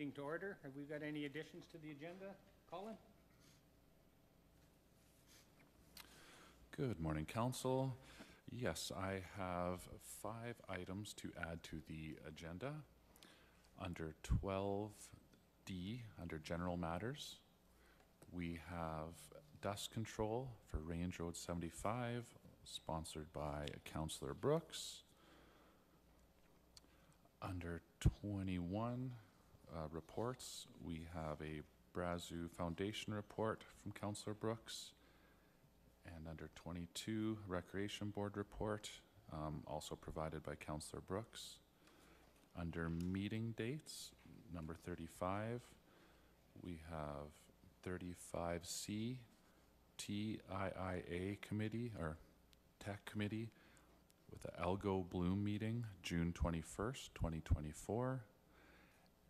Meeting to order. Have we got any additions to the agenda? Colin? Good morning, Council. Yes, I have 5 items to add to the agenda. Under 12D, under General Matters, we have dust control for Range Road 75, sponsored by Councillor Brooks. Under 21, reports, we have a Brazeau Foundation report from Councillor Brooks. And under 22, Recreation Board report, also provided by Councillor Brooks. Under meeting dates, number 35, we have 35C, TIIA committee, or Tech Committee, with the Algo Bloom meeting, June 21st, 2024.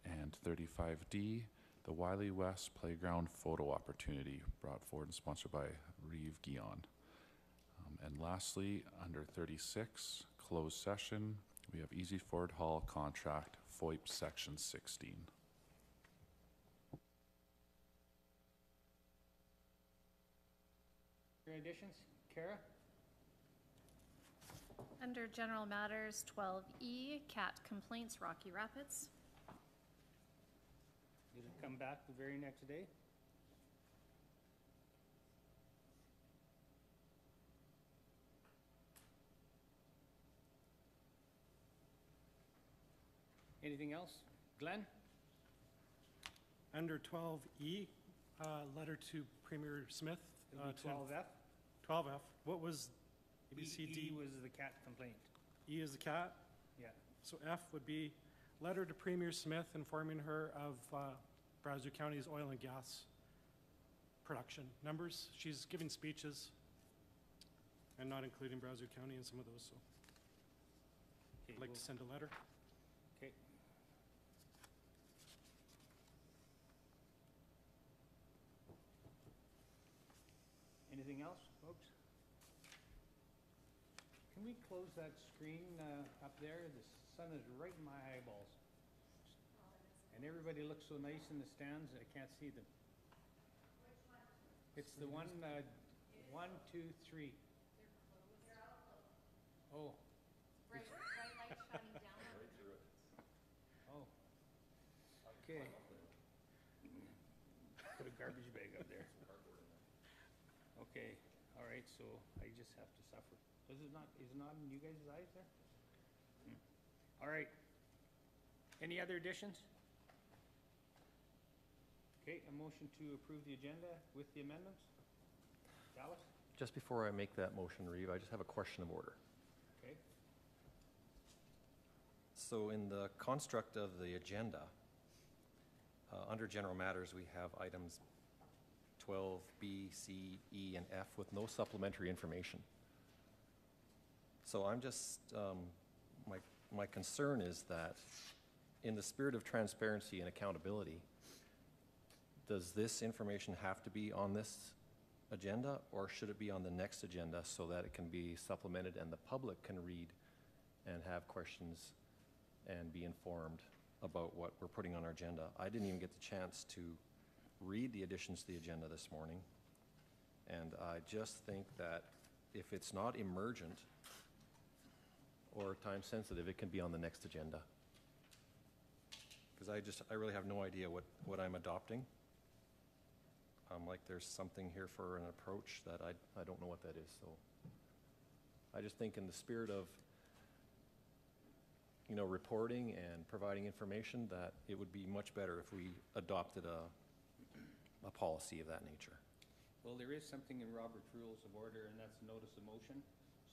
And 35D, the Wiley West Playground photo opportunity, brought forward and sponsored by Reeve Guion. And lastly, under 36, closed session, we have Easy Ford Hall contract, FOIP section 16. Any additions? Kara? Under General Matters, 12E, cat complaints, Rocky Rapids. Did it come back the very next day? Anything else? Glenn? Under 12E, letter to Premier Smith. It'll be 12F? 12F. What was ABCD? E was the cat complaint. E is the cat? Yeah. So F would be letter to Premier Smith informing her of Brazeau County's oil and gas production numbers. She's giving speeches and not including Brazeau County in some of those, so Okay, I'd like to send a letter. Okay. Anything else, folks? Can we close that screen up there? The sun is right in my eyeballs. And everybody looks so nice in the stands, I can't see them. It's the one, 1, 2, 3. Oh. Bright light shining down. Oh. Okay. Put a garbage bag up there. Okay, all right, so I just have to suffer. Is it not in you guys' eyes there? All right. Any other additions? Okay, a motion to approve the agenda with the amendments? Dallas? Just before I make that motion, Reeve, I just have a question of order. Okay. So in the construct of the agenda, under General Matters, we have items 12, B, C, E, and F with no supplementary information. So I'm just, my concern is that in the spirit of transparency and accountability, does this information have to be on this agenda, or should it be on the next agenda so that it can be supplemented and the public can read and have questions and be informed about what we're putting on our agenda? I didn't even get the chance to read the additions to the agenda this morning, and I just think that if it's not emergent or time sensitive, it can be on the next agenda. Because I really have no idea what I'm adopting. Like there's something here for an approach that I don't know what that is. So I just think in the spirit of, you know, reporting and providing information, that it would be much better if we adopted a policy of that nature. Well, there is something in Robert's Rules of Order, and that's notice of motion.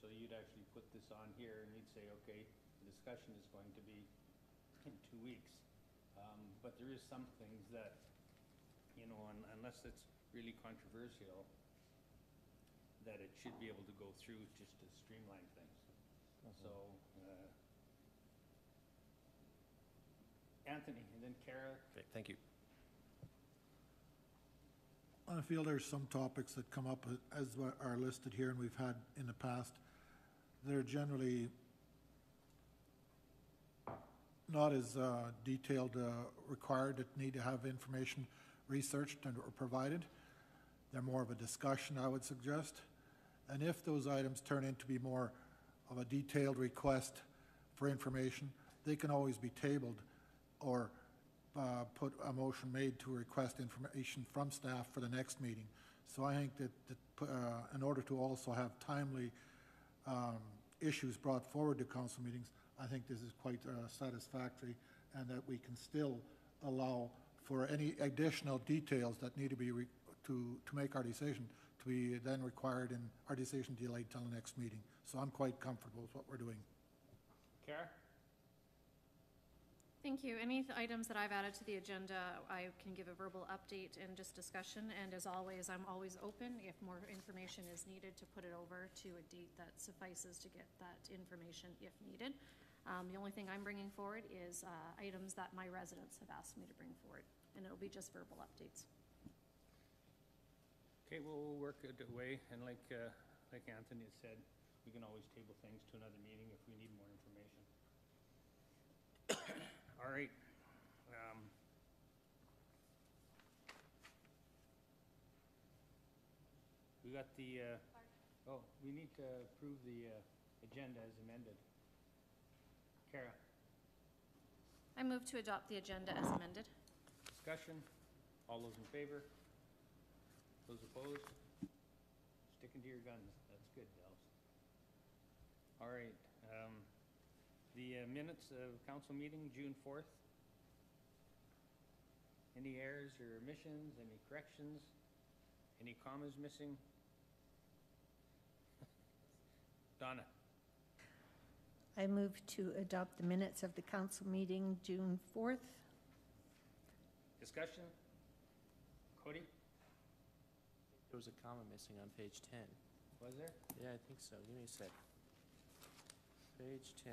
So you'd actually put this on here, and you'd say, okay, the discussion is going to be in 2 weeks. But there is some things that, you know, unless it's really controversial, that it should be able to go through just to streamline things. So, Anthony, and then Kara. Okay, thank you. I feel there's some topics that come up as are listed here and we've had in the past. They're generally not as detailed required, that need to have information researched and or provided. They're more of a discussion, I would suggest. And if those items turn into be more of a detailed request for information, they can always be tabled or put a motion made to request information from staff for the next meeting. So I think that in order to also have timely issues brought forward to council meetings, I think this is quite satisfactory, and that we can still allow for any additional details that need to be to make our decision to be then required in our decision delayed till the next meeting. So I'm quite comfortable with what we're doing. Kara? Thank you. Any items that I've added to the agenda, I can give a verbal update and just discussion, and as always, I'm always open if more information is needed to put it over to a date that suffices to get that information if needed. The only thing I'm bringing forward is items that my residents have asked me to bring forward, and it'll be just verbal updates. Okay, we'll work it away, and like Anthony had said, we can always table things to another meeting if we need more information. All right. We got the, we need to approve the agenda as amended. Kara, I move to adopt the agenda as amended. discussion? All those in favor? Those opposed? Sticking to your guns. That's good, Dells. All right. The minutes of council meeting, June 4th. Any errors or omissions, any corrections, any commas missing? Donna, I move to adopt the minutes of the council meeting June 4th. discussion? Cody, There was a comma missing on page 10. was there? Yeah, I think so. Give me a sec. Page 10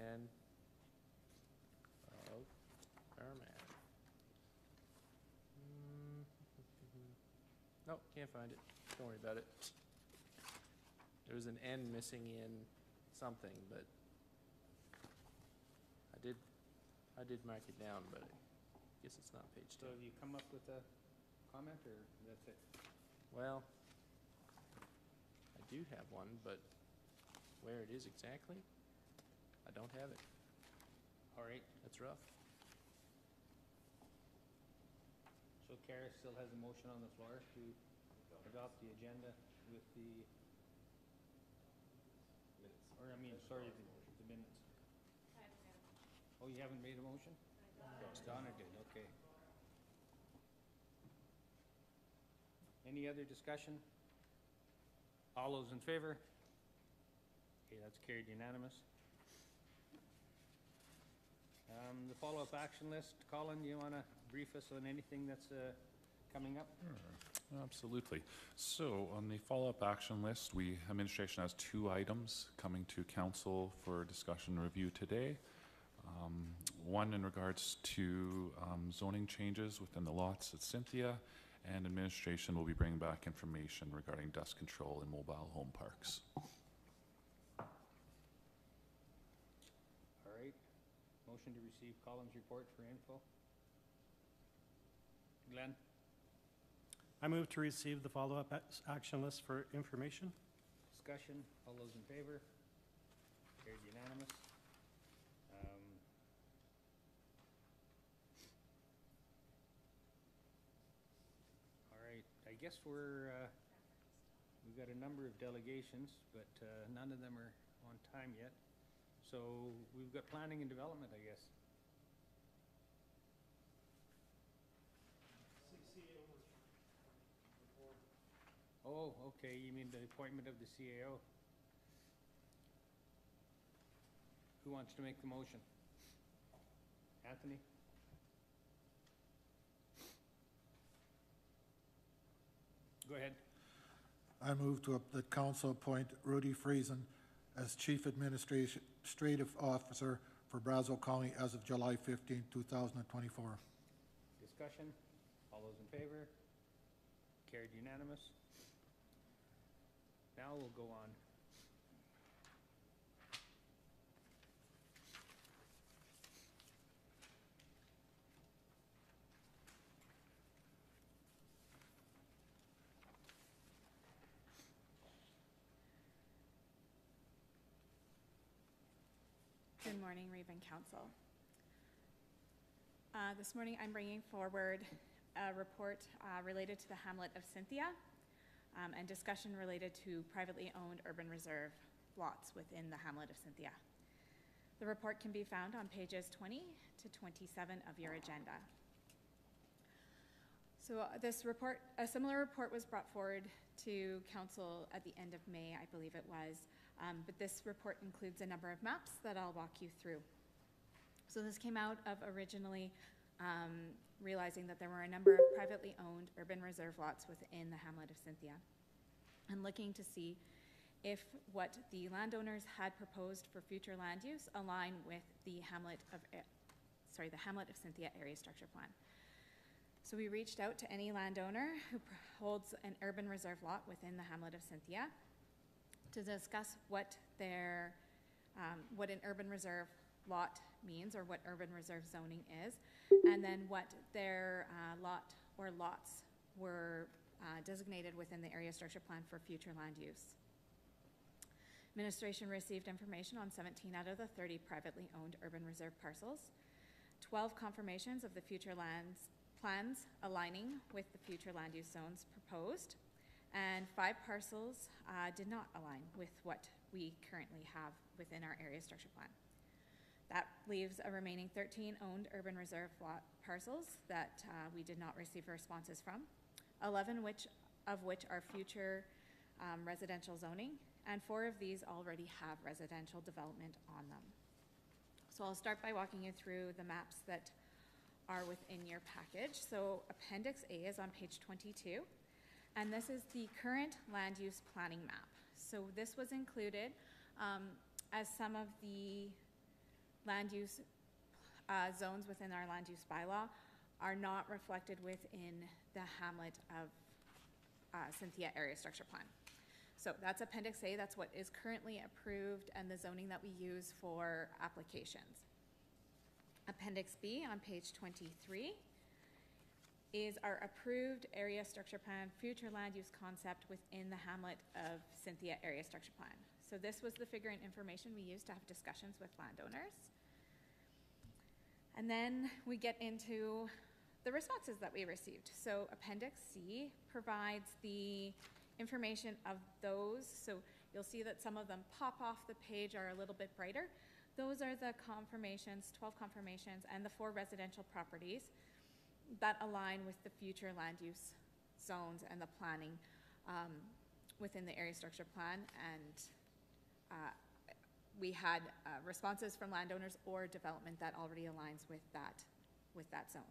of our map. Nope, can't find it. Don't worry about it. There was an N missing in something, but I did mark it down, but I guess it's not page So 10. have you come up with a comment, or that's it? Well, I do have one, but where it is exactly, I don't have it. All right, That's rough. so Kara still has a motion on the floor to adopt the agenda with the, the minutes. Oh, you haven't made a motion? Donna did, okay. Any other discussion? All those in favor? Okay, that's carried unanimous. The follow-up action list, Colin, you want to brief us on anything that's coming up? Absolutely. So on the follow-up action list, administration has 2 items coming to council for discussion and review today. One in regards to zoning changes within the lots at Cynthia, and administration will be bringing back information regarding dust control in mobile home parks. All right. Motion to receive Colin's report for info. Glenn? I move to receive the follow-up action list for information. Discussion, all those in favor? Carried unanimous. All right, I guess we've got a number of delegations, but none of them are on time yet. So we've got planning and development, I guess. Oh, okay, you mean the appointment of the CAO? Who wants to make the motion? Anthony? Go ahead. I move that council appoint Rudy Friesen as Chief Administrative Officer for Brazeau County as of July 15, 2024. Discussion? All those in favor? Carried unanimous. Now we'll go on. Good morning, Raven Council. This morning I'm bringing forward a report related to the hamlet of Cynthia and discussion related to privately owned urban reserve lots within the hamlet of Cynthia. The report can be found on pages 20 to 27 of your agenda. So this report, a similar report was brought forward to council at the end of May, I believe it was, but this report includes a number of maps that I'll walk you through. So this came out of originally realizing that there were a number of privately owned urban reserve lots within the hamlet of Cynthia, and looking to see if what the landowners had proposed for future land use align with the hamlet of Cynthia area structure plan. So we reached out to any landowner who holds an urban reserve lot within the hamlet of Cynthia to discuss what their what an urban reserve lot means, or what urban reserve zoning is, and then what their lot or lots were designated within the area structure plan for future land use. Administration received information on 17 out of the 30 privately owned urban reserve parcels, 12 confirmations of the future plans aligning with the future land use zones proposed, and 5 parcels did not align with what we currently have within our area structure plan. That leaves a remaining 13 owned urban reserve lot parcels that we did not receive responses from, 11 of which are future residential zoning, and 4 of these already have residential development on them. So I'll start by walking you through the maps that are within your package. So Appendix A is on page 22, and this is the current land use planning map. So this was included as some of the land use zones within our land use bylaw are not reflected within the hamlet of Cynthia area structure plan. So that's Appendix A, that's what is currently approved and the zoning that we use for applications. Appendix B on page 23 is our approved area structure plan future land use concept within the hamlet of Cynthia area structure plan. So this was the figure and information we used to have discussions with landowners. And then we get into the responses that we received. So Appendix C provides the information of those. So you'll see that some of them pop off the page, are a little bit brighter. Those are the confirmations, 12 confirmations, and the 4 residential properties that align with the future land use zones and the planning within the area structure plan. And we had responses from landowners or development that already aligns with that zone.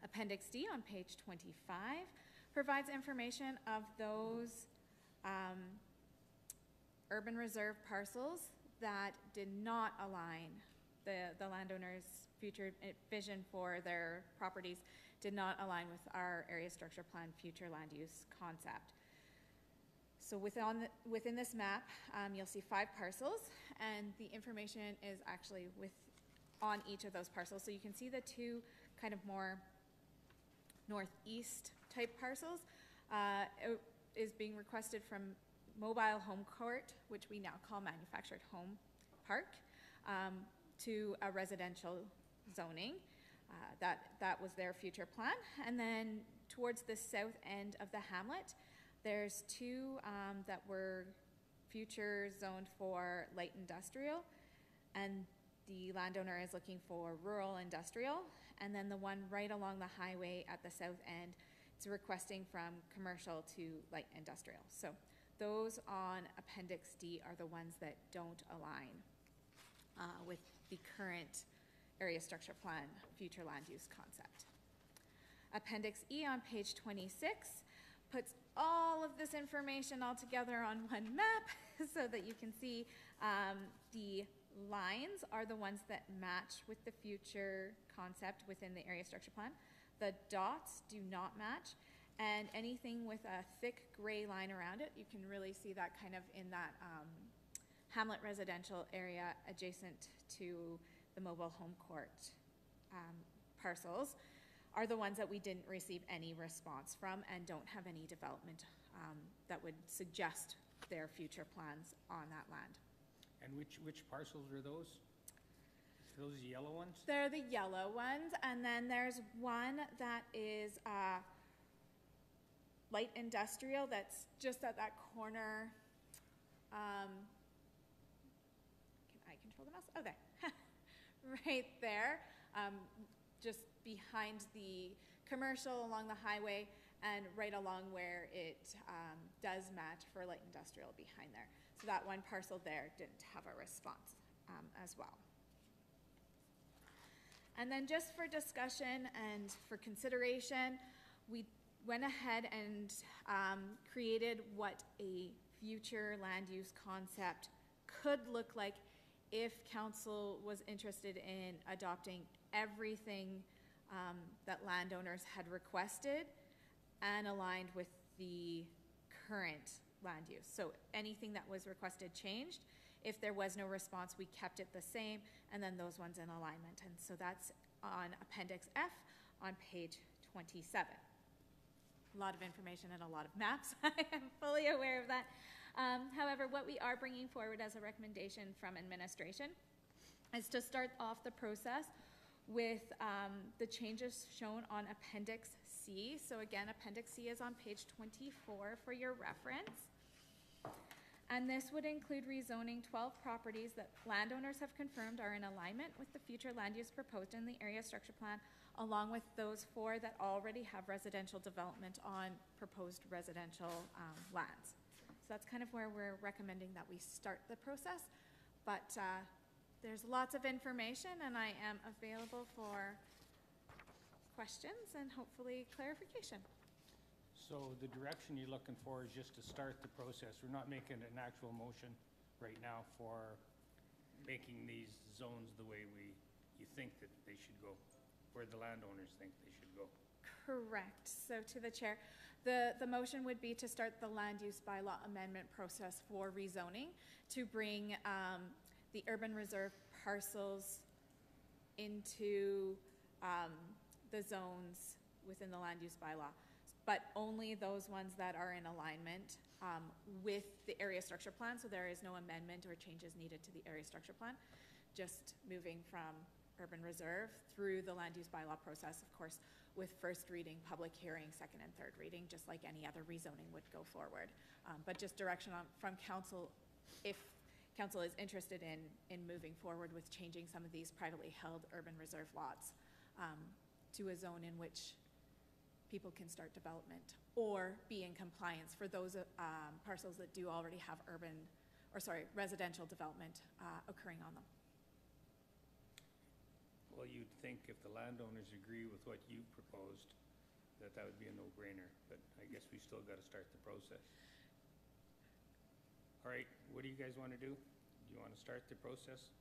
Appendix D on page 25 provides information of those urban reserve parcels that did not align, the landowners' future vision for their properties did not align with our area structure plan future land use concept. So within this map, you'll see 5 parcels, and the information is actually on each of those parcels. So you can see the 2 kind of more northeast type parcels is being requested from Mobile Home Court, which we now call Manufactured Home Park, to a residential zoning. That was their future plan. And then towards the south end of the hamlet, there's 2 that were future zoned for light industrial, and the landowner is looking for rural industrial. And then the one right along the highway at the south end is requesting from commercial to light industrial. So those on Appendix D are the ones that don't align with the current area structure plan future land use concept. Appendix E on page 26 puts all of this information all together on one map so that you can see the lines are the ones that match with the future concept within the area structure plan. The dots do not match, and anything with a thick gray line around it, you can really see that kind of in that hamlet residential area adjacent to the mobile home court parcels, are the ones that we didn't receive any response from and don't have any development that would suggest their future plans on that land. And which parcels are those? Those yellow ones? They're the yellow ones, and then there's one that is light industrial that's just at that corner. Can I control the mouse? Okay. Right there, just behind the commercial along the highway and right along where it does match for light industrial behind there. So that one parcel there didn't have a response as well. And then just for discussion and for consideration, we went ahead and created what a future land use concept could look like if council was interested in adopting everything that landowners had requested and aligned with the current land use. So anything that was requested changed. If there was no response, we kept it the same, and then those ones in alignment. And so that's on Appendix F on page 27. A lot of information and a lot of maps. I am fully aware of that. However, what we are bringing forward as a recommendation from administration is to start off the process with the changes shown on Appendix C. So again, Appendix C is on page 24 for your reference. And this would include rezoning 12 properties that landowners have confirmed are in alignment with the future land use proposed in the area structure plan, along with those 4 that already have residential development on proposed residential lands. So that's kind of where we're recommending that we start the process. But there's lots of information, and I am available for questions and hopefully clarification. So the direction you're looking for is just to start the process. We're not making an actual motion right now for making these zones the way you think that they should go, where the landowners think they should go. Correct. So to the chair, the motion would be to start the land use bylaw amendment process for rezoning to bring the urban reserve parcels into the zones within the land use bylaw, but only those ones that are in alignment with the area structure plan. So there is no amendment or changes needed to the area structure plan, just moving from urban reserve through the land use bylaw process, of course, with first reading, public hearing, second and third reading, just like any other rezoning would go forward. But just direction from council, if council is interested in moving forward with changing some of these privately held urban reserve lots to a zone in which people can start development or be in compliance for those parcels that do already have residential development occurring on them. Well, you'd think if the landowners agree with what you proposed, that would be a no-brainer, but I guess we still got to start the process. All right, what do you guys want to do? Do you want to start the process?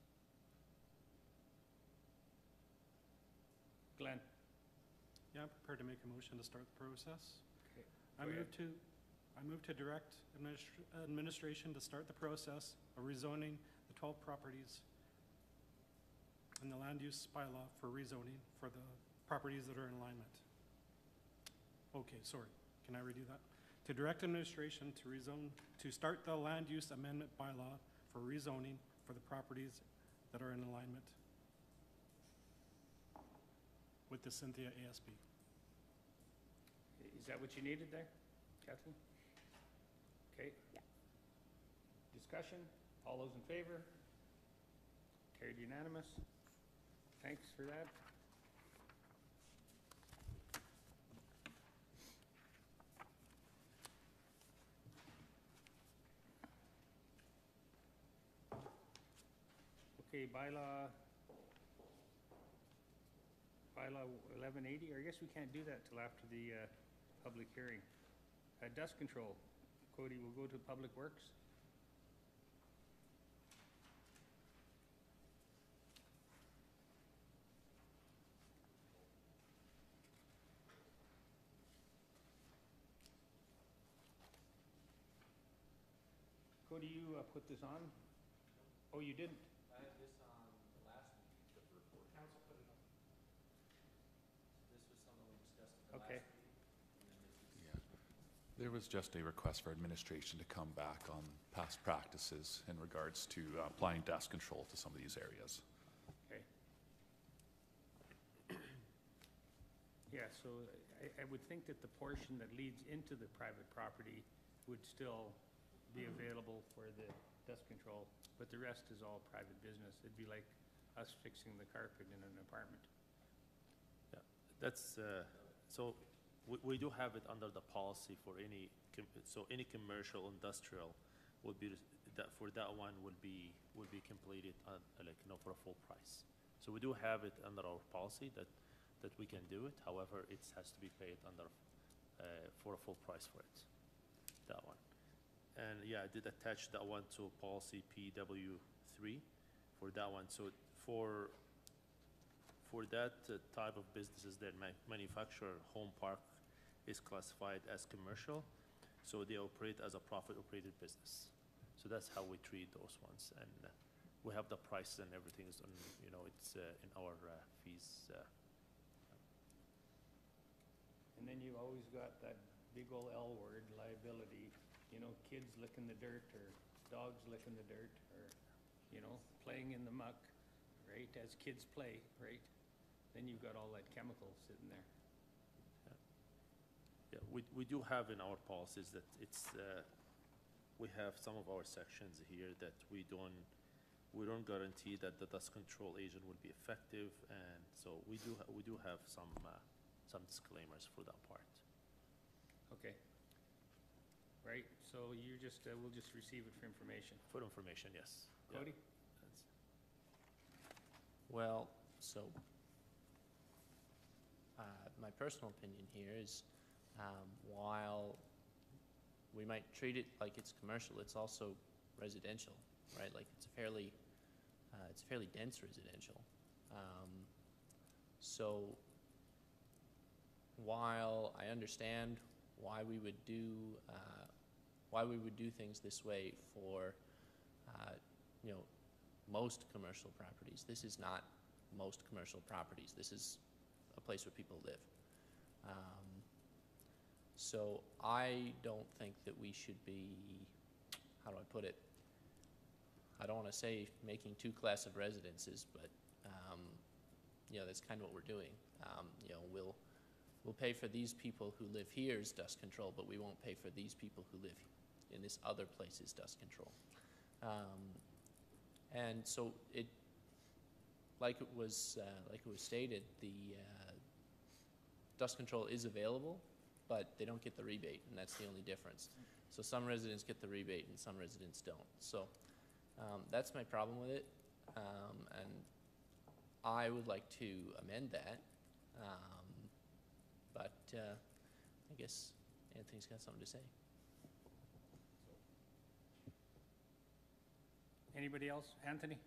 Glenn? Yeah, I'm prepared to make a motion to start the process. Okay, I go move to direct administration to start the process of rezoning the 12 properties in the land use bylaw for rezoning for the properties that are in alignment. Okay, sorry, can I redo that? To direct administration to start the land use amendment bylaw for rezoning for the properties that are in alignment with the Cynthia ASB. Is that what you needed there, Kathleen? Okay. Yeah. Discussion, all those in favor? Carried unanimous. Thanks for that. Okay, bylaw 1180, I guess we can't do that till after the public hearing. Dust control, Cody, we'll go to Public Works. Cody, you put this on? Oh, you didn't? I had this on the last meeting, the report. Council put it up. This was something we discussed at the Okay. last meeting, and then this is. Yeah. There was just a request for administration to come back on past practices in regards to applying dust control to some of these areas. Okay. Yeah, so I would think that the portion that leads into the private property would still be available for the dust control, but the rest is all private business. It'd be like us fixing the carpet in an apartment. That's, so we do have it under the policy for any, so any commercial, industrial would be, that for that one would be completed like, you know, for a full price. So we do have it under our policy that we can do it. However, it has to be paid under, for a full price for it, that one. And yeah, I did attach that one to policy PW3 for that one. So for that type of businesses that manufacture home park is classified as commercial, so they operate as a profit-operated business. So that's how we treat those ones, and we have the prices and everything is on, you know, it's in our fees. And then you always got that big old L word, liability, you know, kids licking the dirt or dogs licking the dirt or, you know, playing in the muck, right, as kids play, right? Then you've got all that chemical sitting there. Yeah, we do have in our policies that it's, we have some of our sections here that we don't guarantee that the dust control agent will be effective, and so we do have some disclaimers for that part. Okay. Right, so you just, we'll just receive it for information. For information, yes. Yeah. Cody? Well, so, my personal opinion here is, while we might treat it like it's commercial, it's also residential, right? Like it's a fairly dense residential. So while I understand why we would do things this way for, you know, most commercial properties, this is not most commercial properties. This is a place where people live. So I don't think that we should be, how do I put it? I don't want to say making two class of residences, but you know, that's kind of what we're doing. You know, we'll pay for these people who live here's dust control, but we won't pay for these people who live in this other place's dust control. And so it, like it was stated, the dust control is available, but they don't get the rebate, and that's the only difference. So some residents get the rebate and some residents don't. So that's my problem with it, and I would like to amend that, but I guess Anthony's got something to say. Anybody else? Anthony?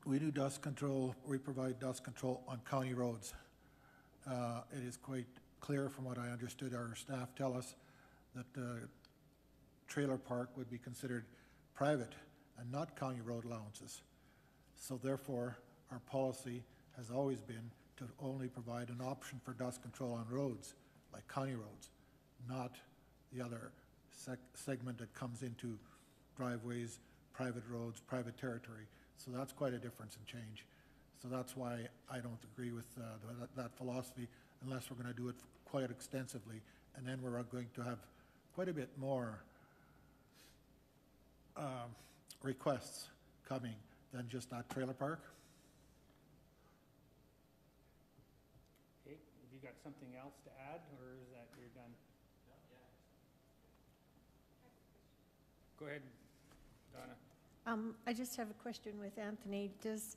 We do dust control, we provide dust control on county roads. It is quite clear from what I understood our staff tell us that the trailer park would be considered private and not county road allowances. So therefore, our policy has always been to only provide an option for dust control on roads, like county roads, not the other segment that comes into driveways, private roads, private territory. So that's quite a difference in change. So that's why I don't agree with that philosophy unless we're going to do it quite extensively. And then we're going to have quite a bit more requests coming than just that trailer park. Okay, have you got something else to add, or is that you're done? Go ahead, Donna. I just have a question with Anthony. Does,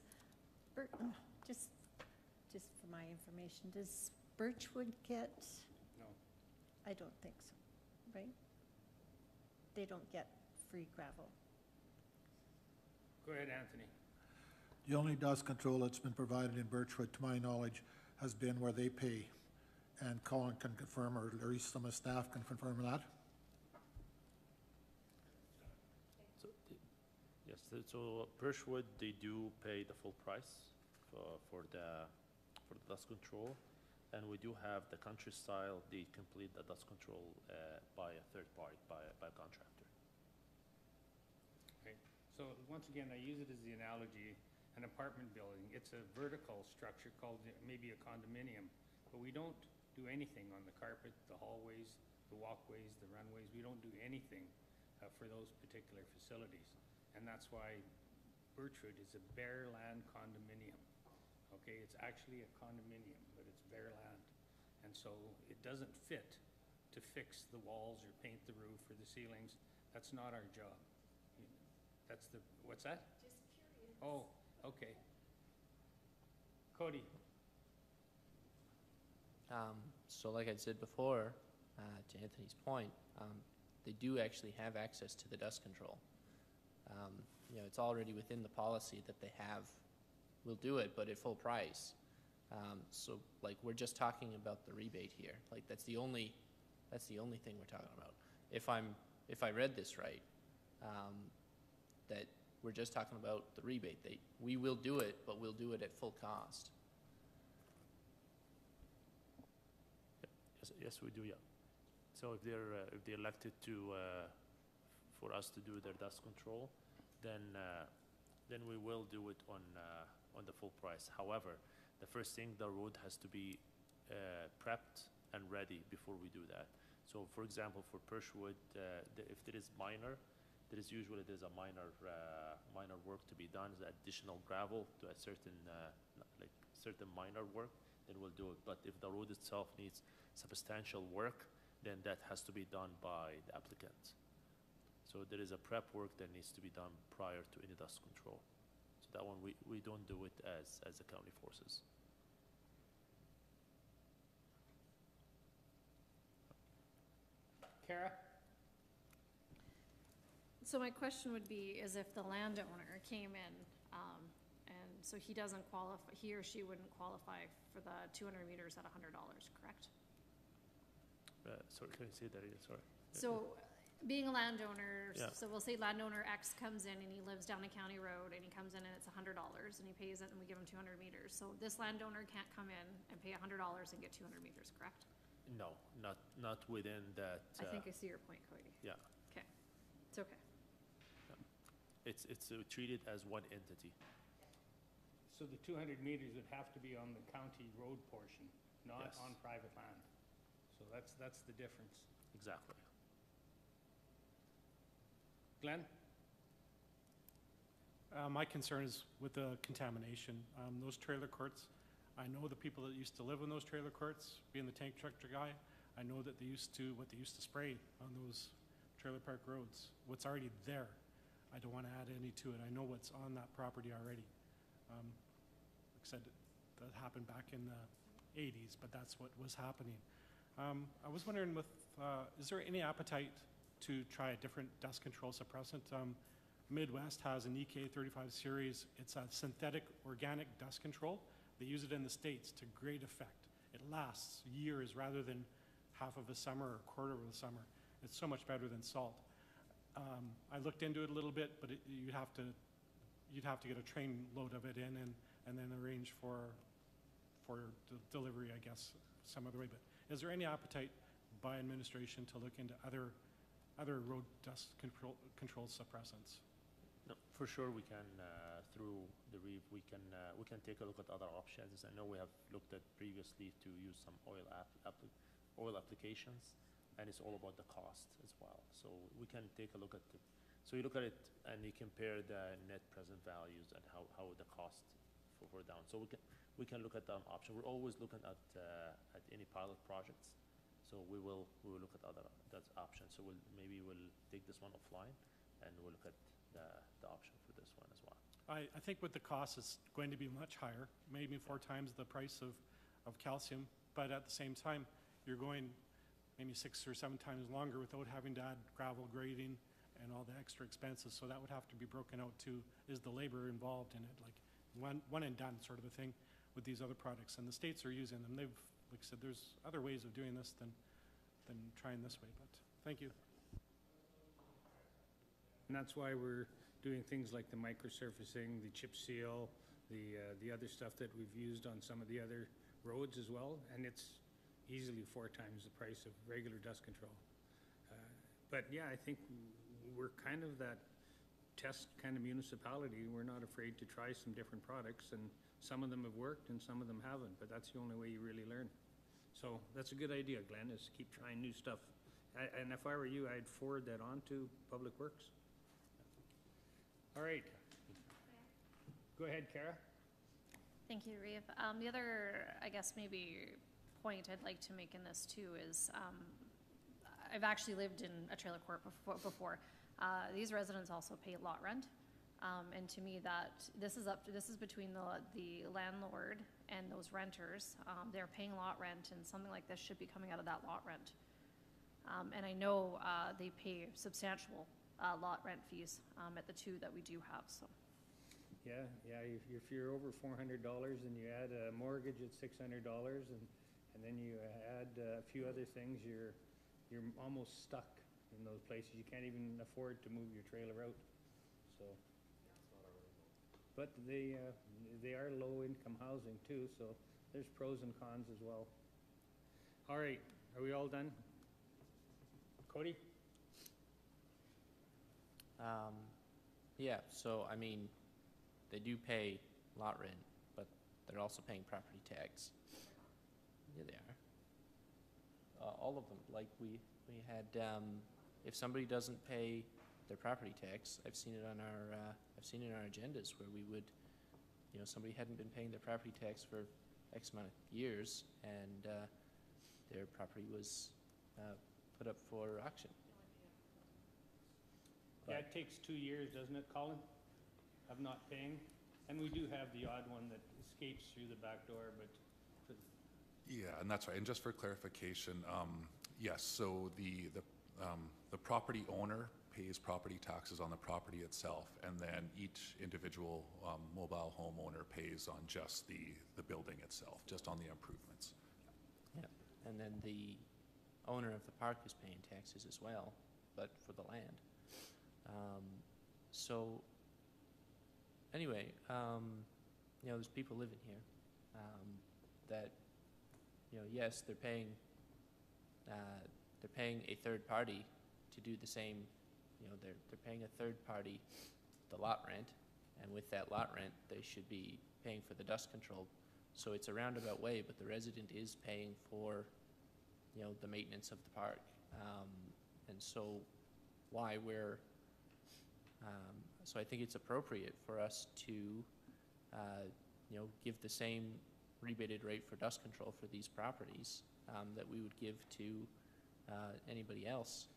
just for my information, does Birchwood get? No. I don't think so, right? They don't get free gravel. Go ahead, Anthony. The only dust control that's been provided in Birchwood, to my knowledge, has been where they pay. And Colin can confirm, or at least some of the staff can confirm that. So, yes, so Birchwood, they do pay the full price for the dust control. And we do have the country style, they complete the dust control by a third party, by a contractor. Right. So once again, I use it as the analogy, an apartment building, it's a vertical structure called maybe a condominium, but we don't do anything on the carpet, the hallways, the walkways, the runways, we don't do anything for those particular facilities. And that's why Birchwood is a bare land condominium. Okay, it's actually a condominium, but it's bare land. And so it doesn't fit to fix the walls or paint the roof or the ceilings. That's not our job. That's the, what's that? Just curious. Oh, okay. Cody? So like I said before, to Anthony's point, they do actually have access to the dust control. You know, it's already within the policy that they will do it, but at full price. So like, we're just talking about the rebate here. Like, that's the only thing we're talking about. If I read this right, that we're just talking about the rebate. We will do it, but we'll do it at full cost. Yes, we do, yeah. So if they're elected to, for us to do their dust control, then we will do it on the full price. However, the first thing, the road has to be prepped and ready before we do that. So for example, for Birchwood, if there is minor, there's a minor work to be done, the additional gravel to a certain minor work, then we'll do it. But if the road itself needs substantial work, then that has to be done by the applicant. So there is a prep work that needs to be done prior to any dust control. So that one, we don't do it as the county forces. Kara? So my question would be, is if the landowner came in, and so he doesn't qualify, he or she wouldn't qualify for the 200 meters at $100, correct? Sorry, can you say that again? Sorry. So, being a landowner, Yeah. so we'll say landowner X comes in and he lives down a county road and he comes in and it's $100 and he pays it and we give him 200 meters. So this landowner can't come in and pay $100 and get 200 meters, correct? No, not within that. I think I see your point, Cody. Yeah, Okay, it's okay. it's treated as one entity. So the 200 meters would have to be on the county road portion, not Yes. on private land. So that's the difference. Exactly. Glenn? My concern is with the contamination. Those trailer courts, I know the people that used to live in those trailer courts, being the tank tractor guy, I know that what they used to spray on those trailer park roads. What's already there, I don't want to add any to it. I know what's on that property already. Like I said, that happened back in the 80s, but that's what was happening. I was wondering is there any appetite to try a different dust control suppressant? Midwest has an EK35 series. It's a synthetic organic dust control. They use it in the States to great effect. It lasts years rather than half of a summer or a quarter of a summer. It's so much better than salt. I looked into it a little bit, but you'd have to get a train load of it in and then arrange for delivery, I guess, some other way. But is there any appetite by administration to look into other road dust control suppressants? No, for sure, we can through the REEF, we can take a look at other options. I know we have looked at previously to use some oil applications, and it's all about the cost as well. So we can take a look at it. So you look at it and you compare the net present values and how the cost for down. So we can look at that option. We're always looking at any pilot projects. So we will look at that option. So maybe we'll take this one offline and we'll look at the option for this one as well. I think with the cost, it's going to be much higher, maybe 4 times the price of calcium. But at the same time, you're going maybe 6 or 7 times longer without having to add gravel grading and all the extra expenses. So that would have to be broken out too. Is the labor involved in it? Like one and done sort of a thing with these other products. And the states are using them. They've, like I said, there's other ways of doing this than trying this way. But thank you. And that's why we're doing things like the microsurfacing, the chip seal, the other stuff that we've used on some of the other roads as well, and it's easily 4 times the price of regular dust control. But yeah, I think we're kind of that test kind of municipality. We're not afraid to try some different products, and some of them have worked and some of them haven't, but that's the only way you really learn. So that's a good idea, Glenn, is keep trying new stuff. And if I were you, I'd forward that on to Public Works. All right. Go ahead, Kara. Thank you, Reeve. The other, I guess, maybe point I'd like to make in this too is, I've actually lived in a trailer court before. These residents also pay lot rent. And to me this is between the landlord and those renters. They're paying lot rent, and something like this should be coming out of that lot rent. And I know, they pay substantial, lot rent fees, at the 2 that we do have, so. Yeah, if you're over $400 and you add a mortgage at $600 and then you add a few other things, you're almost stuck in those places. You can't even afford to move your trailer out, so. But they are low-income housing too, so there's pros and cons as well. All right, are we all done? Cody? Yeah, so, I mean, they do pay lot rent, but they're also paying property tax. Yeah, they are. All of them, like we had, if somebody doesn't pay their property tax, I've seen it on our agendas where we would, somebody hadn't been paying their property tax for X amount of years, and their property was put up for auction. Yeah, it takes 2 years, doesn't it, Colin, of not paying? And we do have the odd one that escapes through the back door, but. Yeah, and that's right. And just for clarification, yes, so the property owner pays property taxes on the property itself, and then each individual mobile homeowner pays on just the building itself, just on the improvements. Yeah, and then the owner of the park is paying taxes as well, but for the land. So anyway, there's people living here that, yes, they're paying a third party to do the same. They're paying a third party the lot rent, and with that lot rent, they should be paying for the dust control. So it's a roundabout way, but the resident is paying for, the maintenance of the park. And so why we're, so I think it's appropriate for us to, give the same rebated rate for dust control for these properties that we would give to anybody else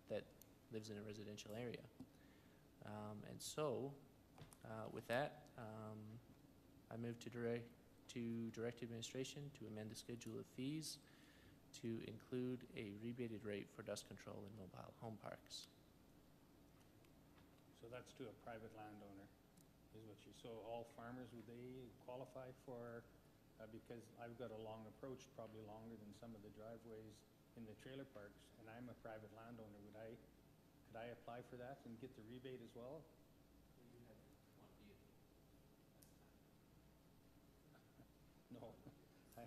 that lives in a residential area. And so, with that, I move to direct administration to amend the schedule of fees to include a rebated rate for dust control in mobile home parks. So that's to a private landowner, is what so all farmers, would they qualify for, because I've got a long approach, probably longer than some of the driveways in the trailer parks, and I'm a private landowner, could I apply for that and get the rebate as well? No, I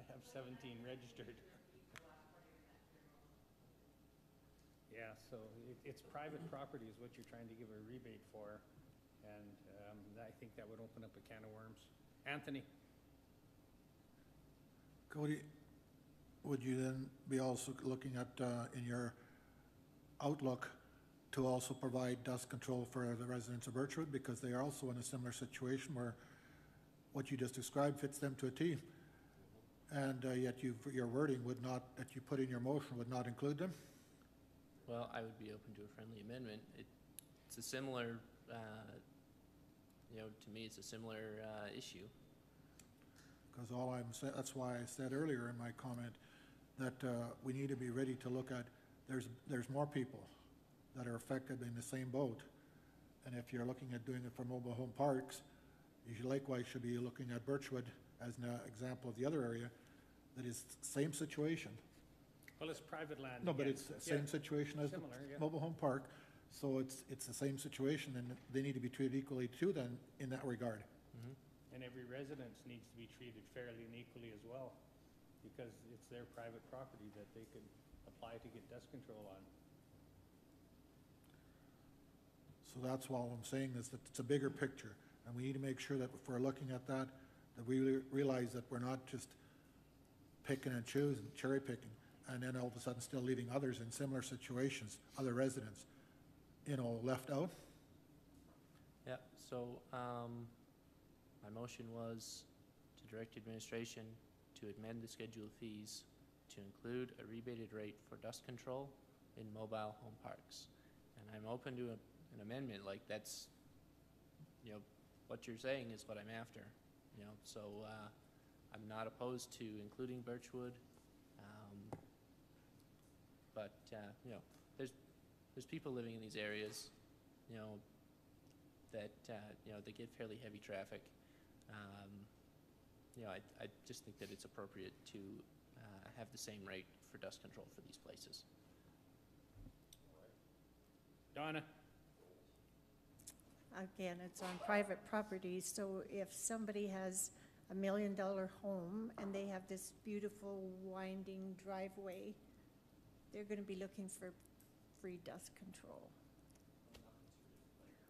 have 17 registered. Yeah, so it's private property is what you're trying to give a rebate for, and I think that would open up a can of worms. Anthony? Cody, would you then be also looking at, in your outlook, to also provide dust control for the residents of Birchwood, because they are also in a similar situation where what you just described fits them to a T, and yet your wording would not, that you put in your motion, would not include them? Well, I would be open to a friendly amendment. It's a similar, to me, it's a similar issue. Because all I'm saying, that's why I said earlier in my comment that we need to be ready to look at, there's more people that are affected in the same boat. And if you're looking at doing it for mobile home parks, you likewise should be looking at Birchwood as an example of the other area that is same situation. Well, it's private land. No, but again. it's the same situation as the Similar, yeah. mobile home park, so it's the same situation, and they need to be treated equally too then, in that regard. Mm-hmm. And every residence needs to be treated fairly and equally as well, because it's their private property that they could apply to get dust control on. So that's all I'm saying, is that it's a bigger picture, and we need to make sure that if we're looking at that, that we realize that we're not just picking and choosing, cherry picking, and then all of a sudden still leaving others in similar situations, other residents, left out. Yeah, so, my motion was to direct administration to amend the schedule of fees to include a rebated rate for dust control in mobile home parks. And I'm open to an amendment, like that's, what you're saying is what I'm after, so, I'm not opposed to including Birchwood. But, there's people living in these areas, that, they get fairly heavy traffic. I just think that it's appropriate to have the same rate for dust control for these places. Donna? Again, it's on private property, so if somebody has $1 million home and they have this beautiful winding driveway, they're gonna be looking for free dust control.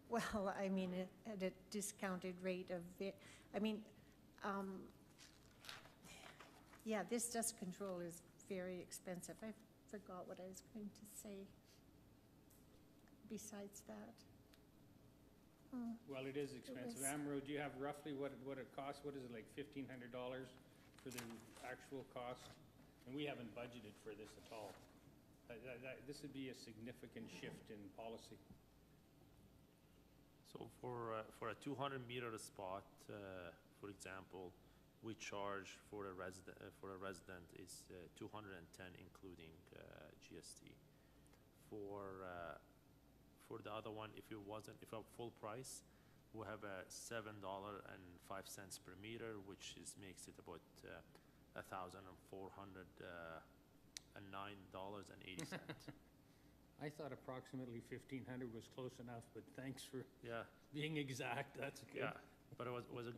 Well, I mean, at a discounted rate of, yeah, this dust control is very expensive. I forgot what I was going to say besides that. Well, it is expensive. was- Amro, do you have roughly what it costs? What is it, like $1,500 for the actual cost? And we haven't budgeted for this at all. This would be a significant shift in policy. So for a 200-meter spot, for example, we charge for a resident is 210 including GST. For the other one, if a full price, we have a $7.05 per meter, which makes it about $1,409.80. I thought approximately 1,500 was close enough, but thanks for Yeah, being exact. That's good. yeah, but it was a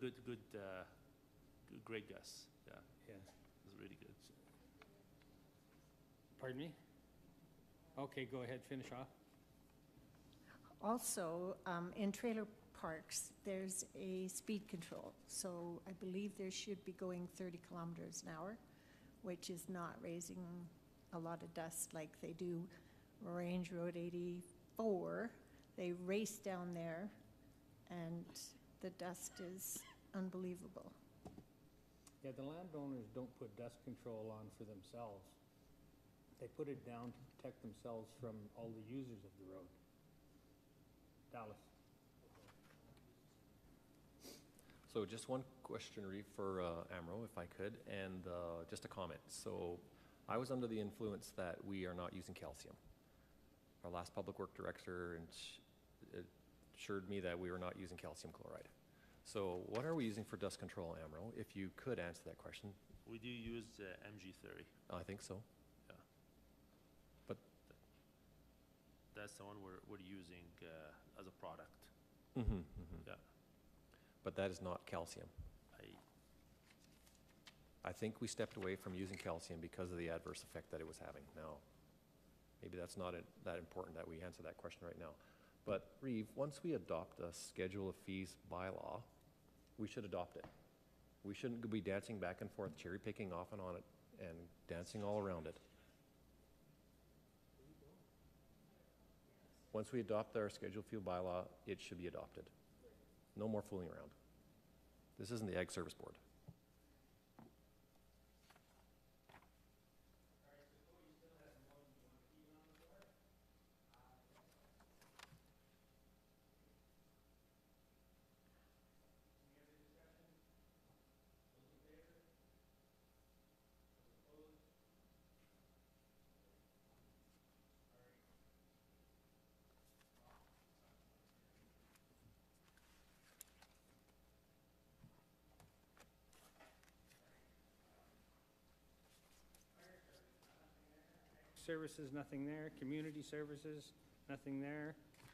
great guess. Yeah, Yeah. it was really good. Pardon me? Okay, go ahead, finish off. Also, in trailer parks, there's a speed control, so I believe there should be going 30 kilometers an hour, which is not raising a lot of dust like they do Range Road 84. They race down there, and the dust is unbelievable. Yeah, the landowners don't put dust control on for themselves. They put it down to protect themselves from all the users of the road. Dallas? So just one question, Reeve, for Amro, if I could, and just a comment. So I was under the influence that we are not using calcium. Our last public work director assured me that we were not using calcium chloride. So what are we using for dust control, Amro? If you could answer that question. We do use MG30. I think so. Yeah. But That's the one we're using as a product. Yeah. But that is not calcium. I think we stepped away from using calcium because of the adverse effect that it was having. Now, maybe that's not that important that we answer that question right now. But Reeve, once we adopt a schedule of fees bylaw, we should adopt it. We shouldn't be dancing back and forth, cherry picking off and on it, and dancing all around it. Once we adopt our schedule of fee bylaw, it should be adopted. No more fooling around. This isn't the Ag Service Board. Services, nothing there. Community services, nothing there.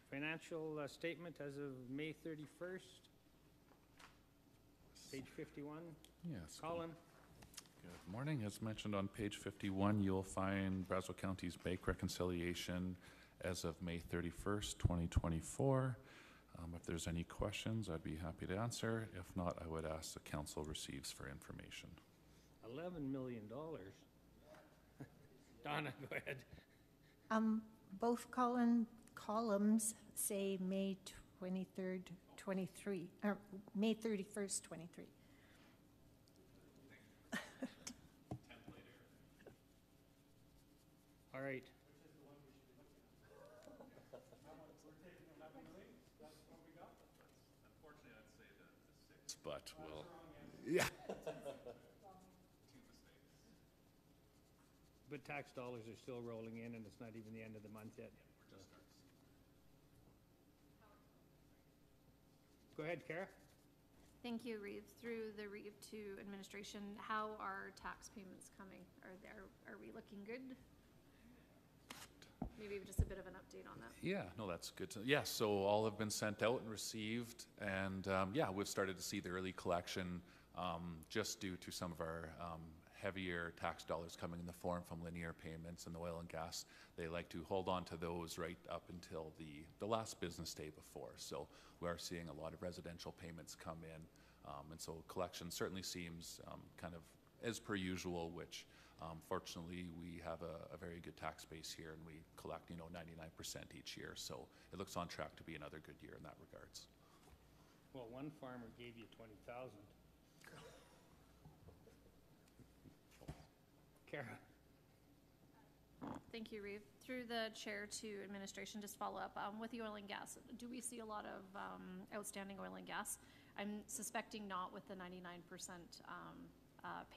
Financial statement as of May 31st. Page 51, Yes. Colin? Good morning. As mentioned on page 51, you'll find Brazeau County's bank reconciliation as of May 31st, 2024. If there's any questions, I'd be happy to answer. If not, I would ask the council receives for information. $11 million. Donna, go ahead. Both columns say May 23rd, 23, or May 31st, 23. All right. But we'll, yeah. But tax dollars are still rolling in, and it's not even the end of the month yet. Go ahead, Kara. Thank you, Reeve. Through the Reeve to administration, how are tax payments coming? Are we looking good? Maybe just a bit of an update on that. Yeah, no, that's good. Yeah, so all have been sent out and received, and yeah, we've started to see the early collection just due to some of our heavier tax dollars coming in the form from linear payments and the oil and gas. They like to hold on to those right up until the last business day before. So we are seeing a lot of residential payments come in, and so collection certainly seems kind of as per usual, which fortunately, we have a very good tax base here, and we collect, 99% each year. So it looks on track to be another good year in that regards. Well, one farmer gave you 20,000. Kara. Thank you, Reeve. Through the chair to administration, just follow up with the oil and gas. Do we see a lot of outstanding oil and gas? I'm suspecting not with the 99%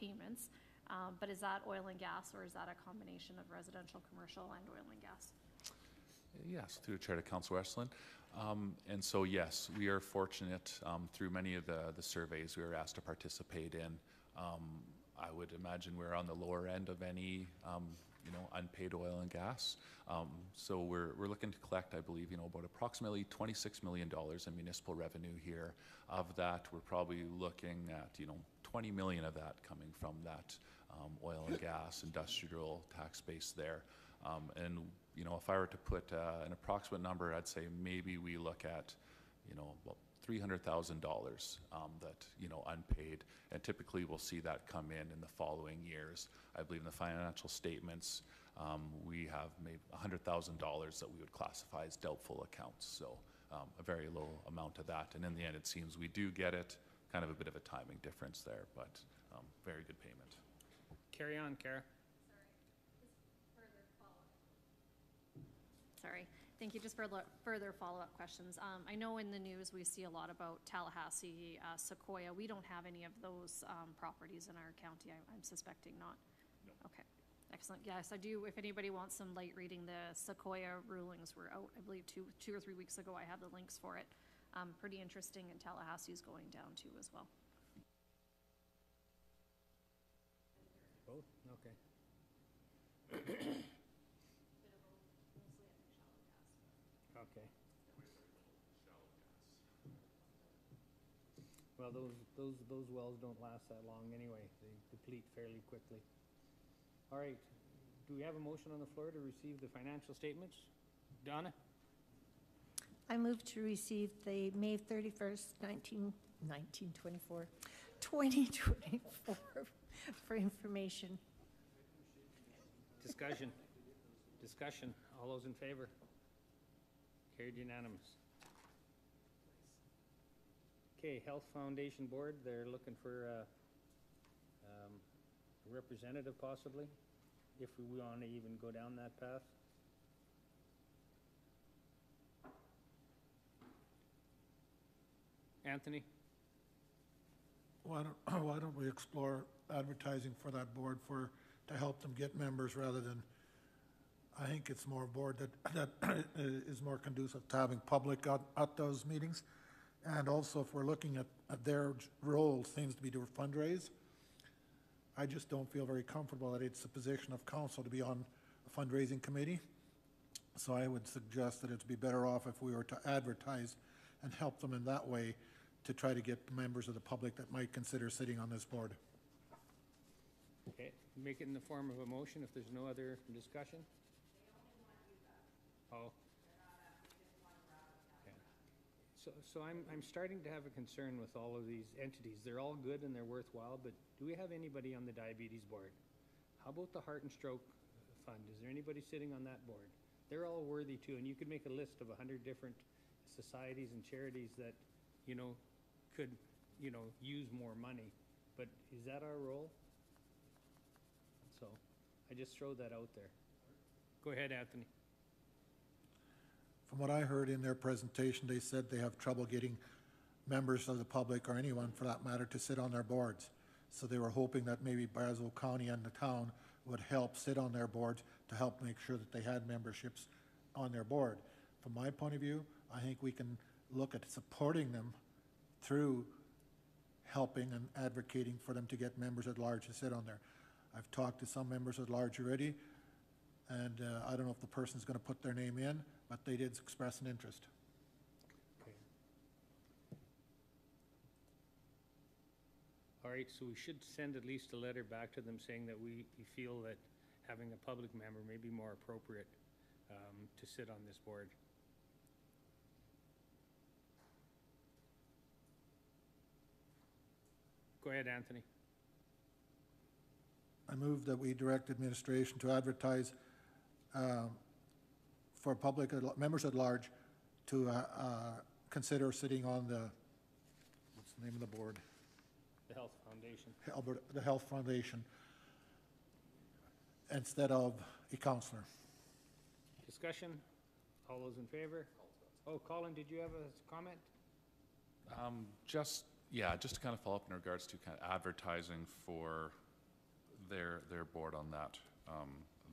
payments. But is that oil and gas, or is that a combination of residential, commercial, and oil and gas? Yes, through the chair to Councillor Estlin. And so, yes, we are fortunate through many of the surveys we were asked to participate in. I would imagine we're on the lower end of any, unpaid oil and gas. So we're looking to collect, I believe, about approximately $26 million in municipal revenue here. Of that, we're probably looking at, 20 million of that coming from that oil and gas industrial tax base there. And, if I were to put an approximate number, I'd say maybe we look at, about $300,000 that, unpaid. And typically we'll see that come in the following years. I believe in the financial statements, we have maybe $100,000 that we would classify as doubtful accounts. So a very low amount of that. And in the end, it seems we do get it. Kind of a bit of a timing difference there, but very good payment. Carry on, Kara. Sorry. Thank you. Just for further follow-up questions. I know in the news we see a lot about Tallahassee, Sequoia. We don't have any of those properties in our county. I'm suspecting not. No. Okay. Excellent. Yes, I do. If anybody wants some light reading, the Sequoia rulings were out, I believe, two or 3 weeks ago. I have the links for it. Pretty interesting, and Tallahassee's going down too as well. Both? Okay. Okay. Well, those wells don't last that long anyway. They deplete fairly quickly. All right. Do we have a motion on the floor to receive the financial statements? Donna? I move to receive the May 31st, 2024 for information. Discussion. Discussion. All those in favor? Carried unanimous. Okay, Health Foundation Board, they're looking for a representative possibly, if we want to even go down that path. Anthony? Why don't we explore advertising for that board to help them get members rather than, I think it's more a board that is more conducive to having public at those meetings. And also, if we're looking at their role seems to be to fundraise, I just don't feel very comfortable that it's the position of council to be on a fundraising committee. So I would suggest that it'd be better off if we were to advertise and help them in that way to try to get members of the public that might consider sitting on this board. Okay, make it in the form of a motion if there's no other discussion? Oh. Okay. So I'm starting to have a concern with all of these entities. They're all good and they're worthwhile, but do we have anybody on the diabetes board? How about the Heart and Stroke Fund? Is there anybody sitting on that board? They're all worthy too, and you could make a list of 100 different societies and charities that, you know, could, you know, use more money. But is that our role? So I just throw that out there. Go ahead, Anthony. From what I heard in their presentation, they said they have trouble getting members of the public, or anyone for that matter, to sit on their boards. So they were hoping that maybe Brazeau County and the town would help sit on their boards to help make sure that they had memberships on their board. From my point of view, I think we can look at supporting them through helping and advocating for them to get members at large to sit on there. I've talked to some members at large already, and I don't know if the person's going to put their name in, but they did express an interest. Okay. All right, so we should send at least a letter back to them saying that we feel that having a public member may be more appropriate to sit on this board. Go ahead, Anthony. I move that we direct administration to advertise for public, members at large to consider sitting on the, what's the name of the board? The Health Foundation. The Health Foundation, instead of a counselor. Discussion? All those in favor? Oh, Colin, did you have a comment? Just to kind of follow up in regards to kind of advertising for their board on that,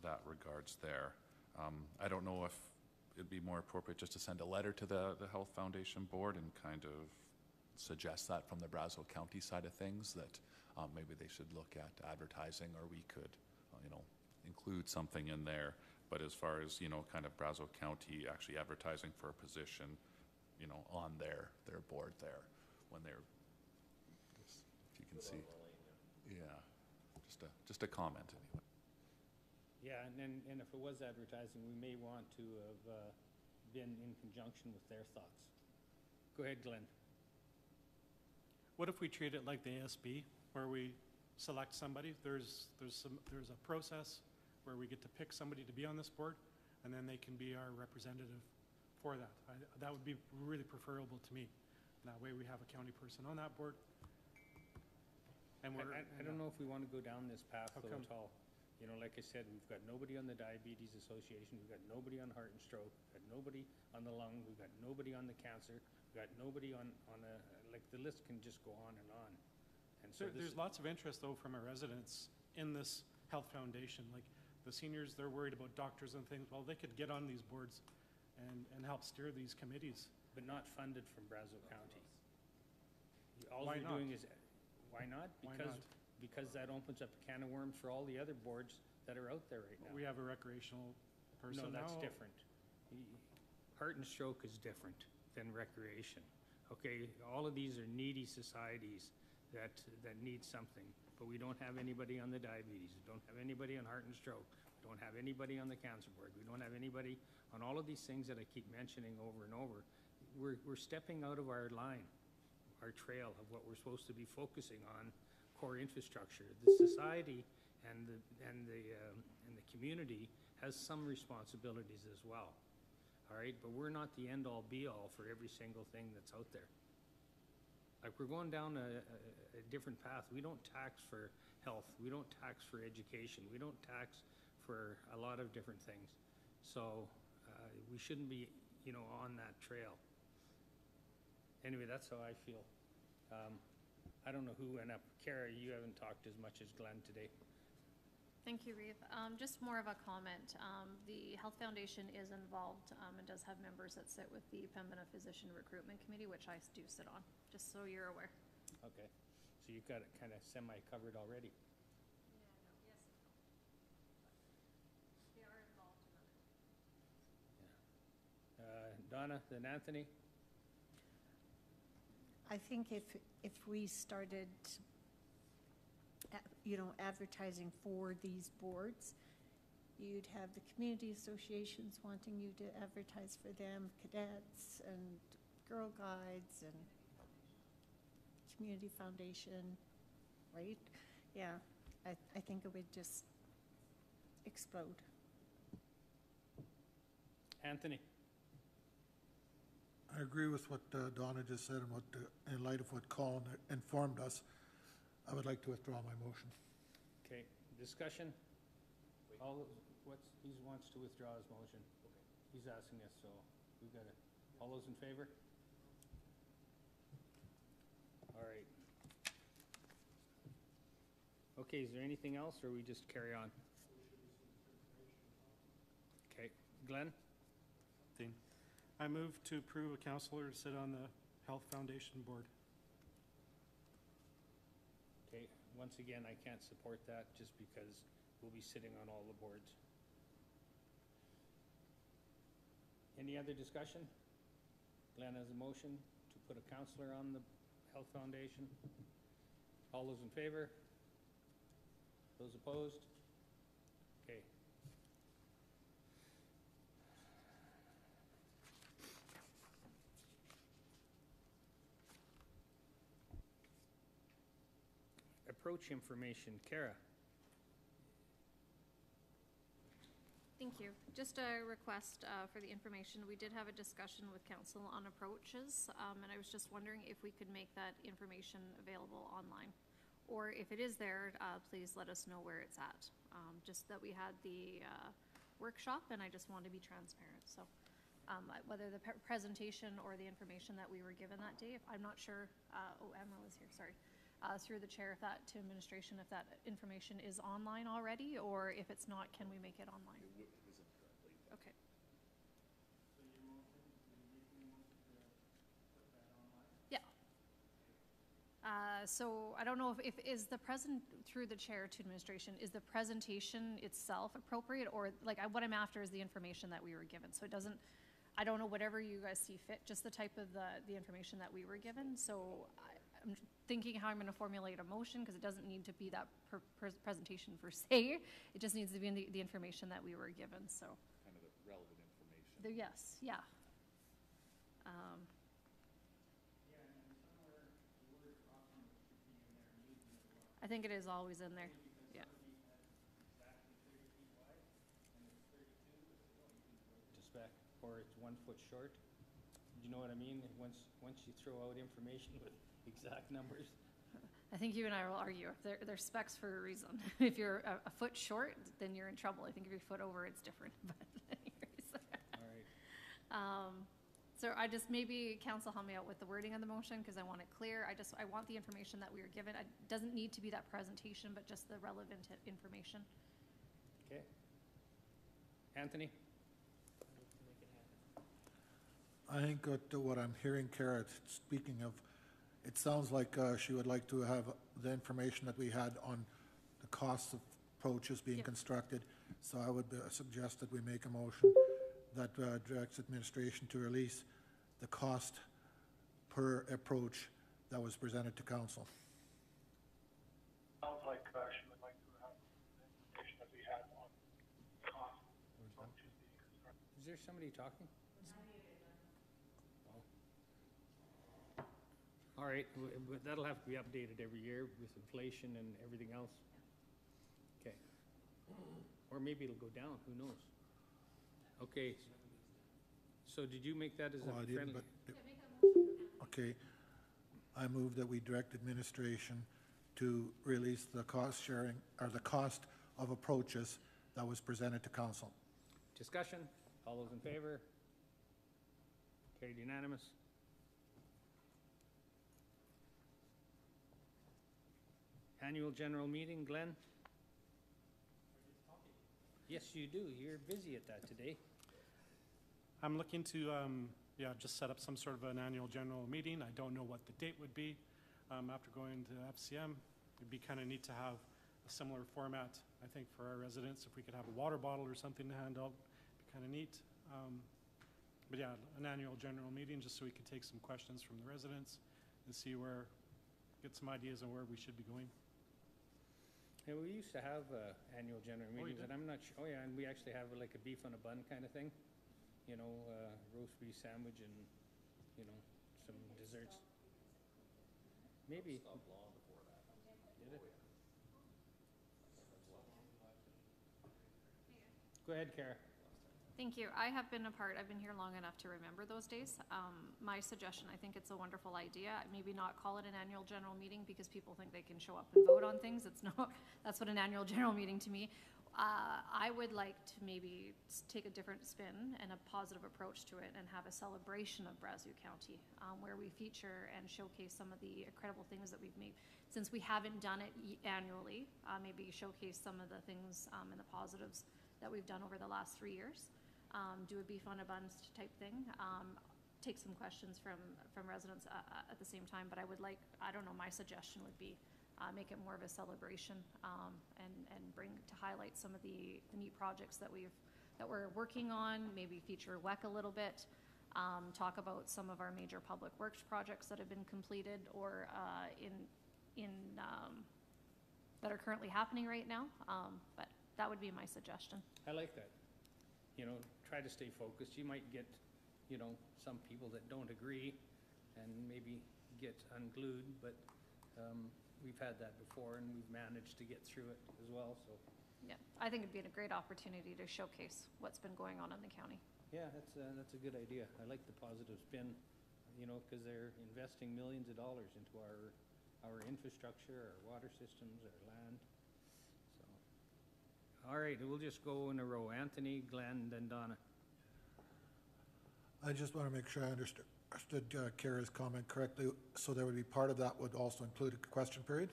that regards there. I don't know if it'd be more appropriate just to send a letter to the Health Foundation board and kind of suggest that from the Brazeau County side of things, that maybe they should look at advertising, or we could, include something in there. But as far as, kind of Brazeau County actually advertising for a position, on their board there, when they're, if you can see. Yeah, just a comment anyway. Yeah, and if it was advertising, we may want to have been in conjunction with their thoughts. Go ahead, Glenn. What if we treat it like the ASB, where we select somebody? There's a process where we get to pick somebody to be on this board, and then they can be our representative for that. That would be really preferable to me. That way we have a county person on that board. And I don't know if we want to go down this path How though come? at all. Like I said, we've got nobody on the Diabetes Association, we've got nobody on Heart and Stroke, we've got nobody on the lung, we've got nobody on the cancer, we've got nobody on like the list can just go on and on. And so There's lots of interest though from our residents in this health foundation. Like the seniors, they're worried about doctors and things. Well, they could get on these boards and help steer these committees. but not funded from Brazeau County. All Why you're not? doing is, why not? Why Because, not? because that opens up a can of worms for all the other boards that are out there right now. We have a recreational person No, now. that's different. Heart and Stroke is different than recreation. Okay, all of these are needy societies that need something, but we don't have anybody on the diabetes, we don't have anybody on Heart and Stroke, we don't have anybody on the cancer board, we don't have anybody on all of these things that I keep mentioning over and over. We're stepping out of our line, our trail of what we're supposed to be focusing on, core infrastructure. The society and the community has some responsibilities as well. All right, but we're not the end-all be-all for every single thing that's out there. Like, we're going down a different path. We don't tax for health. We don't tax for education. We don't tax for a lot of different things. So we shouldn't be, on that trail. Anyway, that's how I feel. I don't know who went up. Kara, you haven't talked as much as Glenn today. Thank you, Reeve. Just more of a comment. The Health Foundation is involved and does have members that sit with the Pembina Physician Recruitment Committee, which I do sit on, just so you're aware. Okay, so you've got it kind of semi-covered already. They are involved in it. Donna, then Anthony? I think if we started, you know, advertising for these boards, you'd have the community associations wanting you to advertise for them, cadets and Girl Guides and Community Foundation, right? Yeah, I think it would just explode. Anthony? I agree with what Donna just said and what, in light of what Colin informed us, I would like to withdraw my motion. Okay, discussion? He wants to withdraw his motion. He's asking us, so we've got to, all those in favor? All right. Okay, is there anything else, or we just carry on? Okay, Glenn? I move to approve a counselor to sit on the Health Foundation Board. Okay, once again, I can't support that just because we'll be sitting on all the boards. Any other discussion? Glenn has a motion to put a counselor on the Health Foundation. All those in favor? Those opposed? Okay. Approach information, Kara. Thank you. Just a request for the information. We did have a discussion with council on approaches, and I was just wondering if we could make that information available online. Or if it is there, please let us know where it's at. Just that we had the workshop, and I just want to be transparent. So whether the presentation or the information that we were given that day, if I'm not sure, oh, Emma was here, sorry. Through the chair, if that to administration, if that information is online already, or if it's not, can we make it online? It isn't currently. Okay. Yeah. So I don't know if is the present through the chair to administration, is the presentation itself appropriate, or like what I'm after is the information that we were given. So it doesn't, I don't know, whatever you guys see fit, just the type of the information that we were given. So I'm thinking how I'm going to formulate a motion, because it doesn't need to be that presentation per se. It just needs to be in the information that we were given, so. Kind of the relevant information. Yes, yeah. I think it is always in there, yeah. Just back, or it's 1 foot short. Do you know what I mean? Once you throw out information with exact numbers. I think you and I will argue. They're specs for a reason. If you're a foot short, then you're in trouble. I think if you're a foot over, it's different, but anyways. All right. So I just, maybe council help me out with the wording of the motion, because I want it clear. I want the information that we were given. It doesn't need to be that presentation, but just the relevant information. Okay. Anthony? I think what I'm hearing, Kara, speaking of, it sounds like she would like to have the information that we had on the costs of approaches being Yep. constructed. So I would suggest that we make a motion that directs administration to release the cost per approach that was presented to council. Sounds like she would like to have the information that we had on cost of approaches being constructed. Is there somebody talking? All right, that'll have to be updated every year with inflation and everything else. Okay. Or maybe it'll go down, who knows? Okay. So did you make that as Well, I a didn't, friendly? but, okay. I move that we direct administration to release the cost sharing, or the cost of approaches that was presented to council. Discussion? All those in favor? Carried unanimous. Annual general meeting, Glenn? Yes, you do. You're busy at that today. I'm looking to, just set up some sort of an annual general meeting. I don't know what the date would be. After going to FCM, it'd be kind of neat to have a similar format, I think, for our residents. If we could have a water bottle or something to hand out, it'd be kind of neat. But yeah, an annual general meeting, just so we could take some questions from the residents and see where, get some ideas on where we should be going. Yeah, we used to have annual general Oh, you meetings, and did? I'm not sure, oh yeah, and we actually have like a beef on a bun kind of thing. You know, roast beef sandwich and, you know, some desserts. Maybe. Did it? Go ahead, Kara. Thank you. I've been here long enough to remember those days. My suggestion, I think it's a wonderful idea. Maybe not call it an annual general meeting because people think they can show up and vote on things. It's not, that's what an annual general meeting to me. I would like to maybe take a different spin and a positive approach to it and have a celebration of Brazeau County, where we feature and showcase some of the incredible things that we've made. Since we haven't done it annually, maybe showcase some of the things and the positives that we've done over the last 3 years. Do a beef on a buns type thing. Take some questions from residents at the same time, but I would like, I don't know, my suggestion would be make it more of a celebration and bring to highlight some of the neat projects that we're working on, maybe feature WEC a little bit, talk about some of our major public works projects that have been completed or that are currently happening right now, but that would be my suggestion. I like that. You know, try to stay focused. You might get, you know, some people that don't agree and maybe get unglued, but we've had that before and we've managed to get through it as well, so. Yeah, I think it'd be a great opportunity to showcase what's been going on in the county. Yeah, that's a good idea. I like the positive spin, you know, because they're investing millions of dollars into our infrastructure, our water systems, our land. So, all right, we'll just go in a row. Anthony, Glenn, then Donna. I just want to make sure I understood Kara's comment correctly. So there would be part of that would also include a question period?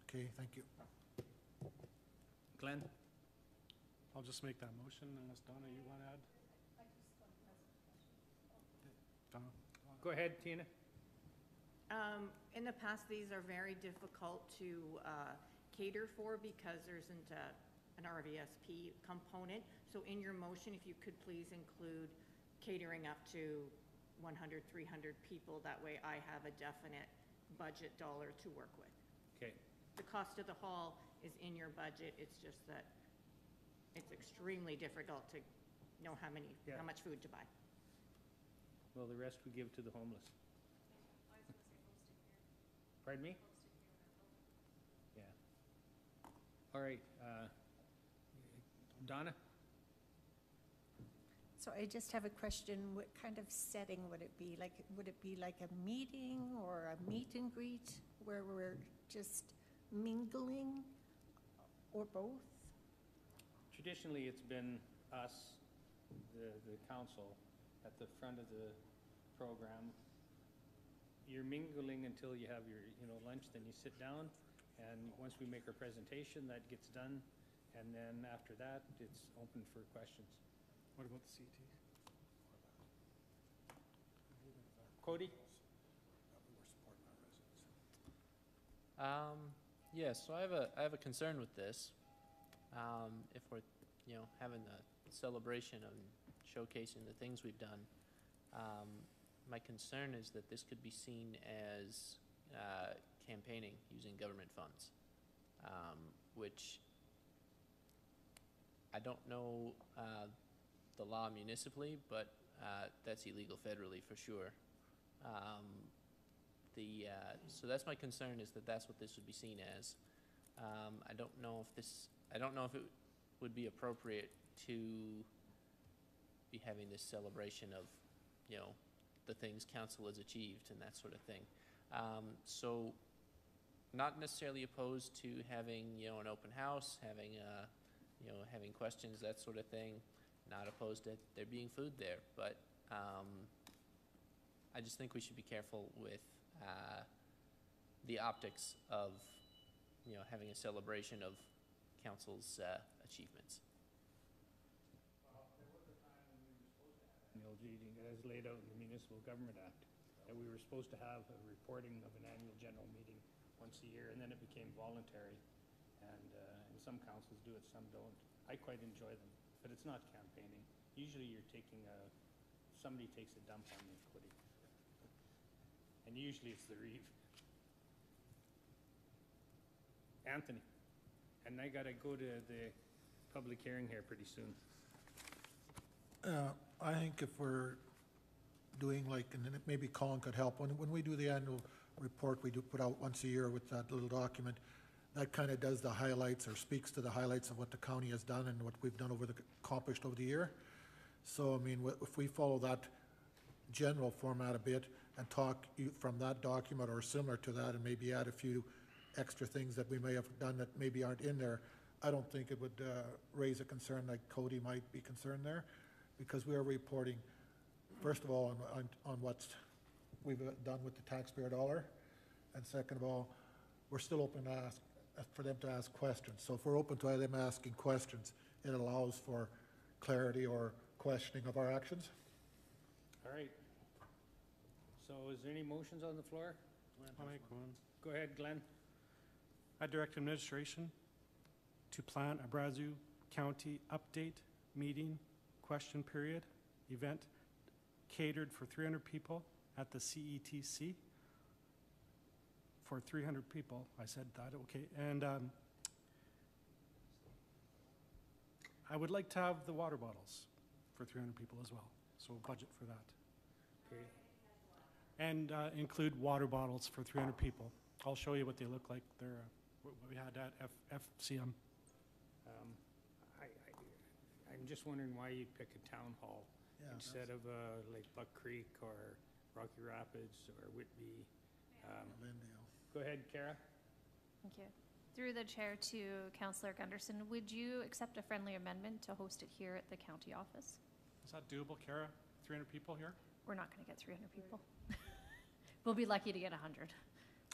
Okay, thank you. Glenn? I'll just make that motion unless Donna, you want to add? Donna? Go ahead, Tina. In the past, these are very difficult to cater for because there isn't an RVSP component. So in your motion, if you could please include catering up to 100, 300 people. That way I have a definite budget dollar to work with. Okay. The cost of the hall is in your budget. It's just that it's extremely difficult to know how much food to buy. Well, the rest we give to the homeless. Pardon me? Yeah. All right, Donna? So I just have a question. What kind of setting would it be? Like, would it be like a meeting or a meet and greet where we're just mingling or both? Traditionally, it's been us, the council, at the front of the program. You're mingling until you have your, you know, lunch, then you sit down, and once we make our presentation, that gets done, and then after that, it's open for questions. What about the CT? Cody? Yeah, so I have a concern with this. If we're, you know, having a celebration and showcasing the things we've done, my concern is that this could be seen as campaigning using government funds, which I don't know the law municipally, but that's illegal federally for sure. So that's my concern, is that that's what this would be seen as. I don't know if it would be appropriate to be having this celebration of, you know, the things council has achieved and that sort of thing. So not necessarily opposed to having, you know, an open house, having you know, having questions, that sort of thing. Not opposed to there being food there, but I just think we should be careful with the optics of, you know, having a celebration of council's achievements. Annual meeting as laid out in the Municipal Government Act, that we were supposed to have a reporting of an annual general meeting once a year, and then it became voluntary. And some councils do it, some don't. I quite enjoy them, but it's not campaigning. Usually you're taking somebody takes a dump on you, Cody. and usually it's the Reeve. Anthony, and I gotta go to the public hearing here pretty soon. I think if we're doing like, and then maybe Colin could help, when we do the annual report, we do put out once a year with that little document, that kind of does the highlights or speaks to the highlights of what the county has done and what we've done accomplished over the year. So, I mean, if we follow that general format a bit and talk from that document or similar to that and maybe add a few extra things that we may have done that maybe aren't in there, I don't think it would raise a concern like Cody might be concerned there, because we are reporting, first of all, on what we've done with the taxpayer dollar, and second of all, we're still open to for them to ask questions. So if we're open to them asking questions, it allows for clarity or questioning of our actions. All right. So is there any motions on the floor? I'll make one. Go ahead, Glenn. I direct administration to plan a Brazeau County update meeting, question period, event catered for 300 people at the CETC. For 300 people, I said that, okay. And I would like to have the water bottles for 300 people as well, so budget for that. Okay. And include water bottles for 300 people. I'll show you what they look like. They're what we had at FCM. I'm just wondering why you pick a town hall instead of like Buck Creek or Rocky Rapids or Whitby. Go ahead, Kara. Thank you. Through the chair to Councillor Gunderson, would you accept a friendly amendment to host it here at the county office? Is that doable, Kara? 300 people here? We're not going to get 300 people. We'll be lucky to get 100.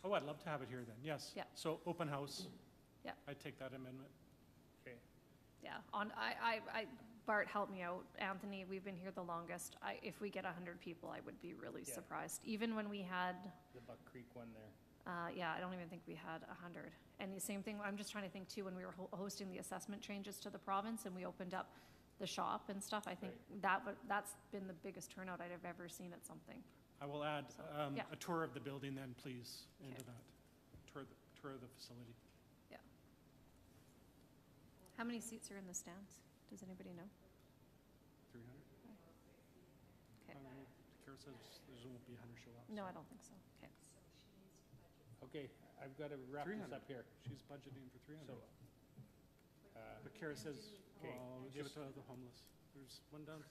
Oh, I'd love to have it here then, yes. Yeah. So open house. Yeah. I'd take that amendment. Okay. Yeah, Bart, help me out. Anthony, we've been here the longest. If we get 100 people, I would be really Yeah. surprised. Even when we had, The Buck Creek one there. yeah, I don't even think we had 100. And the same thing, I'm just trying to think too, when we were hosting the assessment changes to the province and we opened up the shop and stuff, I think that's been the biggest turnout I'd have ever seen at something. I will add So, yeah. a tour of the building then, please, into Okay. that. Tour of the facility. Yeah. How many seats are in the stands? Does anybody know? 300? Okay. Kara says there won't be 100 show up. No, so. I don't think so. Okay. Okay, I've got to wrap this 300. up here. She's budgeting for 300. So, But Kara says, Okay, well, give it just- to the homeless. There's one down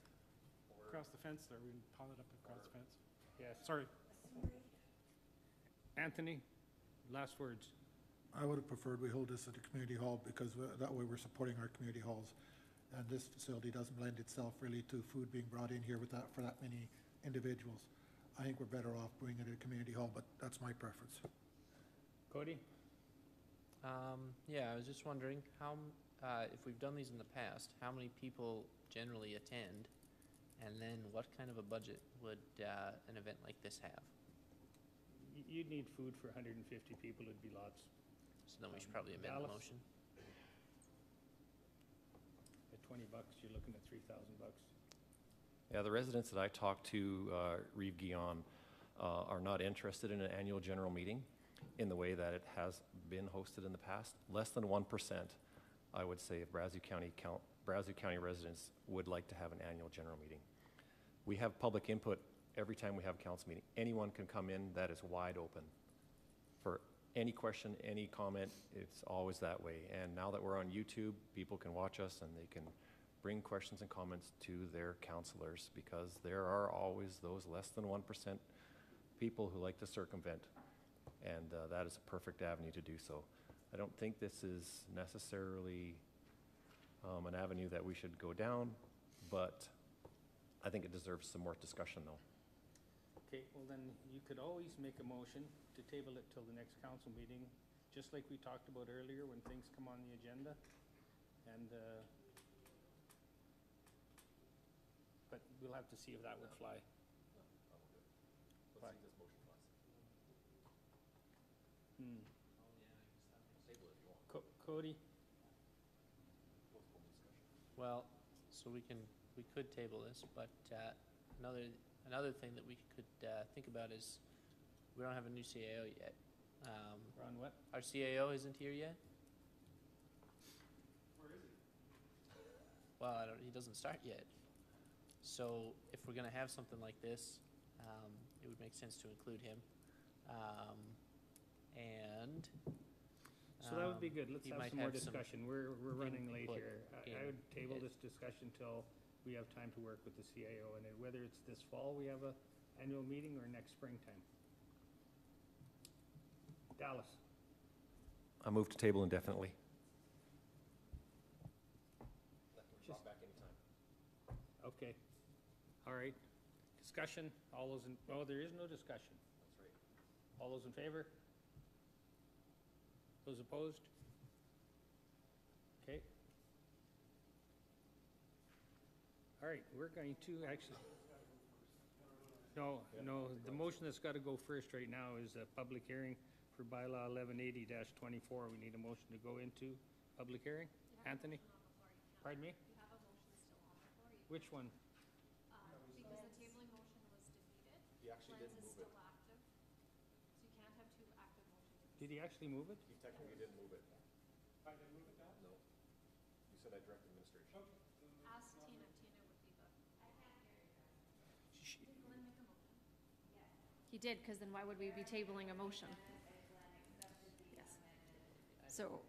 across the fence there. We can pile it up across the fence. yes. Sorry. Anthony, last words. I would have preferred we hold this at the community hall because that way we're supporting our community halls. And this facility doesn't lend itself really to food being brought in here for that many individuals. I think we're better off bringing it to the community hall, but that's my preference. Cody? Yeah, I was just wondering how, if we've done these in the past, how many people generally attend? And then what kind of a budget would an event like this have? You'd need food for 150 people, it'd be lots. So then we should probably amend the Dallas? motion. At $20, you're looking at $3,000. Yeah, the residents that I talked to, Reeve Guion, are not interested in an annual general meeting in the way that it has been hosted in the past. Less than 1%, I would say, of Brazeau County residents would like to have an annual general meeting. We have public input every time we have a council meeting. Anyone can come in, that is wide open. For any question, any comment, it's always that way. And now that we're on YouTube, people can watch us and they can bring questions and comments to their counselors, because there are always those less than 1% people who like to circumvent. And that is a perfect avenue to do so. I don't think this is necessarily an avenue that we should go down, but I think it deserves some more discussion though. Okay, well then, you could always make a motion to table it till the next council meeting, just like we talked about earlier when things come on the agenda. And, but we'll have to see if that would fly. Let's see this motion flies. Cody? Well, so we could table this, but another thing that we could think about is We don't have a new CAO yet. Ron, what? Our CAO isn't here yet? Well, he doesn't start yet. So if we're gonna have something like this, it would make sense to include him. And. So that would be good. Let's he have might some more have some discussion. We're running late input here. I in would table it. this discussion till we have time to work with the CAO, and then whether it's this fall we have a annual meeting or next springtime. Dallas. I move to table indefinitely. Just- Okay. All right. Discussion, all those in, oh, there is no discussion. That's right. All those in favor? Those opposed? Okay. All right, we're going to actually. No, the motion that's got to go first right now is a public hearing for bylaw 1180-24. We need a motion to go into public hearing. Anthony? Pardon me? You have a motion still on the floor. Which one? Because the tabling motion was defeated. He actually Lens didn't is move it. still active, so you can't have two active motions. Did he actually move it? He technically didn't move it. I didn't move it down? No. You said I direct administration. Ask Tina. Tina would be the. Did Glenn make a motion? He did, because then why would we be tabling a motion? Yes. So,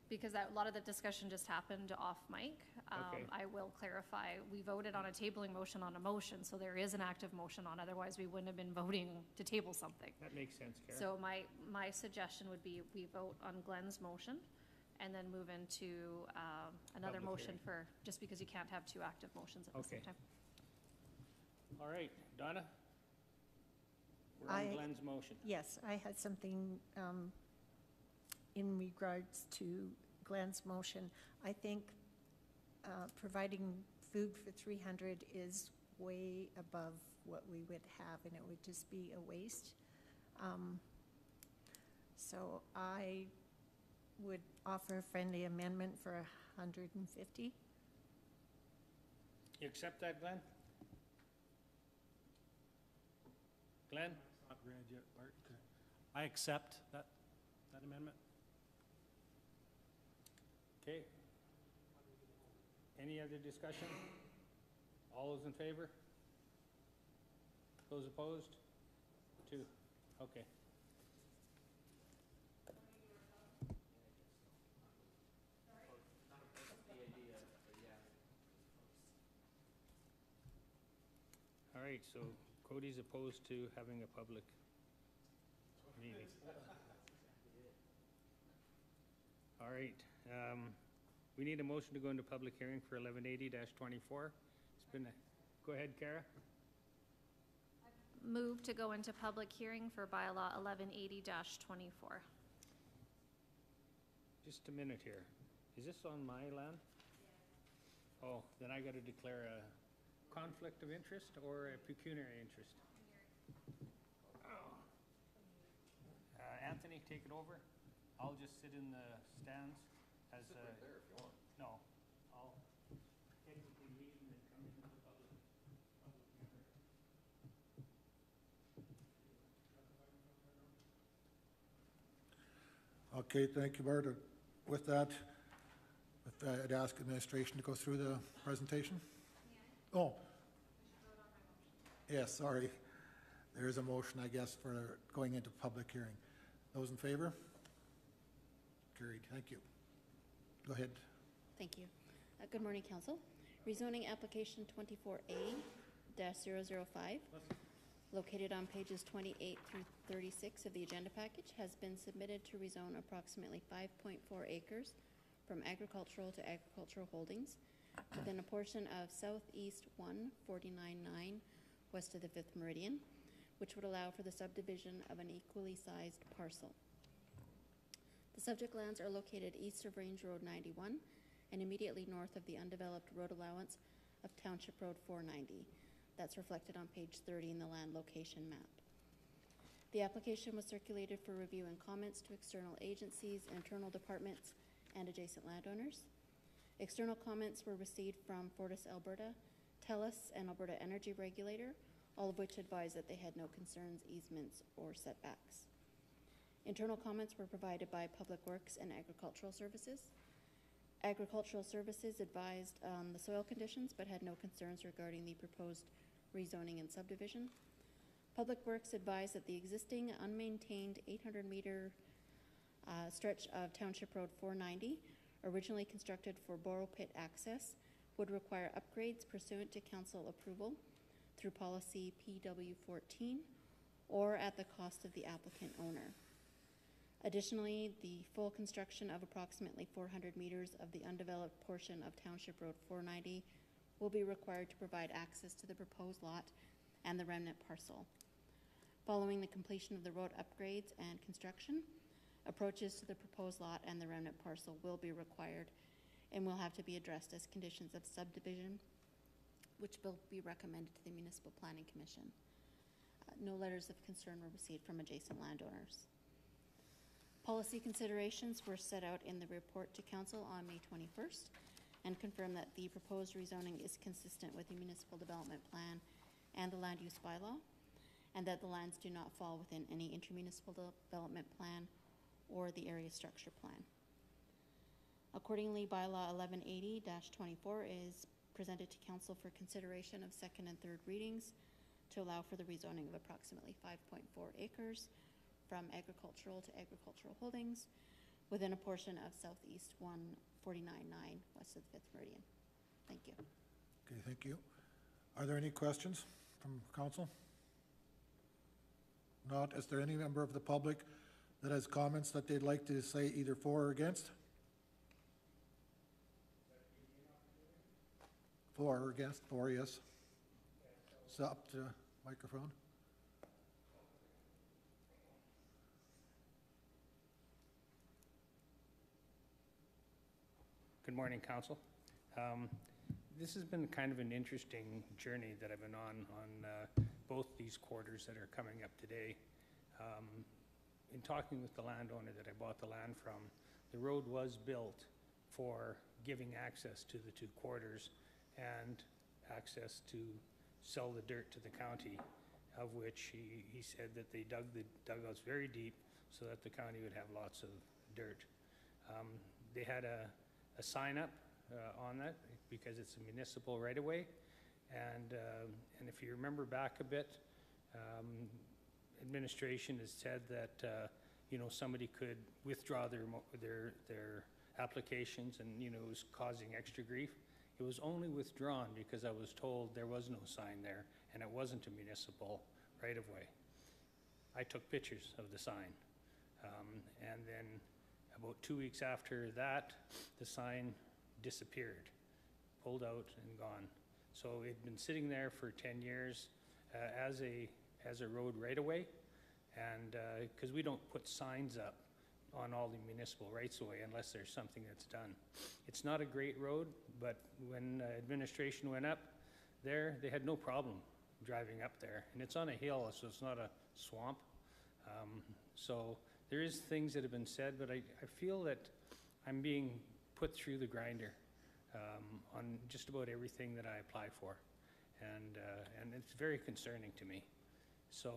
because a lot of the discussion just happened off mic, Okay. I will clarify, we voted on a tabling motion on a motion, so there is an active motion on, otherwise we wouldn't have been voting to table something. That makes sense, Karen. So my suggestion would be we vote on Glenn's motion and then move into another Public motion for, just because you can't have two active motions at the same Okay. time. All right, Donna? We're on I- Glenn's motion. Yes, I had something in regards to Glenn's motion. I think providing food for 300 is way above what we would have, and it would just be a waste. So I would offer a friendly amendment for 150. You accept that, Glenn? Glenn? It's not read yet, Bart. I accept that amendment. Okay. Any other discussion? All those in favor? Those opposed? Two. Okay. All right, so Cody's opposed to having a public meeting. All right, we need a motion to go into public hearing for 1180-24. It's been, go ahead, Kara. Move to go into public hearing for bylaw 1180-24. Just a minute here. Is this on my land? Oh, then I gotta declare a conflict of interest or a pecuniary interest? Oh. Anthony, take it over. I'll just sit in the stands as a. Sit right there if you want. No, I'll technically leave and then come into the public member. Okay, thank you, Bart. With that, I'd ask administration to go through the presentation. Oh. Yes, sorry. There is a motion, I guess, for going into public hearing. Those in favor? Carried, thank you. Go ahead. Thank you. Good morning, Council. Rezoning application 24A-005, located on pages 28 through 36 of the agenda package, has been submitted to rezone approximately 5.4 acres from agricultural to agricultural holdings within a portion of Southeast 149.9 west of the 5th Meridian, which would allow for the subdivision of an equally sized parcel. The subject lands are located east of Range Road 91 and immediately north of the undeveloped road allowance of Township Road 490. That's reflected on page 30 in the land location map. The application was circulated for review and comments to external agencies, internal departments, and adjacent landowners. External comments were received from Fortis Alberta, TELUS, and Alberta Energy Regulator, all of which advised that they had no concerns, easements, or setbacks. Internal comments were provided by Public Works and Agricultural Services. Agricultural Services advised the soil conditions but had no concerns regarding the proposed rezoning and subdivision. Public Works advised that the existing unmaintained 800-meter stretch of Township Road 490, originally constructed for borrow pit access, would require upgrades pursuant to council approval through policy PW14 or at the cost of the applicant owner. Additionally, the full construction of approximately 400 meters of the undeveloped portion of Township Road 490 will be required to provide access to the proposed lot and the remnant parcel. Following the completion of the road upgrades and construction, approaches to the proposed lot and the remnant parcel will be required and will have to be addressed as conditions of subdivision, which will be recommended to the Municipal Planning Commission. No letters of concern were received from adjacent landowners. Policy considerations were set out in the report to Council on May 21st and confirmed that the proposed rezoning is consistent with the Municipal Development Plan and the Land Use Bylaw, and that the lands do not fall within any intermunicipal development plan or the area structure plan. Accordingly, Bylaw 1180-24 is presented to Council for consideration of second and third readings to allow for the rezoning of approximately 5.4 acres from agricultural to agricultural holdings within a portion of Southeast 149.9 west of the 5th Meridian. Thank you. Okay, thank you. Are there any questions from council? Not, is there any member of the public that has comments that they'd like to say either for or against? For or against? For, yes. So up to microphone. Good morning, Council. This has been kind of an interesting journey that I've been on both these quarters that are coming up today. In talking with the landowner that I bought the land from, the road was built for giving access to the two quarters and access to sell the dirt to the county, of which he said that they dug the dugouts very deep so that the county would have lots of dirt. They had a sign up on that because it's a municipal right-of-way, and if you remember back a bit, administration has said that somebody could withdraw their applications, and it was causing extra grief. It was only withdrawn because I was told there was no sign there and it wasn't a municipal right-of-way. I took pictures of the sign, and then about 2 weeks after that, the sign disappeared, pulled out and gone. So it'd been sitting there for 10 years as a road right-of-way, and because we don't put signs up on all the municipal rights-of-way unless there's something that's done. It's not a great road, but when administration went up there, they had no problem driving up there. And it's on a hill, so it's not a swamp. So there is things that have been said, but I feel that I'm being put through the grinder on just about everything that I apply for. And it's very concerning to me. So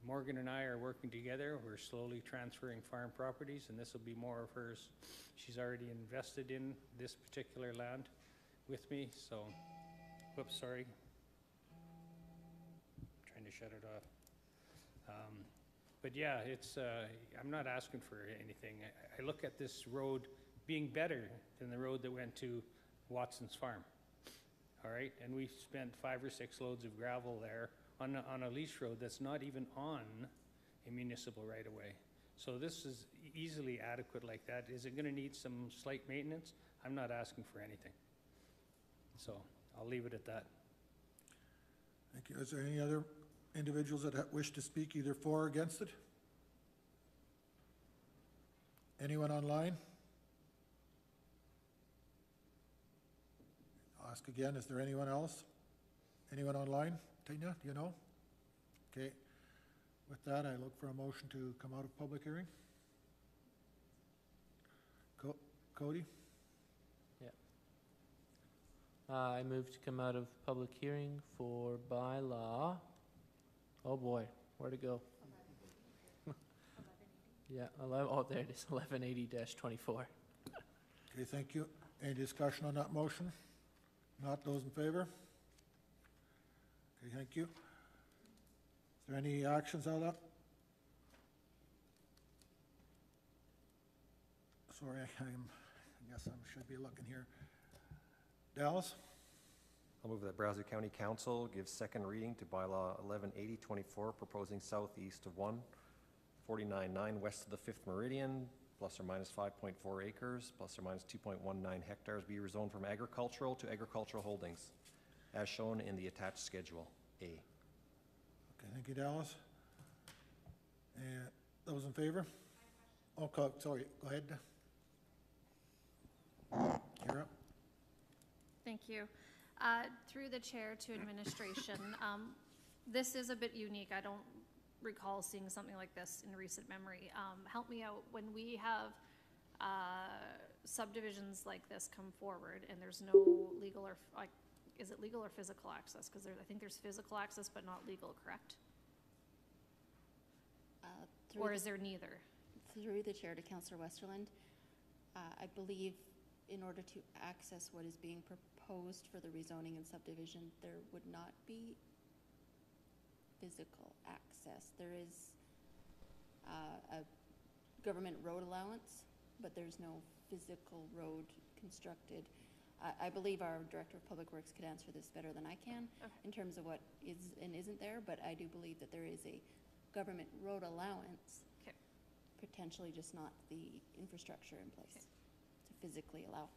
Morgan and I are working together. We're slowly transferring farm properties, and this will be more of hers. She's already invested in this particular land with me, so, whoops, sorry. Trying to shut it off. But yeah, it's, I'm not asking for anything. I look at this road being better than the road that went to Watson's farm. All right, and we spent 5 or 6 loads of gravel there on a lease road that's not even on a municipal right-of-way. So this is easily adequate like that. Is it going to need some slight maintenance? I'm not asking for anything. So I'll leave it at that. Thank you. Is there any other individuals that wish to speak either for or against it? Anyone online? I'll ask again, is there anyone else? Anyone online? Tina, do you know? Okay. With that, I look for a motion to come out of public hearing. Cody? Yeah. I move to come out of public hearing for bylaw. Oh boy, where'd it go? Yeah, 11, oh, there it is, 1180-24. Okay, thank you. Any discussion on that motion? Not those in favor? Okay, thank you. Is there any actions out of that? Sorry, I guess I should be looking here. Dallas? I'll move that Brazeau County Council gives second reading to bylaw 118024, proposing southeast of 149.9 west of the 5th meridian, plus or minus 5.4 acres, plus or minus 2.19 hectares, be rezoned from agricultural to agricultural holdings, as shown in the attached Schedule A. Okay, thank you, Dallas. And those in favor? Oh, sorry, go ahead. You're up. Thank you. Through the chair to administration, this is a bit unique. I don't recall seeing something like this in recent memory. Help me out. When we have subdivisions like this come forward and there's no legal or, like, is it legal or physical access? Because I think there's physical access but not legal, correct? Or is there neither? Through the chair to Councillor Westerland, I believe in order to access what is being proposed for the rezoning and subdivision, there would not be physical access. There is a government road allowance, but there's no physical road constructed. I believe our Director of Public Works could answer this better than I can in terms of what is and isn't there, but I do believe that there is a government road allowance, potentially just not the infrastructure in place to physically allow.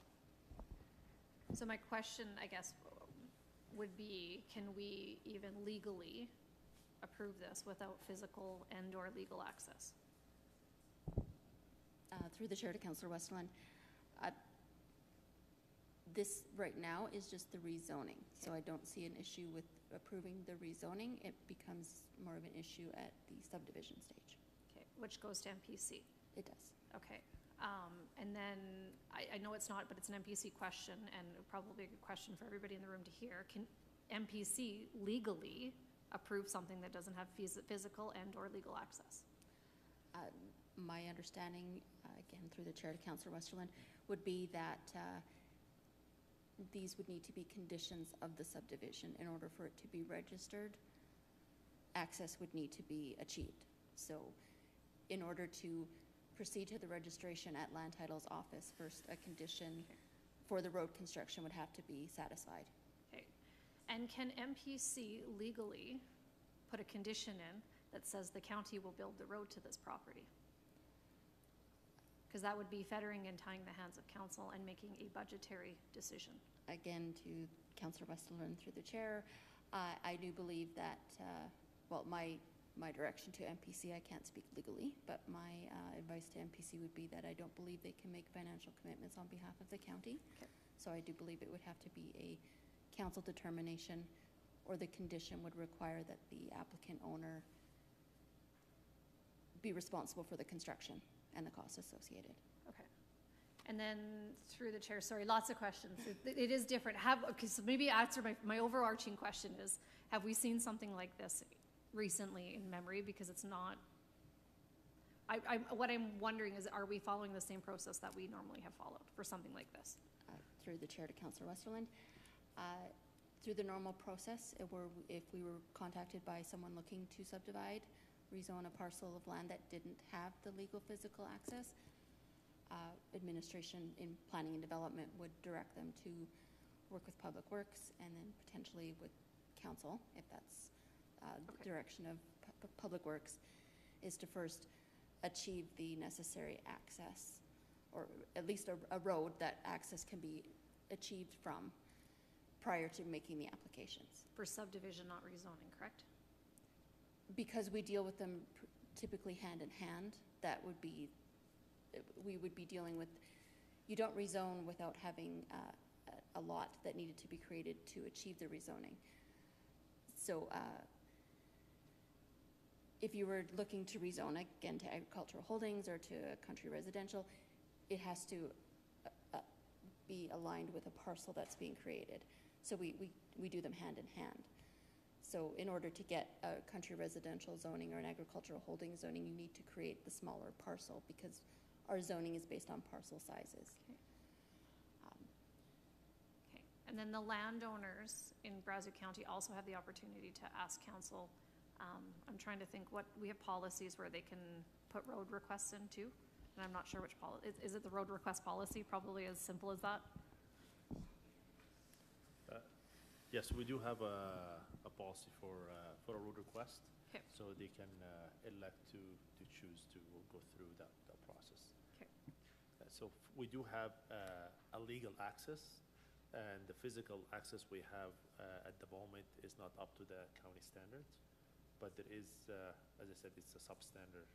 So my question, I guess, would be, can we even legally approve this without physical and or legal access? Through the chair to Councillor Westerland, this right now is just the rezoning, so I don't see an issue with approving the rezoning. It becomes more of an issue at the subdivision stage. Okay, which goes to MPC. It does. Okay, and then I know it's not, but it's an MPC question, and probably a good question for everybody in the room to hear. Can MPC legally approve something that doesn't have physical and or legal access? My understanding, again through the chair to Councillor Westerland, would be that these would need to be conditions of the subdivision. In order for it to be registered, access would need to be achieved. So in order to proceed to the registration at Land Title's office, first a condition for the road construction would have to be satisfied. Okay, and can MPC legally put a condition in that says the county will build the road to this property? Because that would be fettering and tying the hands of council and making a budgetary decision. Again, to Councillor Westerland through the chair, I do believe that, well, my direction to MPC, I can't speak legally, but my advice to MPC would be that I don't believe they can make financial commitments on behalf of the county. Okay. So I do believe it would have to be a council determination, or the condition would require that the applicant owner be responsible for the construction and the costs associated. Okay. And then through the chair, sorry, lots of questions. It is different. Okay, so maybe answer my overarching question is, have we seen something like this recently in memory? Because it's not, what I'm wondering is, are we following the same process that we normally have followed for something like this? Through the chair to Councillor Westerland, through the normal process, if we were contacted by someone looking to subdivide, rezone a parcel of land that didn't have the legal physical access, administration in planning and development would direct them to work with Public Works and then potentially with council, if that's the direction of Public Works, is to first achieve the necessary access, or at least a road that access can be achieved from prior to making the applications. For subdivision, not rezoning, correct? Because we deal with them typically hand in hand, that would be, we would be dealing with, you don't rezone without having a lot that needed to be created to achieve the rezoning. So if you were looking to rezone, again, to agricultural holdings or to country residential, it has to be aligned with a parcel that's being created. So we do them hand in hand. So in order to get a country residential zoning or an agricultural holding zoning, you need to create the smaller parcel because our zoning is based on parcel sizes. Okay. Okay, and then the landowners in Brazeau County also have the opportunity to ask council. I'm trying to think we have policies where they can put road requests in too, and I'm not sure which is it the road request policy, probably as simple as that? Yes, we do have a policy for a road request. Okay. So they can elect to choose to go through that process. Okay. So we do have a legal access, and the physical access we have at the moment is not up to the county standards, but there is, as I said, it's a substandard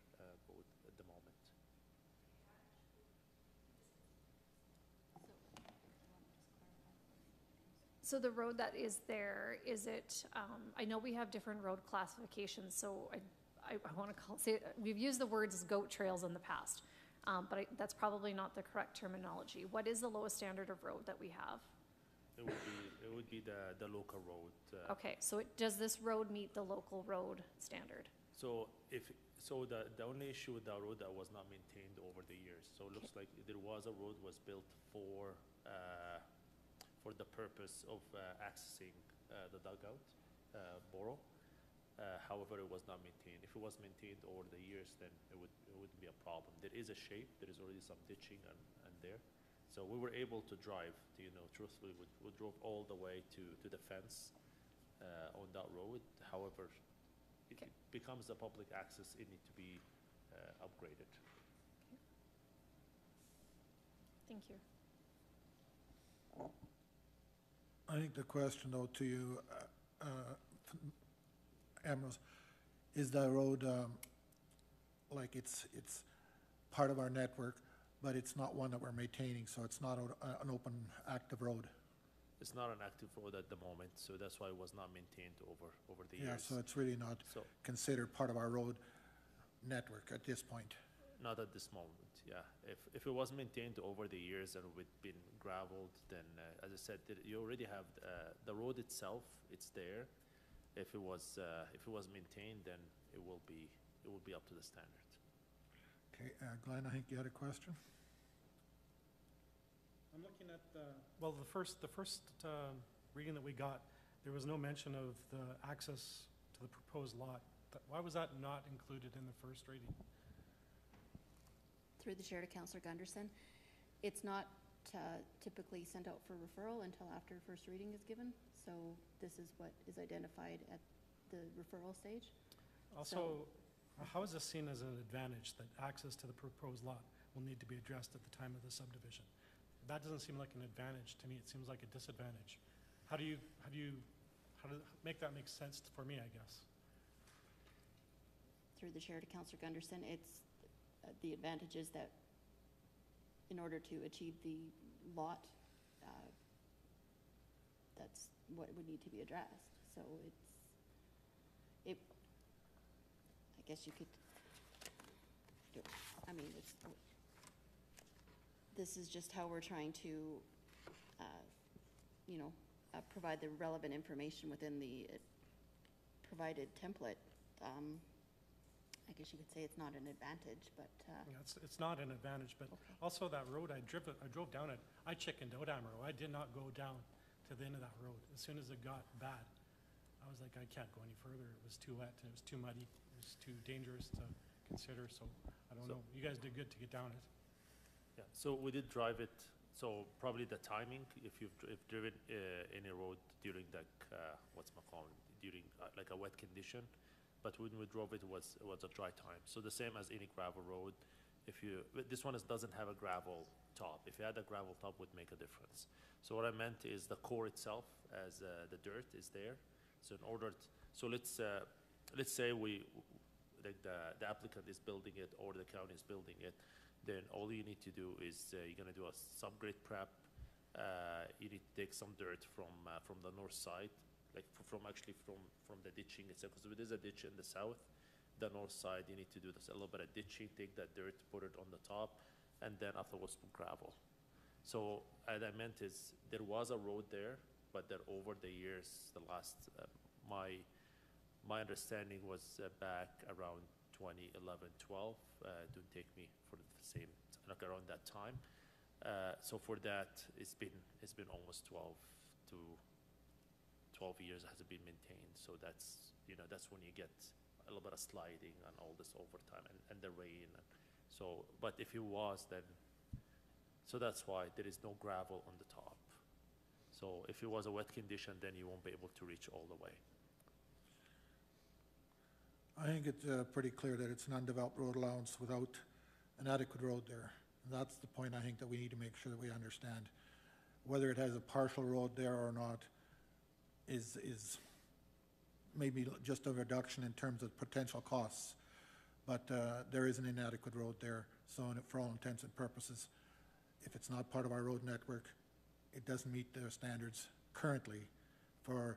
road at the moment. So the road that is there, is it, I know we have different road classifications, so I want to we've used the words goat trails in the past, but that's probably not the correct terminology. What is the lowest standard of road that we have? It would be the local road. Okay, so does this road meet the local road standard? So the only issue with that road that was not maintained over the years. So it looks like there was a road was built for the purpose of accessing the dugout, borough. However, it was not maintained. If it was maintained over the years, then it wouldn't be a problem. There is a shape. There is already some ditching and there. So we were able to drive, truthfully, we drove all the way to the fence on that road. However, it becomes a public access. It needs to be upgraded. Thank you. I think the question though to you, Ambrose, is the road, like it's part of our network, but it's not one that we're maintaining, so it's not an open, active road? It's not an active road at the moment, so that's why it was not maintained over the years. Yeah, so it's really not considered part of our road network at this point. Not at this moment, yeah. If it was maintained over the years and it been gravelled, then as I said, you already have the road itself. It's there. If it was maintained, then it will be up to the standard. Okay, Glenn, I think you had a question. I'm looking at the first reading that we got. There was no mention of the access to the proposed lot. Why was that not included in the first reading? Through the chair to Councillor Gunderson, it's not typically sent out for referral until after first reading is given. So this is what is identified at the referral stage. Also, how is this seen as an advantage that access to the proposed lot will need to be addressed at the time of the subdivision? That doesn't seem like an advantage to me. It seems like a disadvantage. How do make that make sense for me, I guess? Through the chair to Councillor Gunderson, it's the advantage is that in order to achieve the lot, that's what would need to be addressed. So I guess you could do it. I mean, this is just how we're trying to, provide the relevant information within the provided template. I guess you could say it's not an advantage, but Yeah, it's not an advantage, but okay. also that road, I drove down it. I chickened out, Amaro. I did not go down to the end of that road. As soon as it got bad, I was like, I can't go any further. It was too wet, and it was too muddy. It was too dangerous to consider, so I don't know. You guys did good to get down it. Yeah, so we did drive it. So probably the timing, if you've driven any road during during like a wet condition, but when we drove it was a dry time. So the same as any gravel road. This one doesn't have a gravel top. If you had a gravel top, would make a difference. So what I meant is the core itself, as the dirt is there. So in order, let's say the applicant is building it or the county is building it, then all you need to do is you're gonna do a subgrade prep. You need to take some dirt from the north side, like from the ditching itself, because there is a ditch in the south. The north side, you need to do a little bit of ditching, take that dirt, put it on the top, and then afterwards put gravel. So what I meant is, there was a road there, but that over the years, the last, my understanding was back around 2011, 12, don't take me for the same, like around that time. So for that, it's been almost 12 years has it been maintained. So that's, that's when you get a little bit of sliding and all this over time and the rain. So, but if it was, then, so that's why there is no gravel on the top. So if it was a wet condition, then you won't be able to reach all the way. I think it's pretty clear that it's an undeveloped road allowance without an adequate road there. That's the point I think that we need to make sure that we understand. Whether it has a partial road there or not is maybe just a reduction in terms of potential costs. But there is an inadequate road there, so for all intents and purposes, if it's not part of our road network, it doesn't meet their standards currently for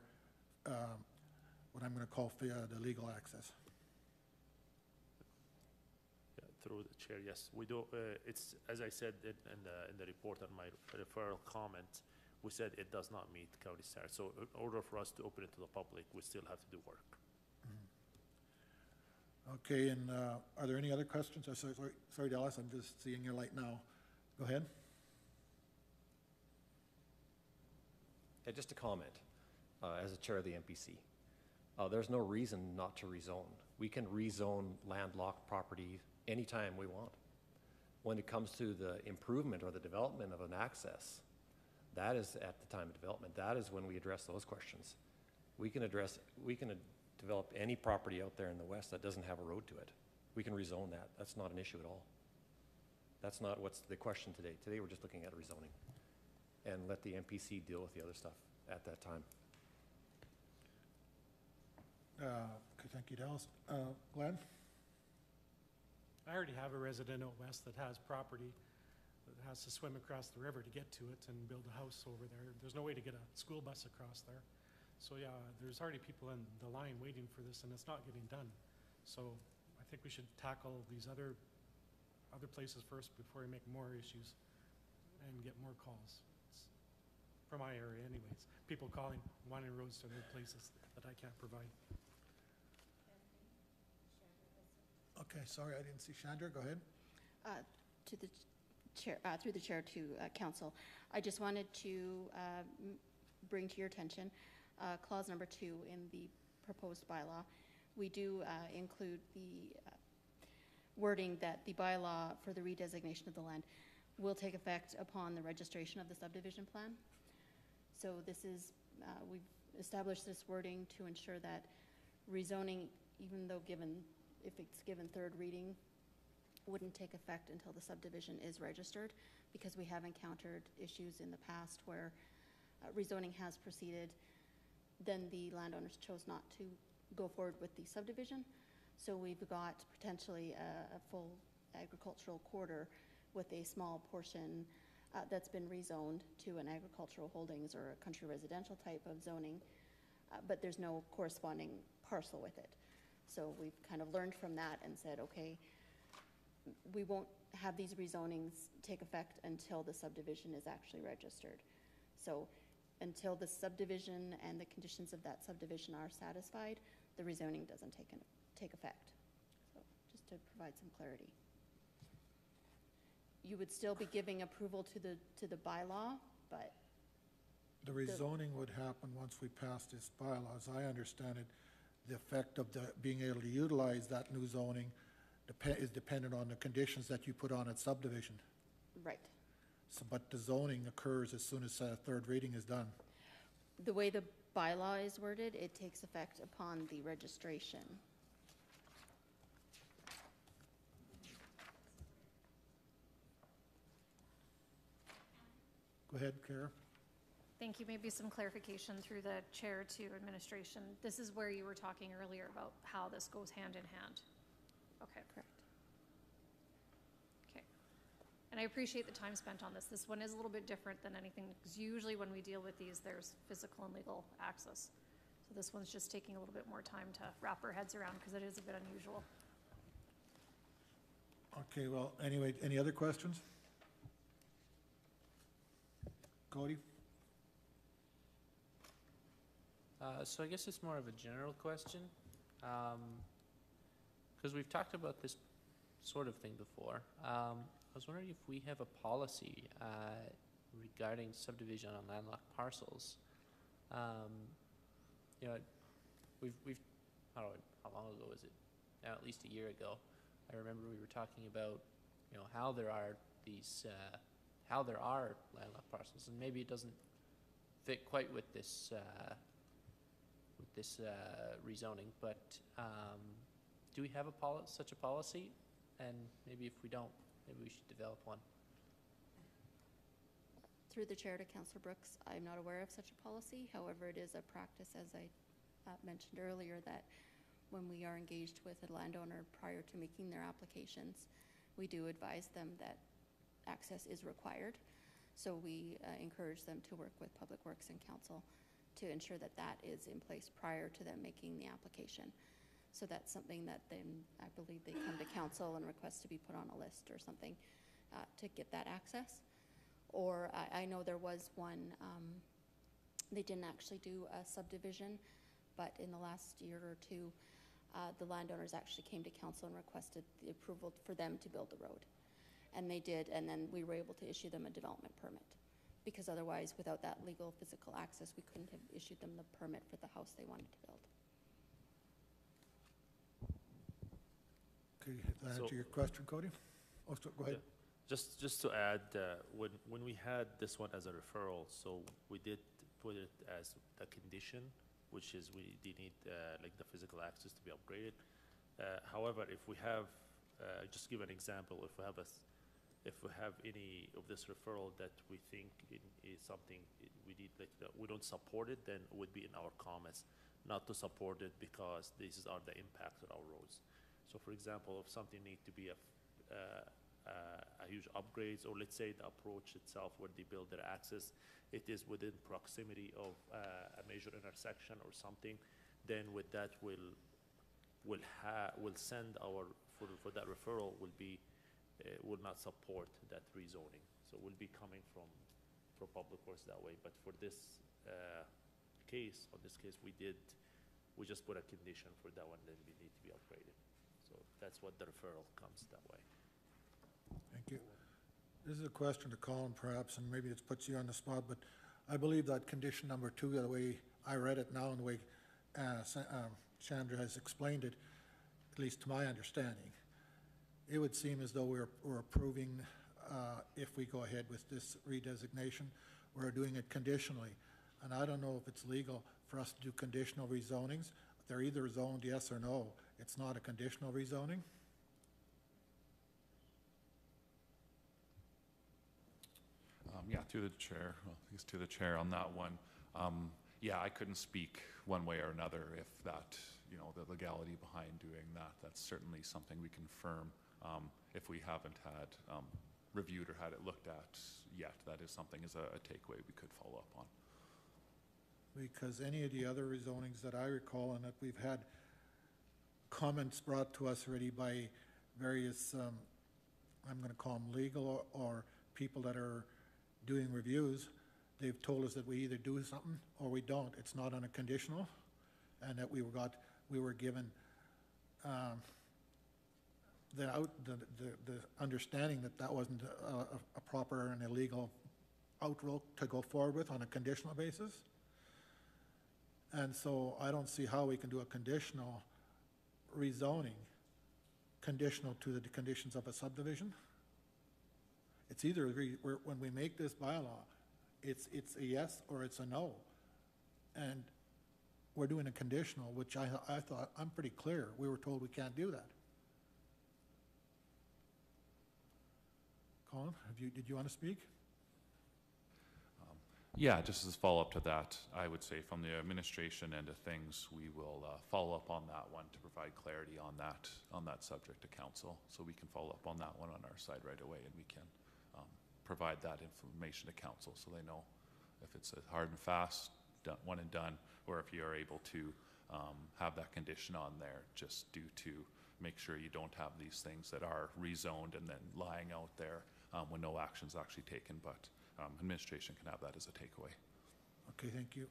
what I'm going to call the legal access. Through the chair, yes, we do. It's, as I said in the report on my referral comment, we said it does not meet county standards. So in order for us to open it to the public, we still have to do work. Okay, and are there any other questions? Sorry, Dallas, I'm just seeing your light now. Go ahead. Yeah, just a comment, as a chair of the MPC. There's no reason not to rezone. We can rezone landlocked property anytime we want. When it comes to the improvement or the development of an access, that is at the time of development. That is when we address those questions. We can develop any property out there in the west that doesn't have a road to it. We can rezone that. That's not an issue at all. That's not what's the question today. Today we're just looking at rezoning and let the MPC deal with the other stuff at that time. Okay, thank you, Dallas. Glenn? I already have a resident out west that has property that has to swim across the river to get to it and build a house over there. There's no way to get a school bus across there. So yeah, there's already people in the line waiting for this, and it's not getting done. So I think we should tackle these other places first before we make more issues and get more calls. It's from my area anyways. People calling, wanting roads to other places that I can't provide. Okay, sorry, I didn't see Chandra. Go ahead. To the chair, through the chair to council, I just wanted to bring to your attention clause number 2 in the proposed bylaw. We do include the wording that the bylaw for the redesignation of the land will take effect upon the registration of the subdivision plan. So this is, we've established this wording to ensure that rezoning, even though if it's given third reading, wouldn't take effect until the subdivision is registered, because we have encountered issues in the past where rezoning has proceeded, then the landowners chose not to go forward with the subdivision. So we've got potentially a full agricultural quarter with a small portion that's been rezoned to an agricultural holdings or a country residential type of zoning, but there's no corresponding parcel with it. So we've kind of learned from that and said, okay, we won't have these rezonings take effect until the subdivision is actually registered. So until the subdivision and the conditions of that subdivision are satisfied, the rezoning doesn't take effect. So just to provide some clarity. You would still be giving approval to the bylaw, but The rezoning would happen once we pass this bylaw. As I understand it, the effect of being able to utilize that new zoning is dependent on the conditions that you put on its subdivision. right. So, but the zoning occurs as soon as third reading is done. The way the bylaw is worded, it takes effect upon the registration. Go ahead, Kara. Thank you. Maybe some clarification through the chair to administration. This is where you were talking earlier about how this goes hand in hand. Okay. Correct. Okay. And I appreciate the time spent on this. This one is a little bit different than anything, because usually when we deal with these, there's physical and legal access. So this one's just taking a little bit more time to wrap our heads around, because it is a bit unusual. Okay, well, anyway, any other questions? Cody? So I guess it's more of a general question, because we've talked about this sort of thing before. I was wondering if we have a policy regarding subdivision on landlocked parcels. You know, we've how long ago was it? Now, at least a year ago. I remember we were talking about, you know, how there are these, how there are landlocked parcels, and maybe it doesn't fit quite with this rezoning, but do we have such a policy? And maybe if we don't, maybe we should develop one. Through the chair to Councillor Brooks, I'm not aware of such a policy. However, it is a practice, as I mentioned earlier, that when we are engaged with a landowner prior to making their applications, we do advise them that access is required. So we encourage them to work with Public Works and Council to ensure that that is in place prior to them making the application. So that's something that then, I believe they come to council and request to be put on a list or something to get that access. Or I know there was one, they didn't actually do a subdivision, but in the last year or two, the landowners actually came to council and requested the approval for them to build the road. And they did, and then we were able to issue them a development permit. Because otherwise, without that legal physical access, we couldn't have issued them the permit for the house they wanted to build. Okay, that answer your question, Cody? Oh, so go ahead. Just to add, when we had this one as a referral, so we did put it as a condition, which is we did need like the physical access to be upgraded. However, if we have, just give an example, if we have any of this referral that we think is something we need, like we don't support it, then it would be in our comments not to support it because these are the impacts on our roads. So, for example, if something needs to be a huge upgrades, or let's say the approach itself where they build their access, it is within proximity of a major intersection or something, then with that we'll send our, for that referral will not support that rezoning. So we'll be coming from Public Works that way. But for this case, we just put a condition for that one, then we need to be upgraded. So that's what the referral comes that way. Thank you. This is a question to Colin perhaps, and maybe it puts you on the spot, but I believe that condition number 2, the way I read it now and the way Chandra has explained it, at least to my understanding, it would seem as though we're approving, if we go ahead with this redesignation, we're doing it conditionally. And I don't know if it's legal for us to do conditional rezonings. They're either zoned yes or no. It's not a conditional rezoning. Yeah, through the chair, well, I guess to the chair on that one. Yeah, I couldn't speak one way or another if that, you know, the legality behind doing that. That's certainly something we confirm if we haven't had reviewed or had it looked at yet. That is something as a takeaway we could follow up on. Because any of the other rezonings that I recall and that we've had comments brought to us already by various, I'm going to call them legal or people that are doing reviews, they've told us that we either do something or we don't. It's not on a conditional, and that we were given the understanding that that wasn't a proper and illegal outroute to go forward with on a conditional basis. And so I don't see how we can do a conditional rezoning conditional to the conditions of a subdivision. It's either when we make this bylaw, it's a yes or it's a no. And we're doing a conditional, which I thought, I'm pretty clear. We were told we can't do that. Colin, did you want to speak? Yeah, just as a follow-up to that, I would say from the administration end of things, we will follow up on that one to provide clarity on that subject to council. So we can follow up on that one on our side right away, and we can provide that information to council so they know if it's a hard and fast, one and done, or if you are able to have that condition on there just due to make sure you don't have these things that are rezoned and then lying out there when no action's actually taken. But administration can have that as a takeaway. Okay, thank you.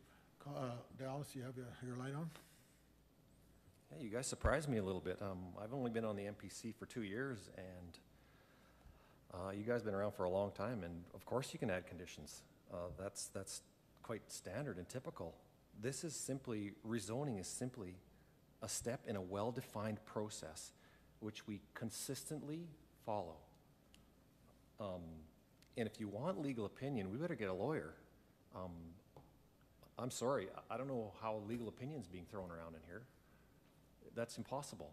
Dallas, you have your light on? Yeah, you guys surprised me a little bit. I've only been on the MPC for 2 years, and you guys been around for a long time, and of course you can add conditions. That's quite standard and typical. This is simply, rezoning is simply a step in a well-defined process which we consistently follow. And if you want legal opinion, we better get a lawyer. I'm sorry, I don't know how legal opinion's being thrown around in here. That's impossible.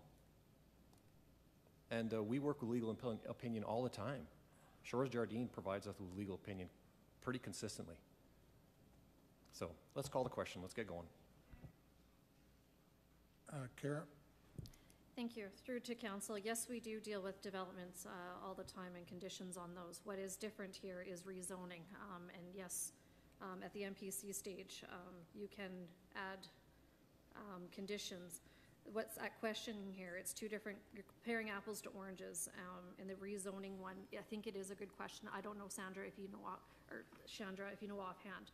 And we work with legal opinion all the time. Shores Jardine provides us with legal opinion pretty consistently. So let's call the question. Let's get going. Kara? Thank you. Through to council. Yes, we do deal with developments all the time and conditions on those. What is different here is rezoning. And yes, at the MPC stage, you can add conditions. What's at question here, it's two different, you're comparing apples to oranges. In the rezoning one, I think it is a good question. I don't know, Sandra, if you know, or Chandra, if you know offhand,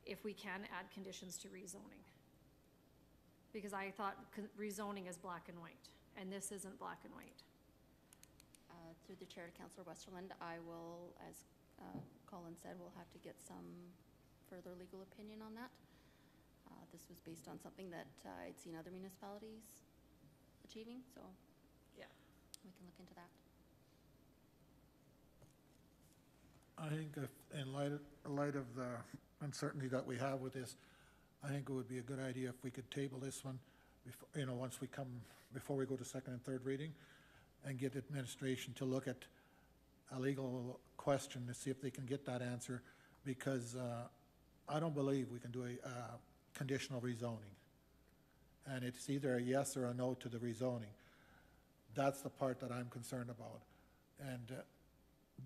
if we can add conditions to rezoning. Because I thought rezoning is black and white, and this isn't black and white. Through the chair to Councillor Westerland, I will, as Colin said, we'll have to get some further legal opinion on that. This was based on something that I'd seen other municipalities achieving, so yeah, we can look into that. I think if, in light of the uncertainty that we have with this, I think it would be a good idea if we could table this one, before, once we come, before we go to second and third reading, and get administration to look at a legal question to see if they can get that answer, because I don't believe we can do a conditional rezoning. And it's either a yes or a no to the rezoning. That's the part that I'm concerned about. And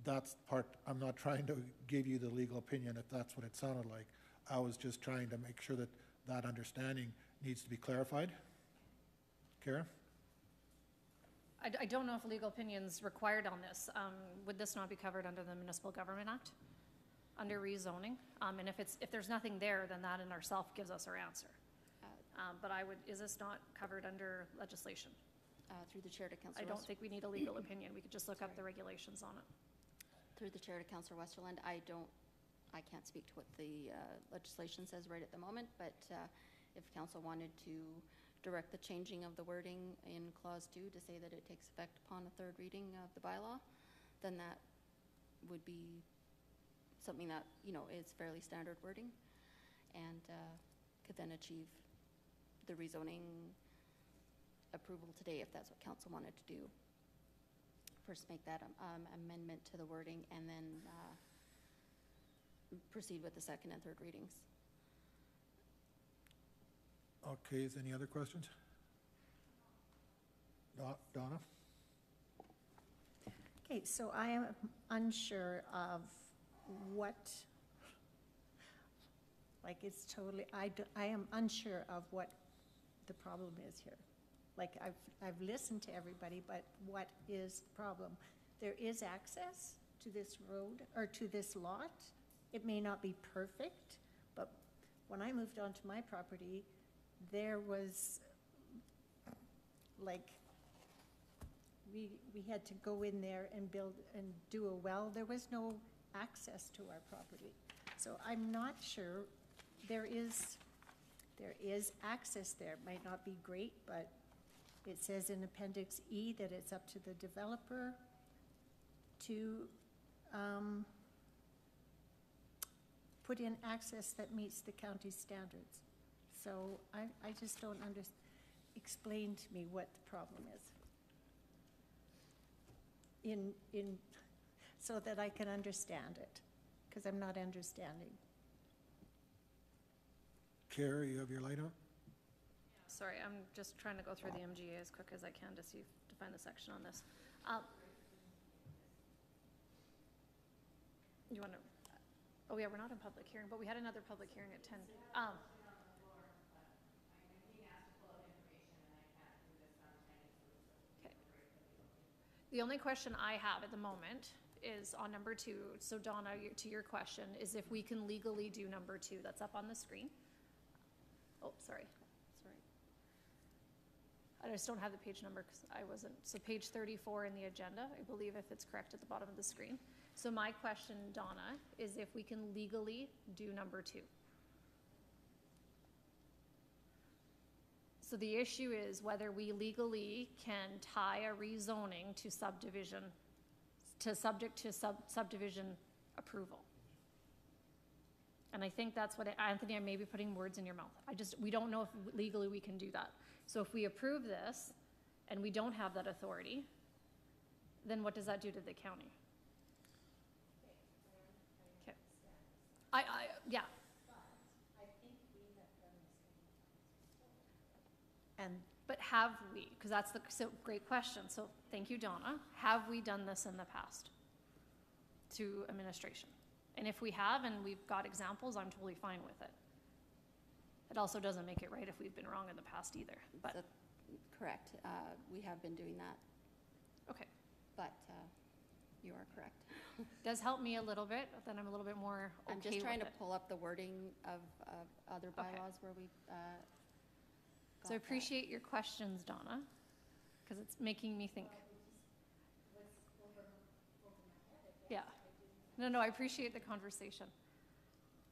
that's the part, I'm not trying to give you the legal opinion if that's what it sounded like. I was just trying to make sure that that understanding needs to be clarified. Karen? I don't know if legal opinion's required on this. Would this not be covered under the Municipal Government Act? Under rezoning? And if there's nothing there, then that in itself gives us our answer. But is this not covered under legislation? Through the chair to Councillor I don't think we need a legal opinion. We could just look up the regulations on it. Through the chair to Councillor Westerland, I can't speak to what the legislation says right at the moment, but if council wanted to direct the changing of the wording in clause 2 to say that it takes effect upon a third reading of the bylaw, then that would be something that, is fairly standard wording, and could then achieve the rezoning approval today if that's what council wanted to do. First make that amendment to the wording and then proceed with the second and third readings. Okay, is any other questions? Donna? Okay, so I am unsure of what, I am unsure of what the problem is here. Like, I've listened to everybody, but what is the problem? There is access to this road, or to this lot. It may not be perfect, but when I moved onto my property, there was, like, we had to go in there and build and do a well. There was no access to our property. So I'm not sure. There is access there. It might not be great, but it says in Appendix E that it's up to the developer to put in access that meets the county standards. So I just don't explain to me what the problem is. So that I can understand it, because I'm not understanding. Carrie, you have your light on? Sorry, I'm just trying to go through the MGA as quick as I can to find the section on this. You want to? Oh yeah, we're not in public hearing, but we had another public hearing at 10. Okay. The only question I have at the moment is on number 2. So Donna, to your question, is if we can legally do number 2, that's up on the screen. Oh, sorry. I just don't have the page number because I wasn't, so page 34 in the agenda, I believe, if it's correct, at the bottom of the screen. So my question, Donna, is if we can legally do number 2. So the issue is whether we legally can tie a rezoning to subdivision, subject to subdivision approval. And I think that's what, Anthony, I may be putting words in your mouth. We don't know if legally we can do that. So if we approve this and we don't have that authority, then what does that do to the county? Okay. Yeah. But have we? Because that's the great question. So thank you, Donna. Have we done this in the past to administration? And if we have and we've got examples, I'm totally fine with it. It also doesn't make it right if we've been wrong in the past either. But Correct. We have been doing that, okay, but you are correct. does help me a little bit. But then I'm a little bit more okay I'm just trying to with it. pull up the wording of other bylaws where we So I appreciate your questions, Donna, because it's making me think. Yeah. No, I appreciate the conversation.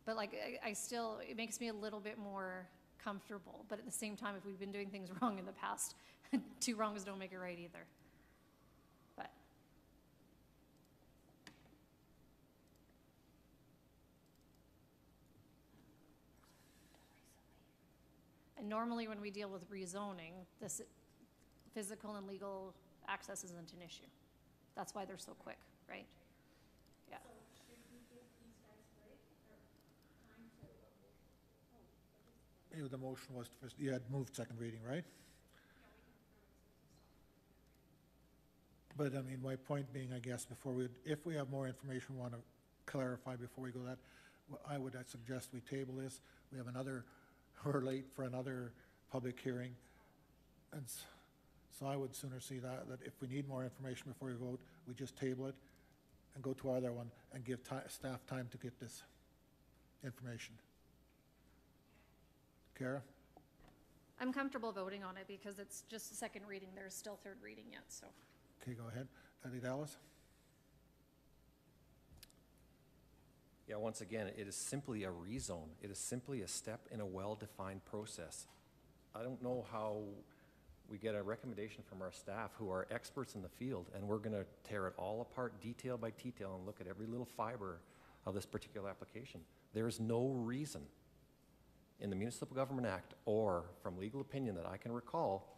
But like, I still, it makes me a little bit more comfortable. But at the same time, if we've been doing things wrong in the past, 2 wrongs don't make it right either. But. And normally when we deal with rezoning, this physical and legal access isn't an issue. That's why they're so quick, right? Yeah. So should we give these guys break or time to? The motion was, you had moved second reading, right? But I mean, my point being, I guess, if we have more information, want to clarify before we go that, I would suggest we table this. We have we're late for another public hearing. And so I would sooner see that if we need more information before we vote, we just table it and go to our other one and give staff time to get this information. Kara? I'm comfortable voting on it because it's just a second reading. There's still third reading yet, so. Okay, go ahead. Eddie Dallas? Yeah, once again, it is simply a rezone. It is simply a step in a well-defined process. I don't know how we get a recommendation from our staff who are experts in the field, and we're gonna tear it all apart detail by detail and look at every little fiber of this particular application. There's no reason in the Municipal Government Act or from legal opinion that I can recall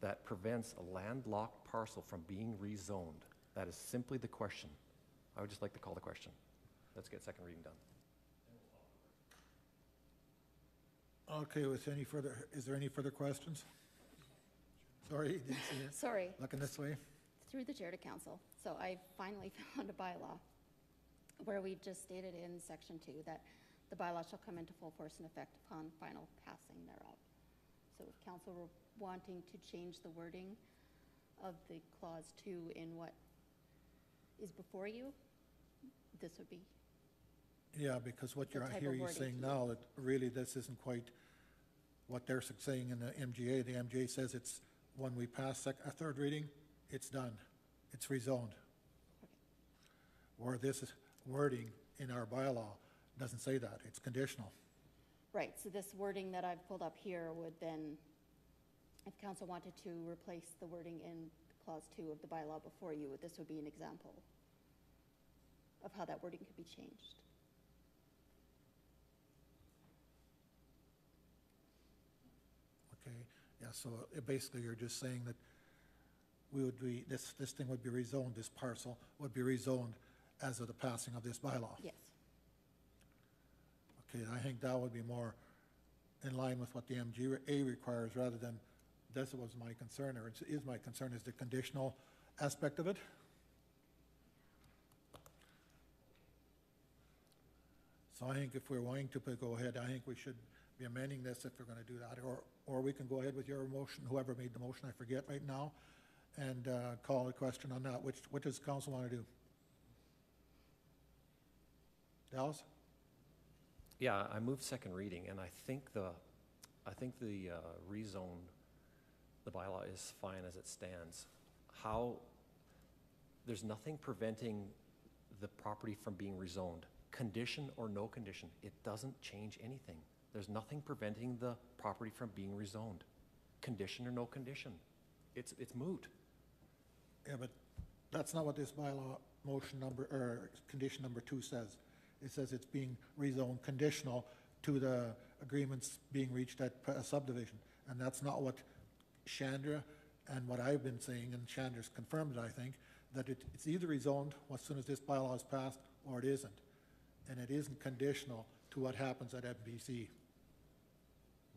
that prevents a landlocked parcel from being rezoned. That is simply the question. I would just like to call the question. Let's get second reading done. Okay, is there any further questions? Sorry, didn't see it. Sorry, Looking this way. through the chair to council. So I finally found a bylaw where we've just stated in section 2 that the bylaw shall come into full force and effect upon final passing thereof. So if council were wanting to change the wording of the clause 2 in what is before you, this would be. Yeah, because what The I type hear of you wording saying to now, that really this isn't quite what they're saying in the MGA. The MGA says it's, when we pass a third reading, it's done. It's rezoned. Where this wording in our bylaw doesn't say that. It's conditional. Right, so this wording that I've pulled up here would then, if council wanted to replace the wording in clause 2 of the bylaw before you, this would be an example of how that wording could be changed. Okay, yeah, so basically you're just saying that this thing would be rezoned, this parcel would be rezoned as of the passing of this bylaw. Yes. Okay, I think that would be more in line with what the MGA requires rather than, this was my concern, or is my concern, is the conditional aspect of it. So I think if we're wanting to go ahead, I think we should be amending this if we're going to do that, or we can go ahead with your motion, whoever made the motion, I forget right now, and call a question on that. What does council want to do? Dallas? Yeah, I moved second reading, and I think the rezone, the bylaw is fine as it stands. There's nothing preventing the property from being rezoned. Condition or no condition, it doesn't change anything. There's nothing preventing the property from being rezoned. Condition or no condition, it's moot. Yeah, but that's not what this bylaw motion number, or condition number 2 says. It says it's being rezoned conditional to the agreements being reached at a subdivision. And that's not what Chandra and what I've been saying, and Chandra's confirmed it, I think, that it's either rezoned as soon as this bylaw is passed, or it isn't. And it isn't conditional to what happens at MBC.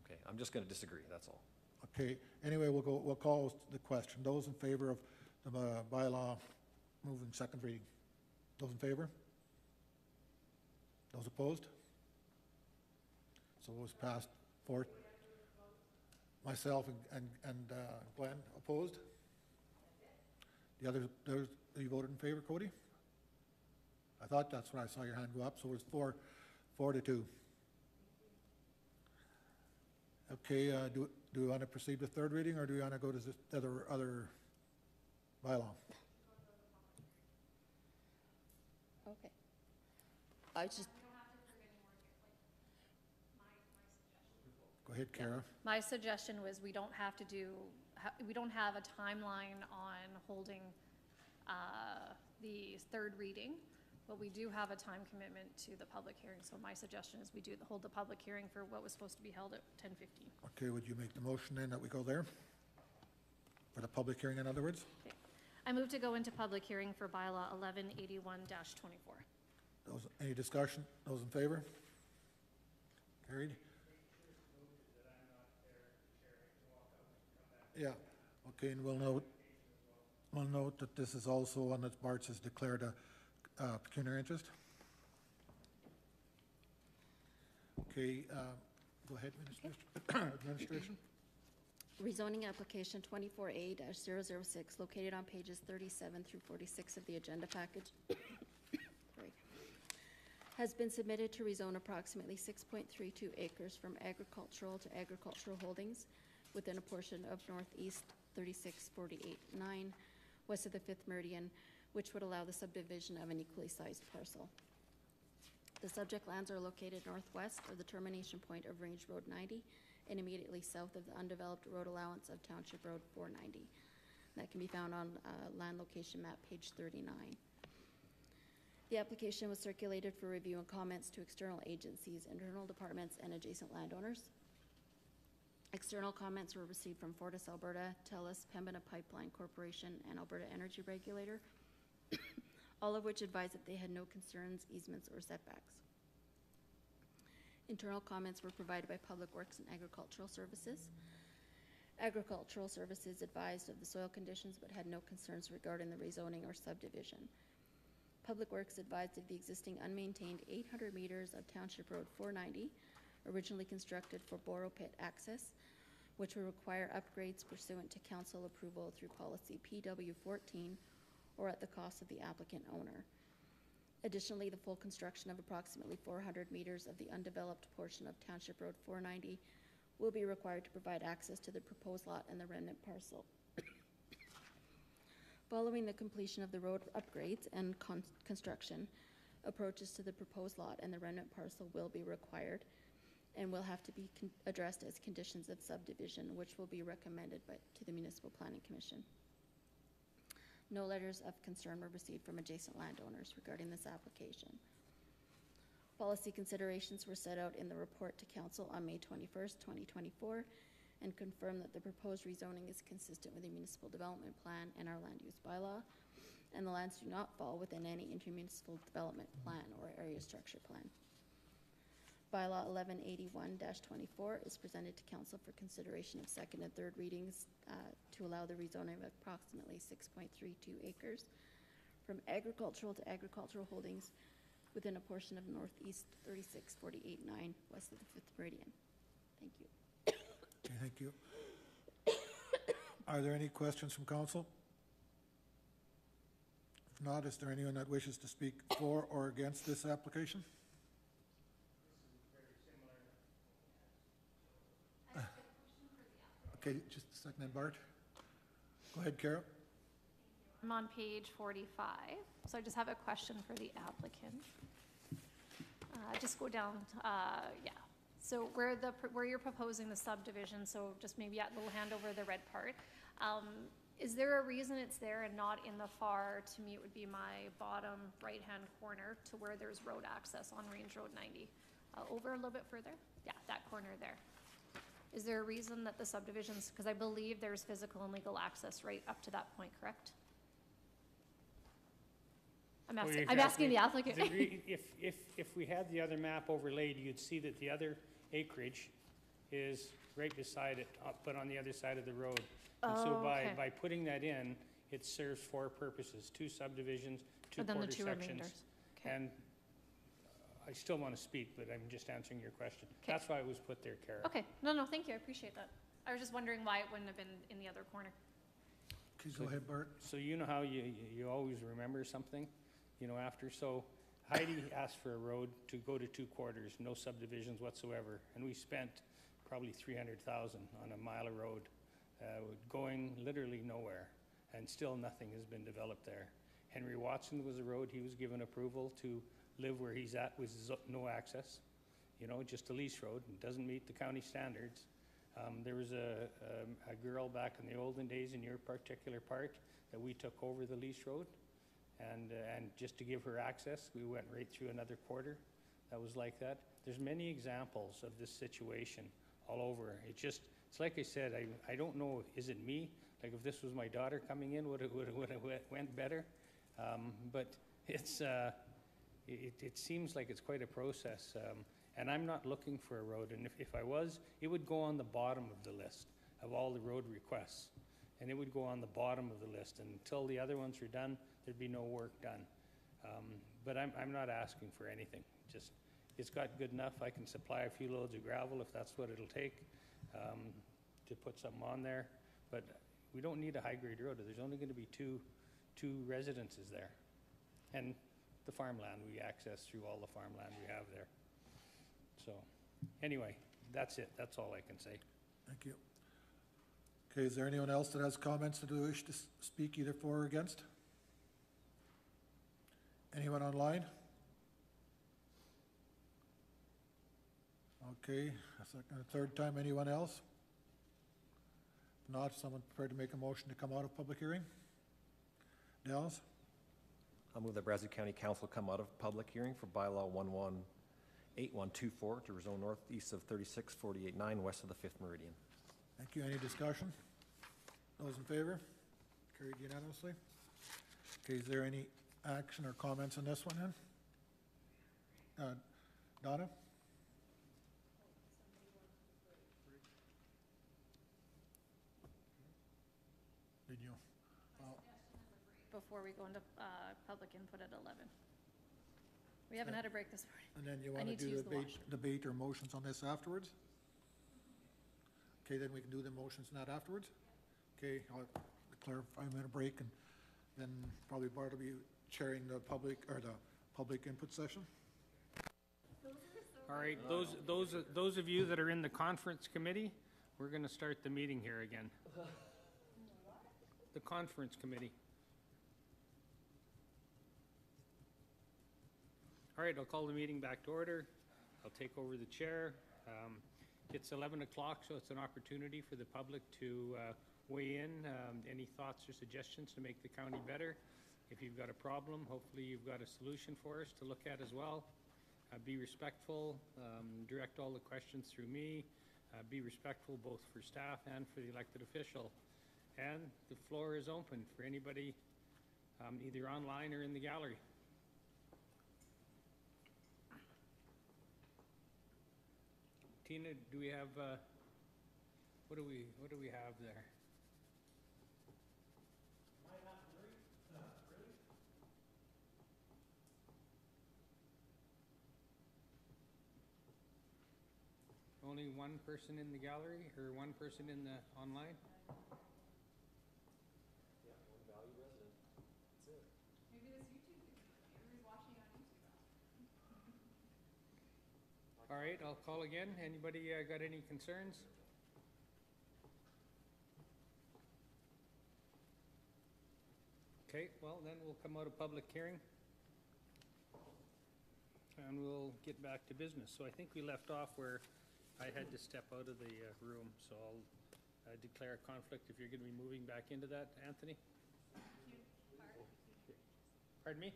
Okay, I'm just gonna disagree, that's all. Okay, anyway, we'll call the question. Those in favor of the bylaw moving second reading? Those in favor? Those opposed? So it was passed 4. Myself and Glenn opposed. The others, you voted in favor, Cody? I thought that's when I saw your hand go up, so it was 4 to 2. Okay, do we want to proceed with third reading, or do we want to go to this other bylaw? Okay. I just, Go ahead, Kara. My suggestion was we don't have to we don't have a timeline on holding the third reading, but we do have a time commitment to the public hearing. So my suggestion is we do hold the public hearing for what was supposed to be held at 10:15. Okay, would you make the motion then that we go there? For the public hearing, in other words? Okay. I move to go into public hearing for bylaw 1181-24. Any discussion? Those in favor? Carried? Yeah, okay, and we'll note that this is also one that Bart's has declared a pecuniary interest. Okay, go ahead, Administration. rezoning application 24A-006, located on pages 37 through 46 of the agenda package, sorry, has been submitted to rezone approximately 6.32 acres from agricultural to agricultural holdings within a portion of Northeast 3648-9, west of the 5th Meridian, which would allow the subdivision of an equally sized parcel. The subject lands are located northwest of the termination point of Range Road 90 and immediately south of the undeveloped road allowance of Township Road 490. That can be found on land location map, page 39. The application was circulated for review and comments to external agencies, internal departments, and adjacent landowners. External comments were received from Fortis Alberta, TELUS, Pembina Pipeline Corporation, and Alberta Energy Regulator, all of which advised that they had no concerns, easements, or setbacks. Internal comments were provided by Public Works and Agricultural Services. Agricultural Services advised of the soil conditions but had no concerns regarding the rezoning or subdivision. Public Works advised of the existing unmaintained 800 meters of Township Road 490, originally constructed for borrow pit access, which will require upgrades pursuant to council approval through policy PW14 or at the cost of the applicant owner. Additionally, the full construction of approximately 400 meters of the undeveloped portion of Township Road 490 will be required to provide access to the proposed lot and the remnant parcel. Following the completion of the road upgrades and construction, approaches to the proposed lot and the remnant parcel will be required and will have to be addressed as conditions of subdivision, which will be recommended to the Municipal Planning Commission. No letters of concern were received from adjacent landowners regarding this application. Policy considerations were set out in the report to Council on May 21st, 2024, and confirmed that the proposed rezoning is consistent with the Municipal Development Plan and our land use bylaw, and the lands do not fall within any intermunicipal development plan or area structure plan. Bylaw 1181-24 is presented to Council for consideration of second and third readings to allow the rezoning of approximately 6.32 acres from agricultural to agricultural holdings within a portion of Northeast 3648-9 west of the 5th Meridian. Thank you. Okay, thank you. Are there any questions from Council? If not, is there anyone that wishes to speak for or against this application? Okay, just a second, then, Bart. Go ahead, Carol. I'm on page 45, so I just have a question for the applicant. Just go down, yeah. So where you're proposing the subdivision, so just maybe we'll hand over the red part. Is there a reason it's there and not in the far, to me it would be my bottom right-hand corner to where there's road access on Range Road 90? Over a little bit further? Yeah, that corner there. Is there a reason that the subdivisions, because I believe there's physical and legal access right up to that point, correct? I'm asking the applicant. If we had the other map overlaid, you'd see that the other acreage is right beside it, but on the other side of the road. And so by putting that in, it serves four purposes: 2 subdivisions, 2 But then the quarter 2 sections. remainders. Okay. And I still want to speak, but I'm just answering your question. Okay. That's why it was put there, Kara. Okay, no, thank you, I appreciate that. I was just wondering why it wouldn't have been in the other corner. Okay, go ahead, Bart. So you know how you always remember something, after? So Heidi asked for a road to go to 2 quarters, no subdivisions whatsoever, and we spent probably $300,000 on a mile of road, going literally nowhere, and still nothing has been developed there. Henry Watson was a road he was given approval to live where he's at with no access, just a lease road, and doesn't meet the county standards. There was a girl back in the olden days in your particular part that we took over the lease road, and just to give her access, we went right through another quarter that was like that. There's many examples of this situation all over. It's like I said, I don't know, is it me? Like if this was my daughter coming in, would it went better? But it seems like it's quite a process. And I'm not looking for a road, and if I was, it would go on the bottom of the list of all the road requests. And it would go on the bottom of the list, and until the other ones are done, there'd be no work done. But I'm not asking for anything. Just, it's got good enough. I can supply a few loads of gravel if that's what it'll take to put something on there. But we don't need a high-grade road. There's only going to be two residences there. And the farmland, we access through all the farmland we have there. So, anyway, that's it. That's all I can say. Thank you. Okay, is there anyone else that has comments that they wish to speak either for or against? Anyone online? Okay, a second, a third time, anyone else? If not, someone prepared to make a motion to come out of public hearing? Dallas? I'll move that Brazeau County Council come out of public hearing for bylaw 118124 to rezone northeast of 36489 west of the 5th Meridian. Thank you. Any discussion? Those in favor? Carried unanimously. Okay, is there any action or comments on this one then? Donna? Did you? Before we go into public input at 11. We haven't had a break this morning. And then you I want to need to do use the washroom. debate or motions on this afterwards? Okay, then we can do the motions on that afterwards? Okay, I'll declare a 5-minute break, and then probably Bart will be chairing the public input session. All right, those of you that are in the conference committee, we're going to start the meeting here again. The conference committee. All right, I'll call the meeting back to order. I'll take over the chair. It's 11 o'clock, so it's an opportunity for the public to weigh in, any thoughts or suggestions to make the county better. If you've got a problem, hopefully you've got a solution for us to look at as well. Be respectful, direct all the questions through me. Be respectful both for staff and for the elected official. And the floor is open for anybody, either online or in the gallery. Tina, do we have, what do we have there? Only one person in the gallery or one person in the online? Yeah, one value resident. That's it. Maybe this YouTube thing, everybody's watching on YouTube. All right, I'll call again. Anybody got any concerns? Okay, well, then we'll come out of public hearing. And we'll get back to business. So I think we left off where I had to step out of the room, so I'll declare a conflict if you're gonna be moving back into that, Anthony? Pardon me?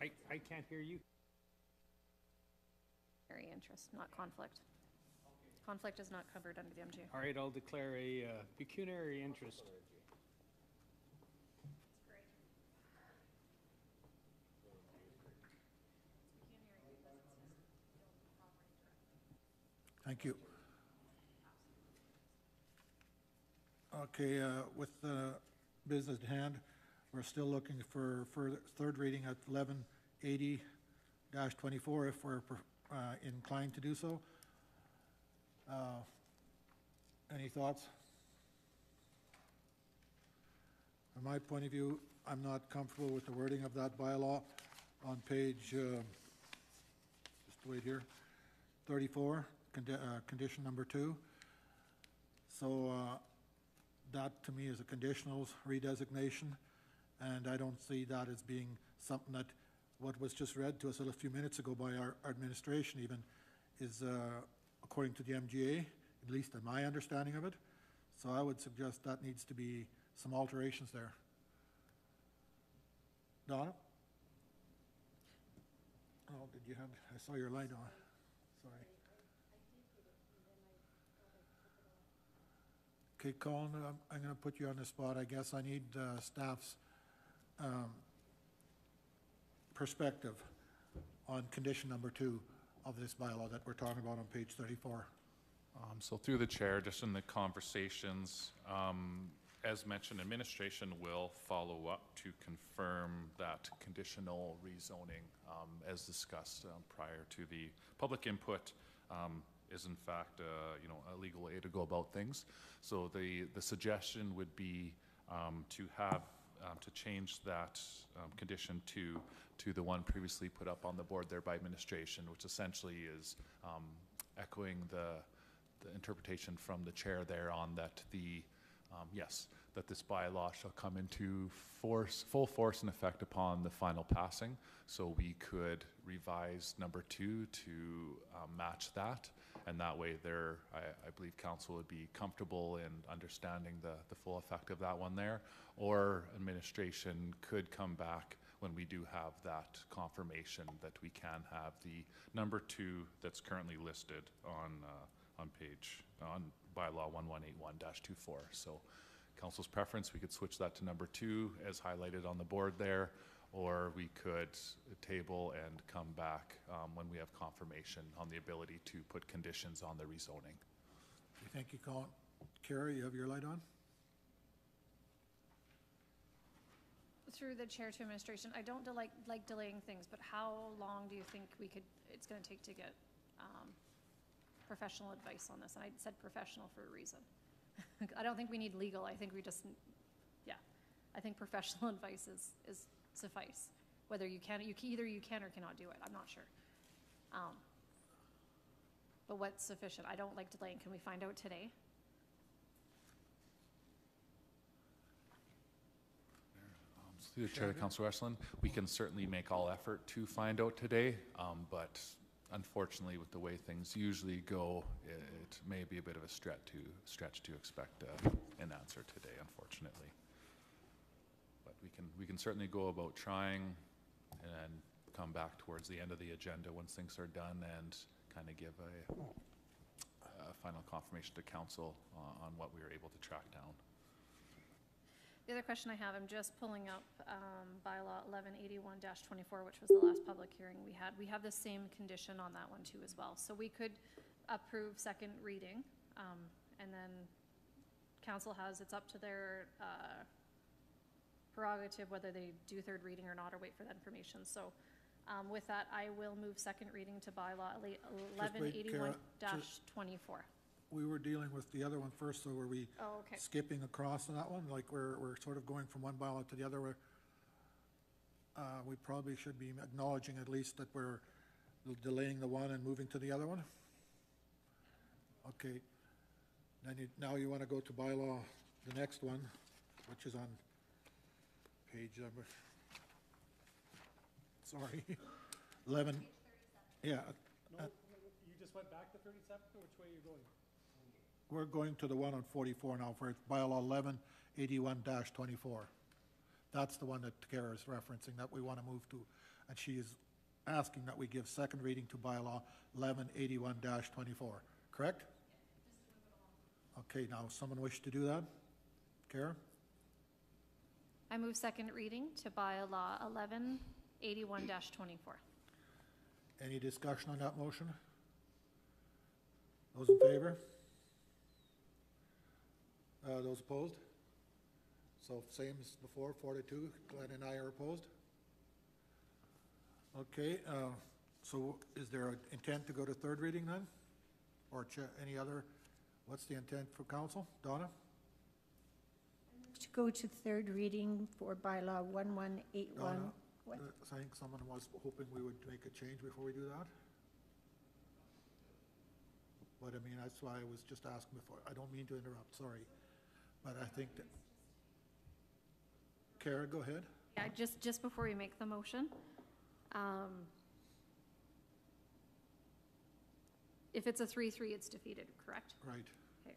I can't hear you. Pecuniary interest, not conflict. Conflict is not covered under the MGA. All right, I'll declare a pecuniary interest. Thank you. Okay, with the business at hand, we're still looking for third reading at 1180-24 if we're inclined to do so. Any thoughts? From my point of view, I'm not comfortable with the wording of that bylaw on page, just wait here, 34. Condition number 2. So that to me is a conditionals redesignation, and I don't see that as being something that what was just read to us a few minutes ago by our administration even is according to the MGA, at least in my understanding of it. So I would suggest that needs to be some alterations there. Donna? Oh, did you have, I saw your light on. Sorry. Okay, Colin, I'm going to put you on the spot. I guess I need staff's perspective on condition number 2 of this bylaw that we're talking about on page 34. So through the chair, just in the conversations, as mentioned, administration will follow up to confirm that conditional rezoning, as discussed prior to the public input, is in fact, a legal way to go about things. So the suggestion would be to have to change that condition to the one previously put up on the board there by administration, which essentially is echoing the interpretation from the chair there on that yes, that this bylaw shall come into full force and effect upon the final passing. So we could revise number 2 to match that. And that way there, I believe council would be comfortable in understanding the full effect of that one there. Or administration could come back when we do have that confirmation that we can have the number 2 that's currently listed on bylaw 1181-24. So council's preference, we could switch that to number 2 as highlighted on the board there, or we could table and come back when we have confirmation on the ability to put conditions on the rezoning. Okay, thank you, Colin. Carrie, you have your light on? Through the chair to administration, I don't like delaying things, but how long do you think it's going to take to get professional advice on this? And I said professional for a reason. I don't think we need legal. I think we just, yeah, I think professional advice is suffice. Whether you can or cannot do it. I'm not sure. But what's sufficient? I don't like delaying. Can we find out today? Through the chair to Councilor Westland, we can certainly make all effort to find out today, but unfortunately, with the way things usually go, it may be a bit of a stretch to expect an answer today, unfortunately. But we can certainly go about trying and come back towards the end of the agenda once things are done and kind of give a final confirmation to council on what we were able to track down. The other question I have, I'm just pulling up bylaw 1181-24, which was the last public hearing we had. We have the same condition on that one too as well. So we could approve second reading, and then council it's up to their prerogative whether they do third reading or not, or wait for that information. So with that, I will move second reading to bylaw 1181-24. We were dealing with the other one first, so were we skipping across on that one? Like we're sort of going from one bylaw to the other. We probably should be acknowledging at least that we're delaying the one and moving to the other one. Okay. Then now you want to go to bylaw, the next one, which is on page number, sorry, 11. Yeah, No, you just went back to 37, or which way are you going? we're going to the one on 44 now for bylaw 1181-24. That's the one that Kara is referencing that we want to move to. And she is asking that we give second reading to bylaw 1181-24, correct? Okay, now someone wish to do that? Kara? I move second reading to bylaw 1181-24. Any discussion on that motion? Those in favor? Those opposed? So same as before, 4-2. Glenn and I are opposed. Okay, so is there an intent to go to third reading then? Or any other, what's the intent for council? Donna? To go to third reading for bylaw 1181. Donna, What? I think someone was hoping we would make a change before we do that. But I mean, that's why I was just asking before. I don't mean to interrupt, sorry. But I think that, Kara, go ahead. Yeah, just before we make the motion, if it's a 3-3, it's defeated, correct? Right. Okay.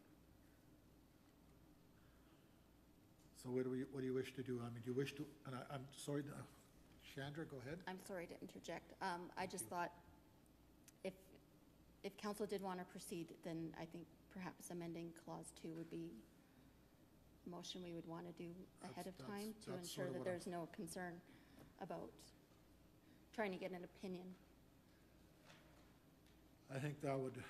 So what do you wish to do? I mean, do you wish to, and I'm sorry, Chandra, go ahead. I'm sorry to interject. I just thought if council did want to proceed, then I think perhaps amending clause 2 would be a motion we would want to do ahead of time to that's ensure sort of that what there's no concern about trying to get an opinion. I think that would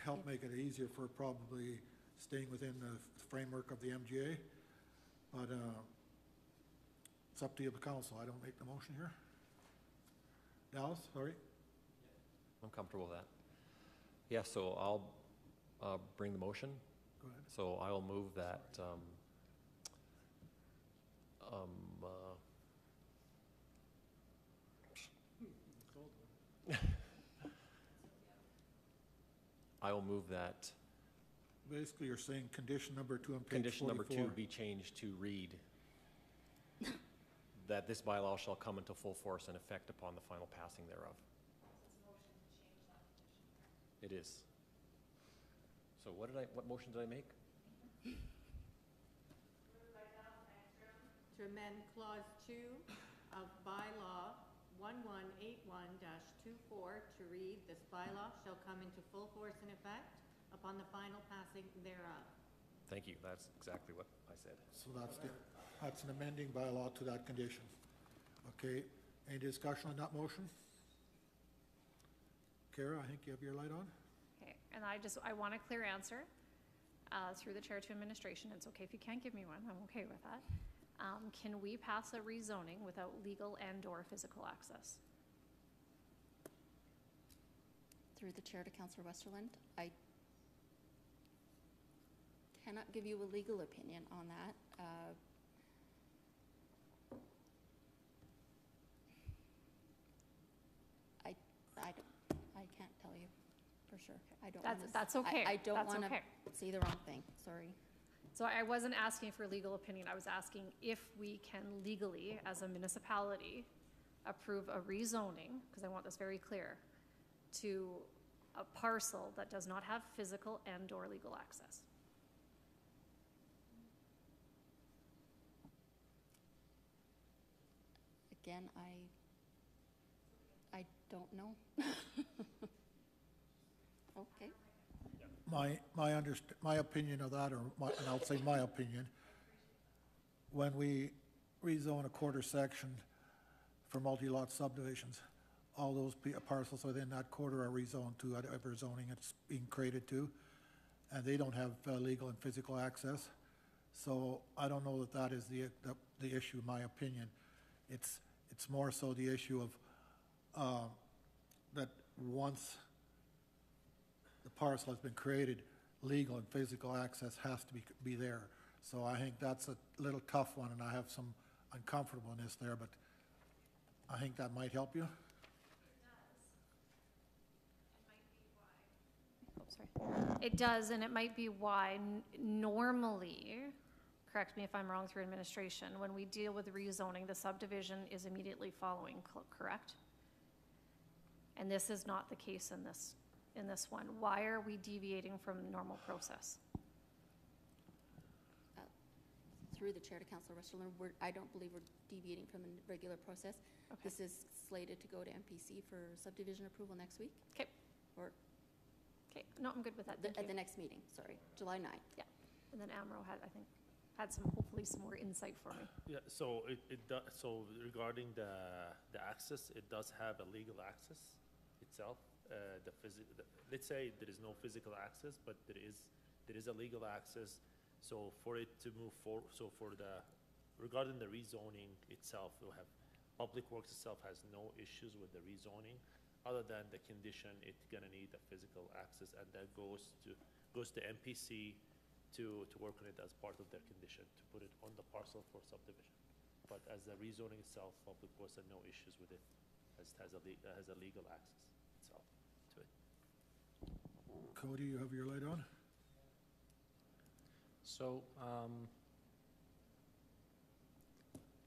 help make it easier for probably staying within the framework of the MGA. But it's up to you, the council. I don't make the motion here. Dallas, sorry? I'm comfortable with that. Yeah, so I'll bring the motion. Go ahead. So I will move that, I will move that Basically, you're saying condition number 2 on page 44. condition number 2 be changed to read that this bylaw shall come into full force and effect upon the final passing thereof. It is. So what motion did I make? To amend clause 2 of bylaw 1181-24 to read, this bylaw shall come into full force and effect upon the final passing thereof. Thank you. That's exactly what I said. So that's an amending bylaw to that condition. Okay, any discussion on that motion? Kara, I think you have your light on. Okay, and I want a clear answer through the chair to administration. It's okay if you can't give me one, I'm okay with that. Can we pass a rezoning without legal and/or physical access? Through the chair to Councillor Westerland, I cannot give you a legal opinion on that. I can't tell you for sure. I don't. That's okay. I don't That's want to okay. say the wrong thing. Sorry. So I wasn't asking for legal opinion. I was asking if we can legally, as a municipality, approve a rezoning, because I want this very clear, to a parcel that does not have physical and/or legal access. Again, I don't know. Okay. My opinion of that, and I'll say my opinion, when we rezone a quarter section for multi-lot subdivisions, all those parcels within that quarter are rezoned to whatever zoning it's being created to, and they don't have legal and physical access. So I don't know that is the issue, in my opinion. It's more so the issue of that once the parcel has been created, legal and physical access has to be there. So I think that's a little tough one, and I have some uncomfortableness there, but I think that might help you. It does, and it might be why normally, correct me if I'm wrong through administration, when we deal with rezoning, the subdivision is immediately following, correct? And this is not the case in this one. Why are we deviating from normal process? Through the chair to Councilor Westerler, I don't believe we're deviating from the regular process. Okay. This is slated to go to MPC for subdivision approval next week. Okay. Or Okay, no, I'm good with that, thank at the you. next meeting, sorry, July 9th. Yeah, and then Amro had, I think, hopefully some more insight for me. Yeah, so so regarding the access, it does have a legal access itself. Let's say there is no physical access, but there is a legal access. So for it to move forward, regarding the rezoning itself, we'll have, Public Works itself has no issues with the rezoning, other than the condition it's gonna need a physical access, and that goes to MPC to work on it as part of their condition, to put it on the parcel for subdivision. But as the rezoning itself, Public Works had no issues with it, as it has a legal access itself to it. Cody, you have your light on? So,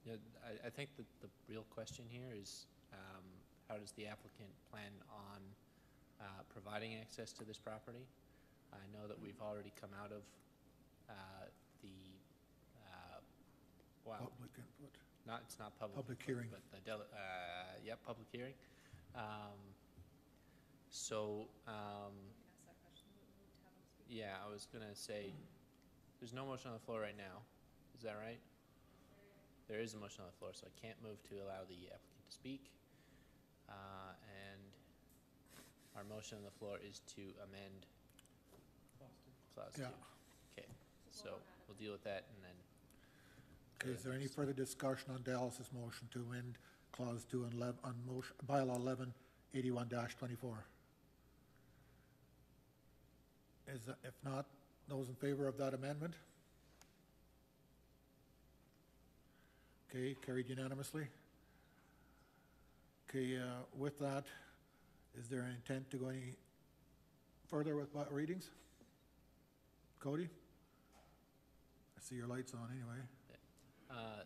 yeah, I think that the real question here is, how does the applicant plan on providing access to this property? I know that we've already come out of the, well, Public input. it's not public. Public input, hearing. But the, yep, public hearing. So, yeah, I was gonna say, there's no motion on the floor right now, is that right? There is a motion on the floor, so I can't move to allow the applicant to speak. And our motion on the floor is to amend clause 2. Yeah. Okay, so we'll deal with that and then. Okay, is there any further discussion on Dallas's motion to amend clause 2 on motion, bylaw 1181-24? If not, those in favor of that amendment? Okay, carried unanimously. Okay, with that, is there an intent to go any further with readings? Cody? I see your lights on anyway.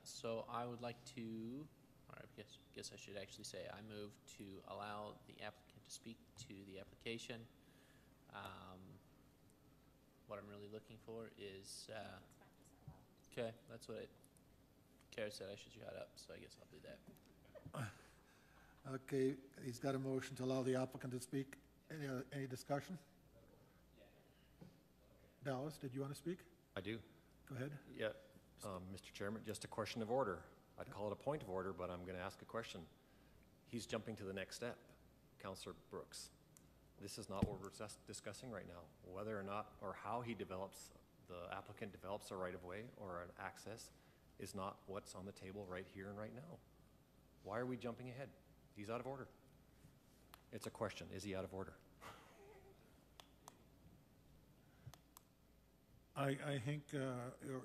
So I would like to, or I guess I should actually say, I move to allow the applicant to speak to the application. What I'm really looking for is, okay, that's what Kara said, I should shut up, so I guess I'll do that. Okay, he's got a motion to allow the applicant to speak. Any discussion? Dallas, did you want to speak? I do. Go ahead. Yeah, Mr. Chairman, just a question of order. I'd call it a point of order, but I'm going to ask a question. He's jumping to the next step. Councillor Brooks, this is not what we're discussing right now. Whether or not, or how he develops, the applicant develops a right-of-way or an access is not what's on the table right here and right now. Why are we jumping ahead? He's out of order. It's a question. Is he out of order? I think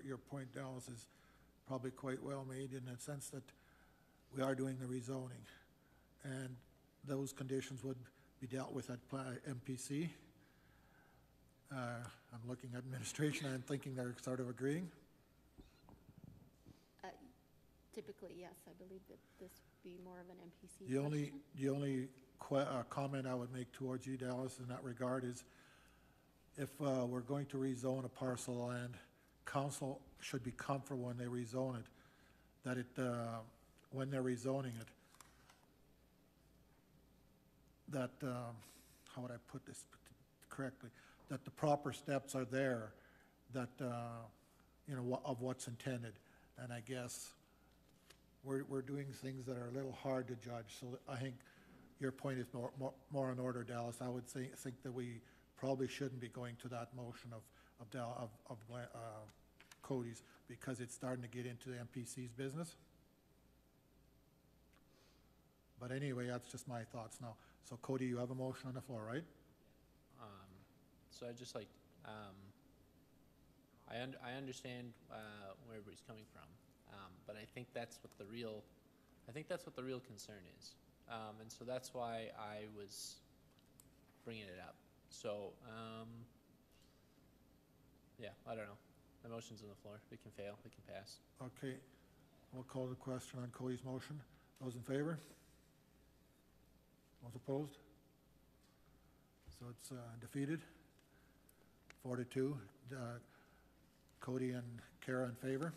your point, Dallas, is probably quite well made in the sense that we are doing the rezoning, and those conditions would be dealt with at MPC. I'm looking at administration, I'm thinking they're sort of agreeing. Typically, yes, I believe that this would be more of an MPC question. The only comment I would make towards you, Dallas, in that regard is if we're going to rezone a parcel of land, council should be comfortable when they rezone it, that when they're rezoning it, that, how would I put this correctly, that the proper steps are there, that, of what's intended. And I guess we're doing things that are a little hard to judge. So I think your point is more in order, Dallas. I would think that we probably shouldn't be going to that motion of Cody's, because it's starting to get into the MPC's business. But anyway, that's just my thoughts now. So Cody, you have a motion on the floor, right? So I just like, I understand where everybody's coming from, but I think that's what the real concern is, and so that's why I was bringing it up. So, yeah, I don't know. The motion's on the floor. It can fail, it can pass. Okay, we'll call the question on Cody's motion. Those in favor? Those opposed? So it's defeated. 4-2. Cody and Kara in favor.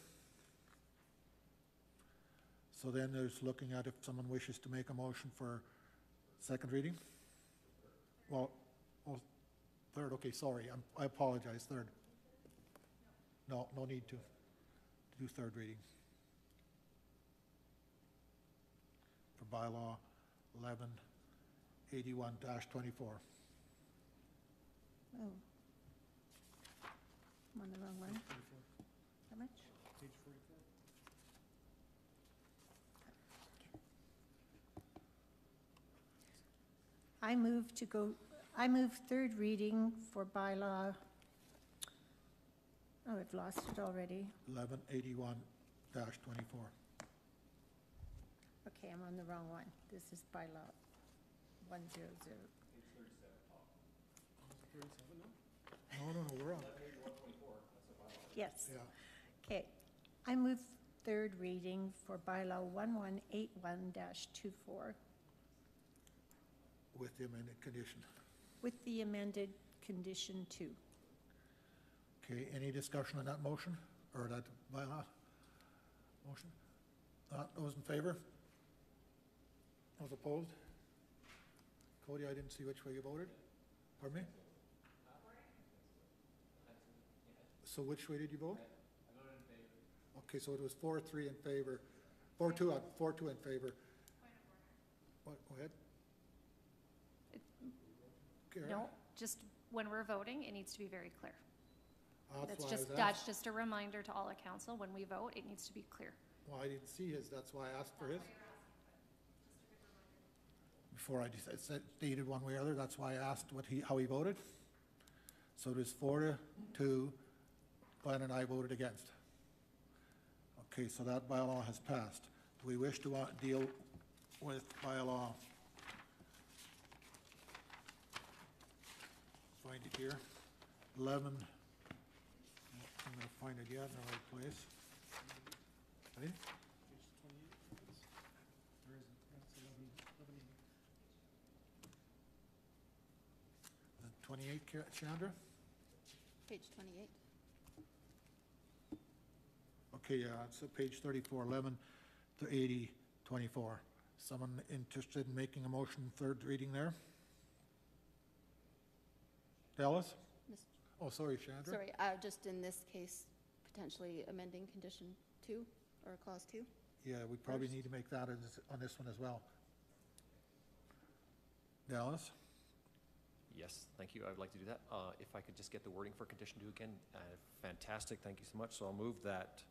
So then there's looking at if someone wishes to make a motion for second reading. Well, third, okay, sorry, I apologize, third. No need to do third reading. For bylaw 1181-24. Oh. I'm on the wrong one. How much? Page 44. I move third reading for bylaw, oh, I've lost it already. 1181-24. Okay, I'm on the wrong one. This is bylaw 100. No, we're on. Yes. Yeah. Okay. I move third reading for bylaw 1181-24 With the amended condition. with the amended condition 2. Okay, any discussion on that motion, or that bylaw motion? Those in favor? Those opposed? Cody, I didn't see which way you voted. Pardon me? So which way did you vote? I voted in favor. Okay, so it was 4-3 in favor, 4-2 in favor. What, go ahead. Karen? No, just when we're voting, it needs to be very clear. That's why I was That's asked. just a reminder to all of council, when we vote, it needs to be clear. Well, I didn't see his, that's why I asked for his. Before I stated one way or other, that's why I asked how he voted. So it is 4-2, Glenn and I voted against. Okay, so that bylaw has passed. Do we wish to deal with bylaw? Find it here. 11. I'm going to find it yet in the right place. Ready? There isn't. That's 1180. 28, Chandra? Page 28. Okay, yeah, it's page 34, 11 to 80, 24. Someone interested in making a motion, third reading there? Dallas? Mis- Oh, sorry, Chandra. Sorry, just in this case, potentially amending condition 2 or clause 2. Yeah, we probably First. need to make that on this one as well. Dallas? Yes, thank you. I would like to do that. If I could just get the wording for condition 2 again, fantastic, thank you so much. So I'll move that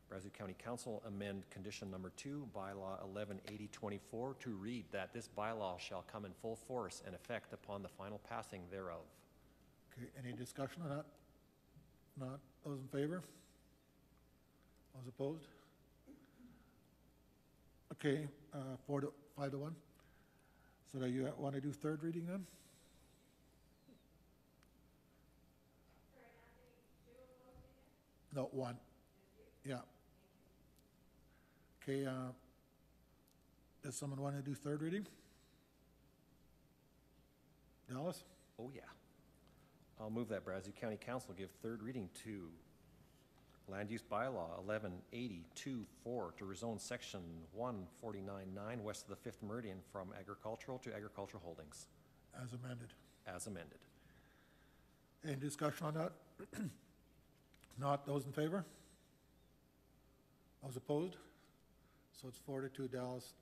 Brazeau County Council amend condition number 2, bylaw 118024, to read that this bylaw shall come in full force and effect upon the final passing thereof. Okay, any discussion on that? Not, those in favor? Those opposed? Okay, 5-1. So do you want to do third reading then? No, 1. Yeah. Okay, does someone want to do third reading? Dallas? Oh, yeah. I'll move that Brazeau County Council give third reading to Land Use Bylaw 118024 to rezone section 149.9 west of the 5th Meridian from agricultural to agricultural holdings, As amended. as amended. Any discussion on that? Not, those in favor? Those opposed? So it's 4-2, Dallas,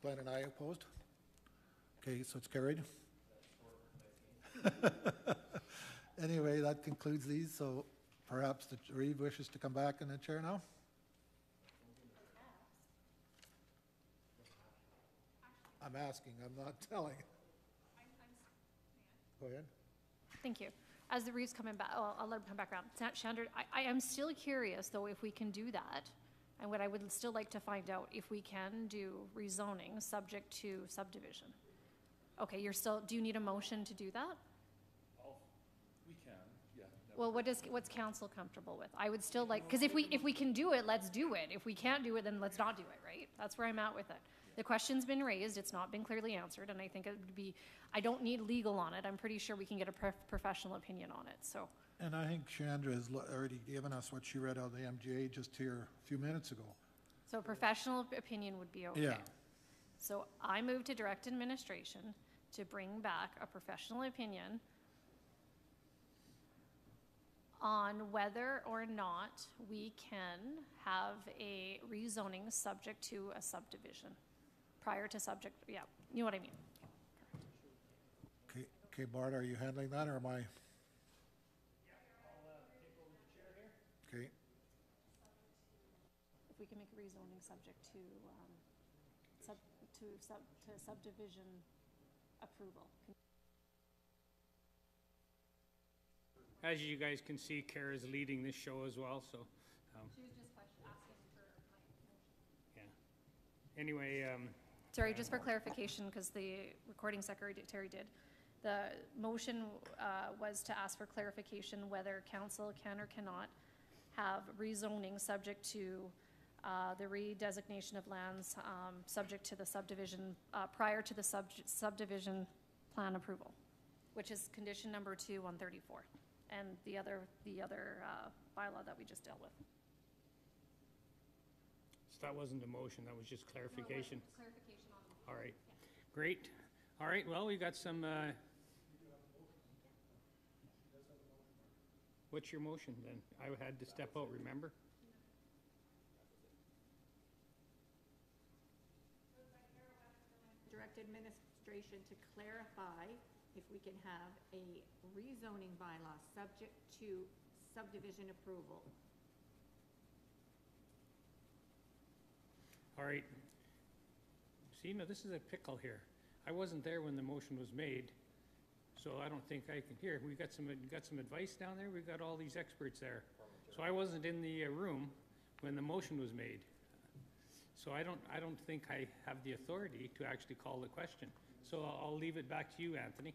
Glenn and I opposed. Okay, so it's carried. Anyway, that concludes these, so perhaps the Reeve wishes to come back in the chair now? I'm asking, I'm not telling. Go ahead. Thank you. As the Reeves coming back, I'll let him come back around. Chandra, I am still curious, though, if we can do that. And what I would still like to find out, if we can do rezoning subject to subdivision. Okay, do you need a motion to do that? We can, yeah. Well, what's council comfortable with? I would still like, because if we can do it, let's do it. If we can't do it, then let's not do it, right? That's where I'm at with it. The question's been raised, it's not been clearly answered, and I think it would be, I don't need legal on it. I'm pretty sure we can get a professional opinion on it, so. And I think Chandra has already given us what she read out of the MGA just here a few minutes ago. So a professional opinion would be okay. Yeah. So I move to direct administration to bring back a professional opinion on whether or not we can have a rezoning subject to a subdivision, prior to subject, yeah, you know what I mean. Okay, Bart, are you handling that, or am I? Okay, If we can make a rezoning subject to, to subdivision approval. As you guys can see, Kara's leading this show as well, so, She was just asking for my motion. yeah. Anyway, Sorry, just for clarification, because the recording secretary did. The motion was to ask for clarification whether council can or cannot have rezoning subject to the redesignation of lands, subject to the subdivision, prior to the subdivision plan approval, which is condition number 2 on 34, and the other bylaw that we just dealt with. so that wasn't a motion, that was just clarification. Clarification on the motion. All right, great. All right, well, we got some, what's your motion then? I had to step out, remember? Direct administration to clarify if we can have a rezoning bylaw subject to subdivision approval. All right. See, no, this is a pickle here. I wasn't there when the motion was made, so I don't think I can hear. We got some advice down there. We've got all these experts there. So I wasn't in the room when the motion was made. So I don't think I have the authority to actually call the question. So I'll leave it back to you, Anthony.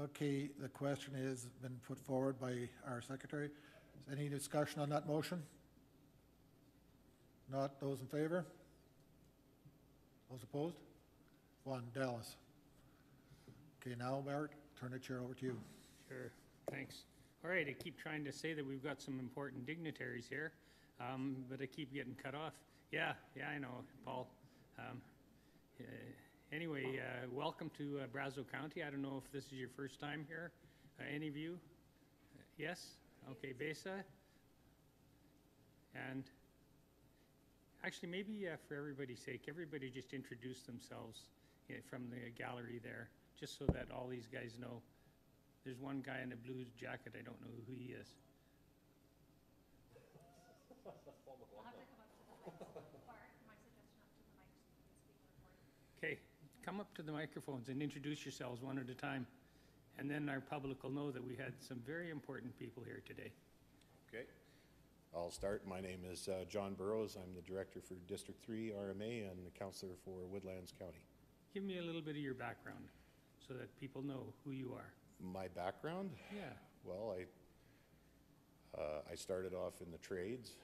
okay, the question has been put forward by our secretary. Is any discussion on that motion? Not, those in favor? Those opposed? One, Dallas. Okay, now, Bart, turn the chair over to you. Sure, thanks. All right, I keep trying to say that we've got some important dignitaries here, but I keep getting cut off. Yeah, I know, Paul. Anyway, welcome to Brazeau County. I don't know if this is your first time here. Any of you? Yes? Okay, Besa. And actually, maybe for everybody's sake, everybody just introduce themselves from the gallery there, just so that all these guys know. There's one guy in a blue jacket. I don't know who he is. I'll have to come up to the mic. Bart, my suggestion up to the mic so it's being recorded. Okay, come up to the microphones and introduce yourselves one at a time. And then our public will know that we had some very important people here today. Okay, I'll start. My name is John Burrows. I'm the Director for District 3 RMA and the Counselor for Woodlands County. Give me a little bit of your background so that people know who you are. My background? Yeah. Well, I started off in the trades,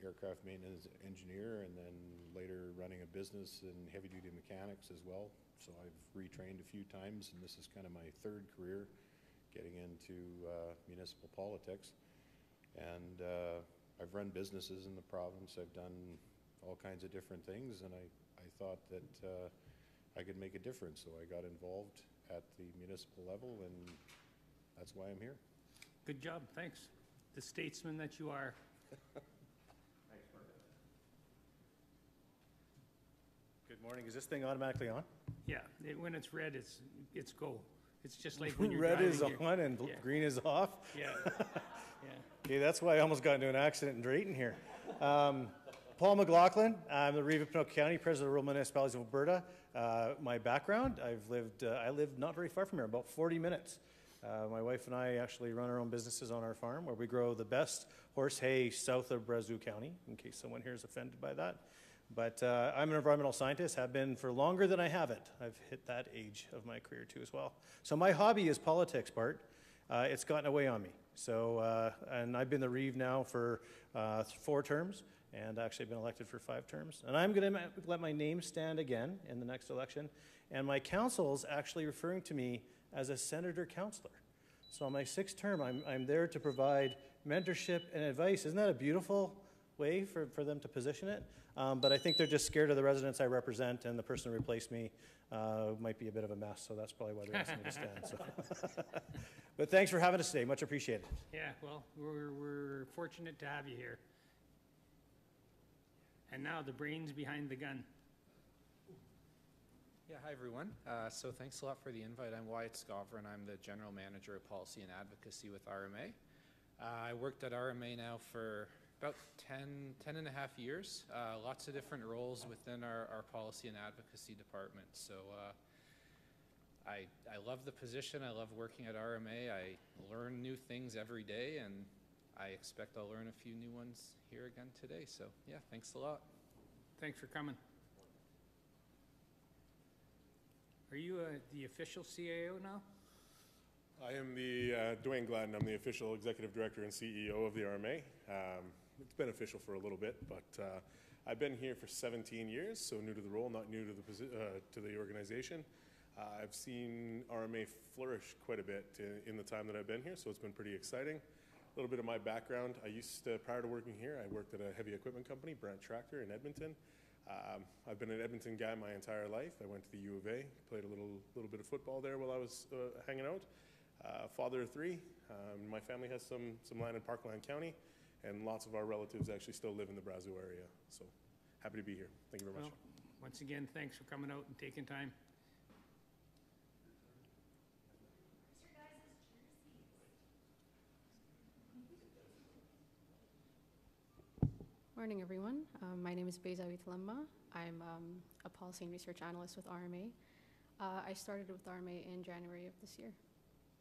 aircraft maintenance engineer, and then later running a business in heavy-duty mechanics as well. So I've retrained a few times, and this is kind of my third career, getting into municipal politics. And I've run businesses in the province. I've done all kinds of different things, and I thought that I could make a difference. So I got involved at the municipal level, and that's why I'm here. Good job, thanks. The statesman that you are. Thanks, Mark. Good morning. Is this thing automatically on? Yeah, when it's red, it's go. It's just like when you're Red driving is here. on and Yeah. green is off? Yeah, yeah. Okay, that's why I almost got into an accident in Drayton here. Paul McLaughlin, I'm the Reeve-Pinock County President of the Rural Municipalities of Alberta. My background, I live not very far from here, about 40 minutes. My wife and I actually run our own businesses on our farm where we grow the best horse hay south of Brazeau County, in case someone here is offended by that. But I'm an environmental scientist, have been for longer than I haven't. I've hit that age of my career too as well. So my hobby is politics, Bart. It's gotten away on me. So, and I've been the Reeve now for 4 terms, and actually been elected for 5 terms. And I'm going to let my name stand again in the next election. And my council's actually referring to me as a senator councillor. So on my 6th term, I'm there to provide mentorship and advice. Isn't that a beautiful way for them to position it? But I think they're just scared of the residents I represent, and the person who replaced me might be a bit of a mess, so that's probably why they're asking me to stand. So. But thanks for having us today. Much appreciated. Yeah, well, we're fortunate to have you here. And now the brains behind the gun. Yeah, hi everyone. So thanks a lot for the invite. I'm Wyatt Scover, and I'm the General Manager of Policy and Advocacy with RMA. I worked at RMA now for about 10 and a half years. Lots of different roles within our Policy and Advocacy department. So I love the position. I love working at RMA. I learn new things every day, and I expect I'll learn a few new ones here again today. So yeah, thanks a lot. Thanks for coming. Are you the official CAO now? I am the Dwayne Gladden. I'm the official executive director and CEO of the RMA. It's been official for a little bit, but I've been here for 17 years, so new to the role, not new to the organization. I've seen RMA flourish quite a bit in the time that I've been here, so it's been pretty exciting. A little bit of my background: prior to working here, I worked at a heavy equipment company, Brant Tractor, in Edmonton. I've been an Edmonton guy my entire life. I went to the U of A, played a little bit of football there while I was hanging out. Father of 3. My family has some land in Parkland County, and lots of our relatives actually still live in the Brazeau area. So happy to be here. Thank you very much. Well, once again, thanks for coming out and taking time. Morning, everyone. My name is Brazeau. I'm a policy and research analyst with RMA. I started with RMA in January of this year.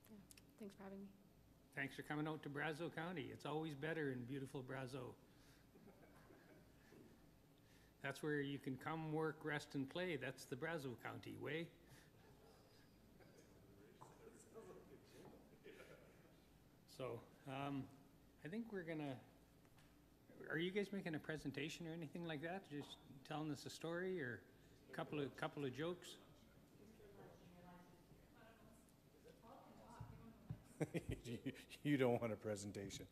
Yeah. Thanks for having me. Thanks for coming out to Brazeau County. It's always better in beautiful Brazeau. That's where you can come, work, rest, and play. That's the Brazeau County way. So, I think we're gonna. Are you guys making a presentation or anything like that? Just telling us a story or a couple of jokes? You don't want a presentation.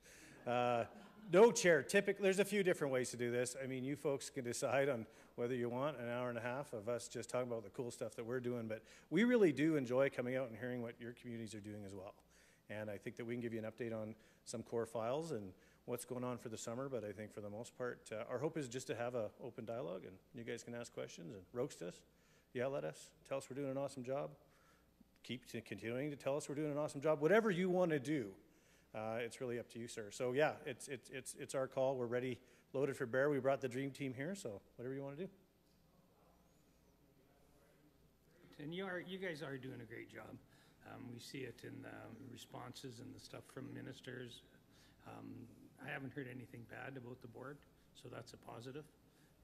No, Chair. Typically, there's a few different ways to do this. I mean, you folks can decide on whether you want an hour and a half of us just talking about the cool stuff that we're doing, but we really do enjoy coming out and hearing what your communities are doing as well. And I think that we can give you an update on some core files and what's going on for the summer, but I think for the most part, our hope is just to have an open dialogue, and you guys can ask questions and roast us, yell at us, tell us we're doing an awesome job, keep continuing to tell us we're doing an awesome job. Whatever you want to do, it's really up to you, sir. So yeah, it's our call. We're ready, loaded for bear. We brought the dream team here, so whatever you want to do. And you guys are doing a great job. We see it in the responses and the stuff from ministers. I haven't heard anything bad about the board, so that's a positive,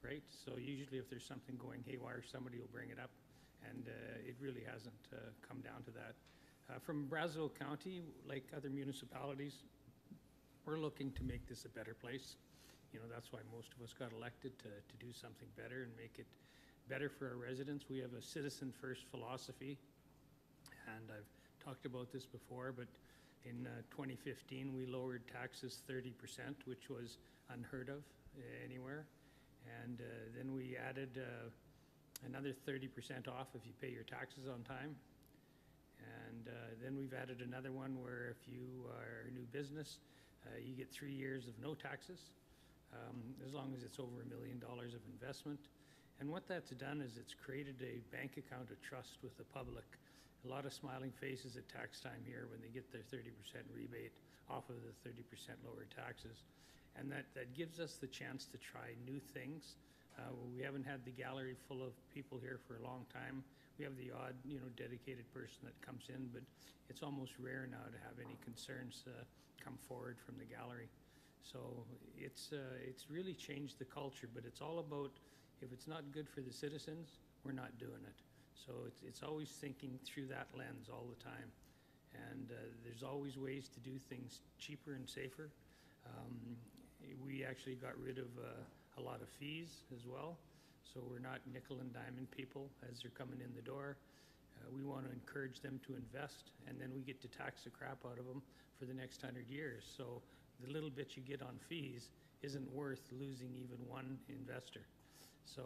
right? So usually if there's something going haywire, somebody will bring it up, and it really hasn't come down to that. From Brazeau County, like other municipalities, we're looking to make this a better place. You know, that's why most of us got elected, to do something better and make it better for our residents. We have a citizen first philosophy, and I've talked about this before, but in 2015, we lowered taxes 30%, which was unheard of anywhere. And then we added another 30% off if you pay your taxes on time. And then we've added another one where if you are a new business, you get 3 years of no taxes, as long as it's over $1 million of investment. And what that's done is it's created a bank account of trust with the public. A lot of smiling faces at tax time here when they get their 30% rebate off of the 30% lower taxes. And that gives us the chance to try new things. We haven't had the gallery full of people here for a long time. We have the odd, dedicated person that comes in, but it's almost rare now to have any concerns come forward from the gallery. So it's really changed the culture, but it's all about if it's not good for the citizens, we're not doing it. So it's always thinking through that lens all the time. And there's always ways to do things cheaper and safer. We actually got rid of a lot of fees as well. So we're not nickel and diamond people as they're coming in the door. We want to encourage them to invest, and then we get to tax the crap out of them for the next 100 years. So the little bit you get on fees isn't worth losing even one investor. So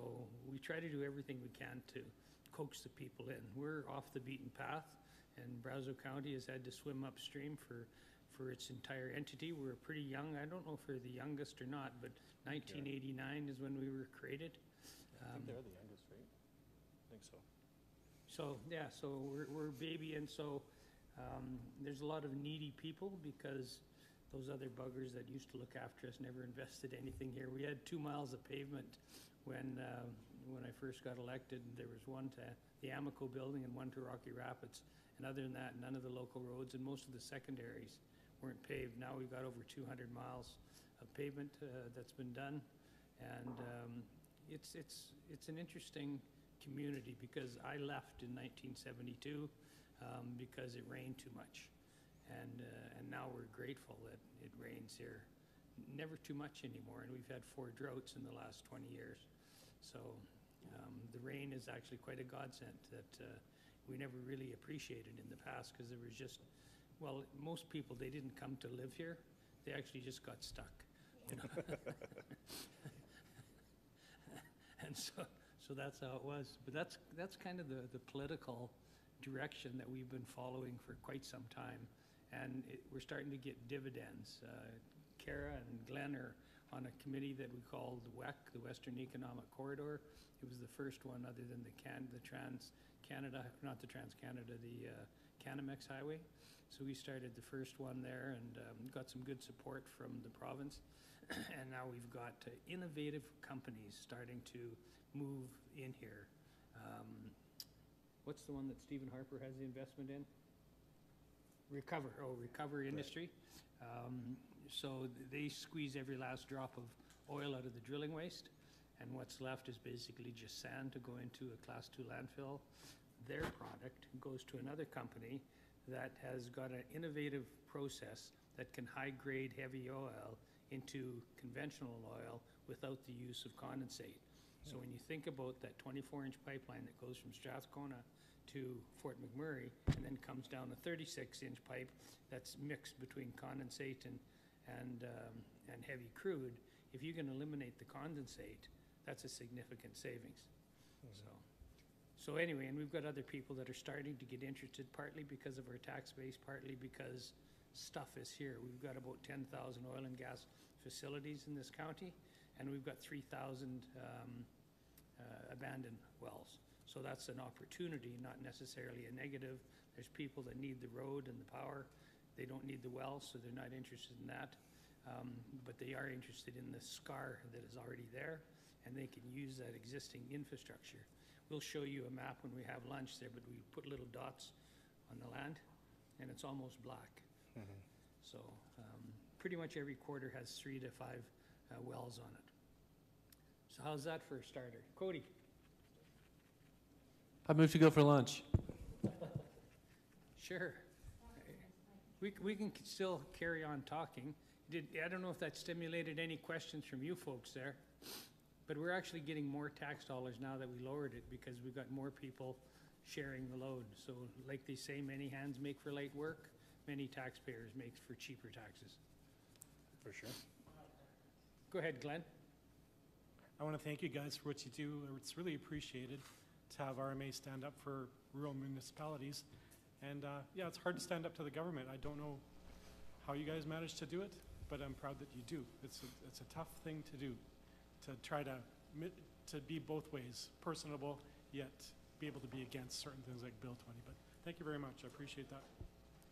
we try to do everything we can to coax the people in. We're off the beaten path, and Brazeau County has had to swim upstream for its entire entity. We're pretty young. I don't know if we're the youngest or not, but 1989 is when we were created. I think they're the youngest, right? I think so. So, yeah, so we're baby, and so there's a lot of needy people because those other buggers that used to look after us never invested anything here. We had 2 miles of pavement when I first got elected. There was one to the Amico building and one to Rocky Rapids. And other than that, none of the local roads and most of the secondaries weren't paved. Now we've got over 200 miles of pavement that's been done. And it's an interesting community because I left in 1972 because it rained too much. And now we're grateful that it rains here. Never too much anymore, and we've had 4 droughts in the last 20 years. So the rain is actually quite a godsend that we never really appreciated in the past because there was just, well, most people, they didn't come to live here. They actually just got stuck, you know. And so that's how it was. But that's kind of the political direction that we've been following for quite some time. And we're starting to get dividends. Kara and Glenn are on a committee that we call the WEC, the Western Economic Corridor. It was the first one other than the Trans-Canada, not the Trans-Canada, the Canamex Highway. So we started the first one there and got some good support from the province. And now we've got innovative companies starting to move in here. What's the one that Stephen Harper has the investment in? Recover Industry. So they squeeze every last drop of oil out of the drilling waste, and what's left is basically just sand to go into a Class 2 landfill. Their product goes to another company that has got an innovative process that can high-grade heavy oil into conventional oil without the use of condensate. So when you think about that 24-inch pipeline that goes from Strathcona to Fort McMurray and then comes down a 36-inch pipe that's mixed between condensate and heavy crude, if you can eliminate the condensate, that's a significant savings. So anyway, and we've got other people that are starting to get interested, partly because of our tax base, partly because stuff is here. We've got about 10,000 oil and gas facilities in this county, and we've got 3,000 abandoned wells. So that's an opportunity, not necessarily a negative. There's people that need the road and the power. They don't need the well, so they're not interested in that. But they are interested in the scar that is already there, and they can use that existing infrastructure. We'll show you a map when we have lunch there, but we put little dots on the land, and it's almost black. So pretty much every quarter has 3 to 5 wells on it. So how's that for a starter? Cody? I move to go for lunch. Sure. We can still carry on talking. I don't know if that stimulated any questions from you folks there, but we're actually getting more tax dollars now that we lowered it because we've got more people sharing the load. So like they say, many hands make for light work, many taxpayers make for cheaper taxes. For sure. Go ahead, Glenn. I want to thank you guys for what you do. It's really appreciated to have RMA stand up for rural municipalities. And yeah, it's hard to stand up to the government. I don't know how you guys manage to do it, but I'm proud that you do. It's a tough thing to do, to try to be both ways, personable, yet be able to be against certain things like Bill 20. But thank you very much. I appreciate that.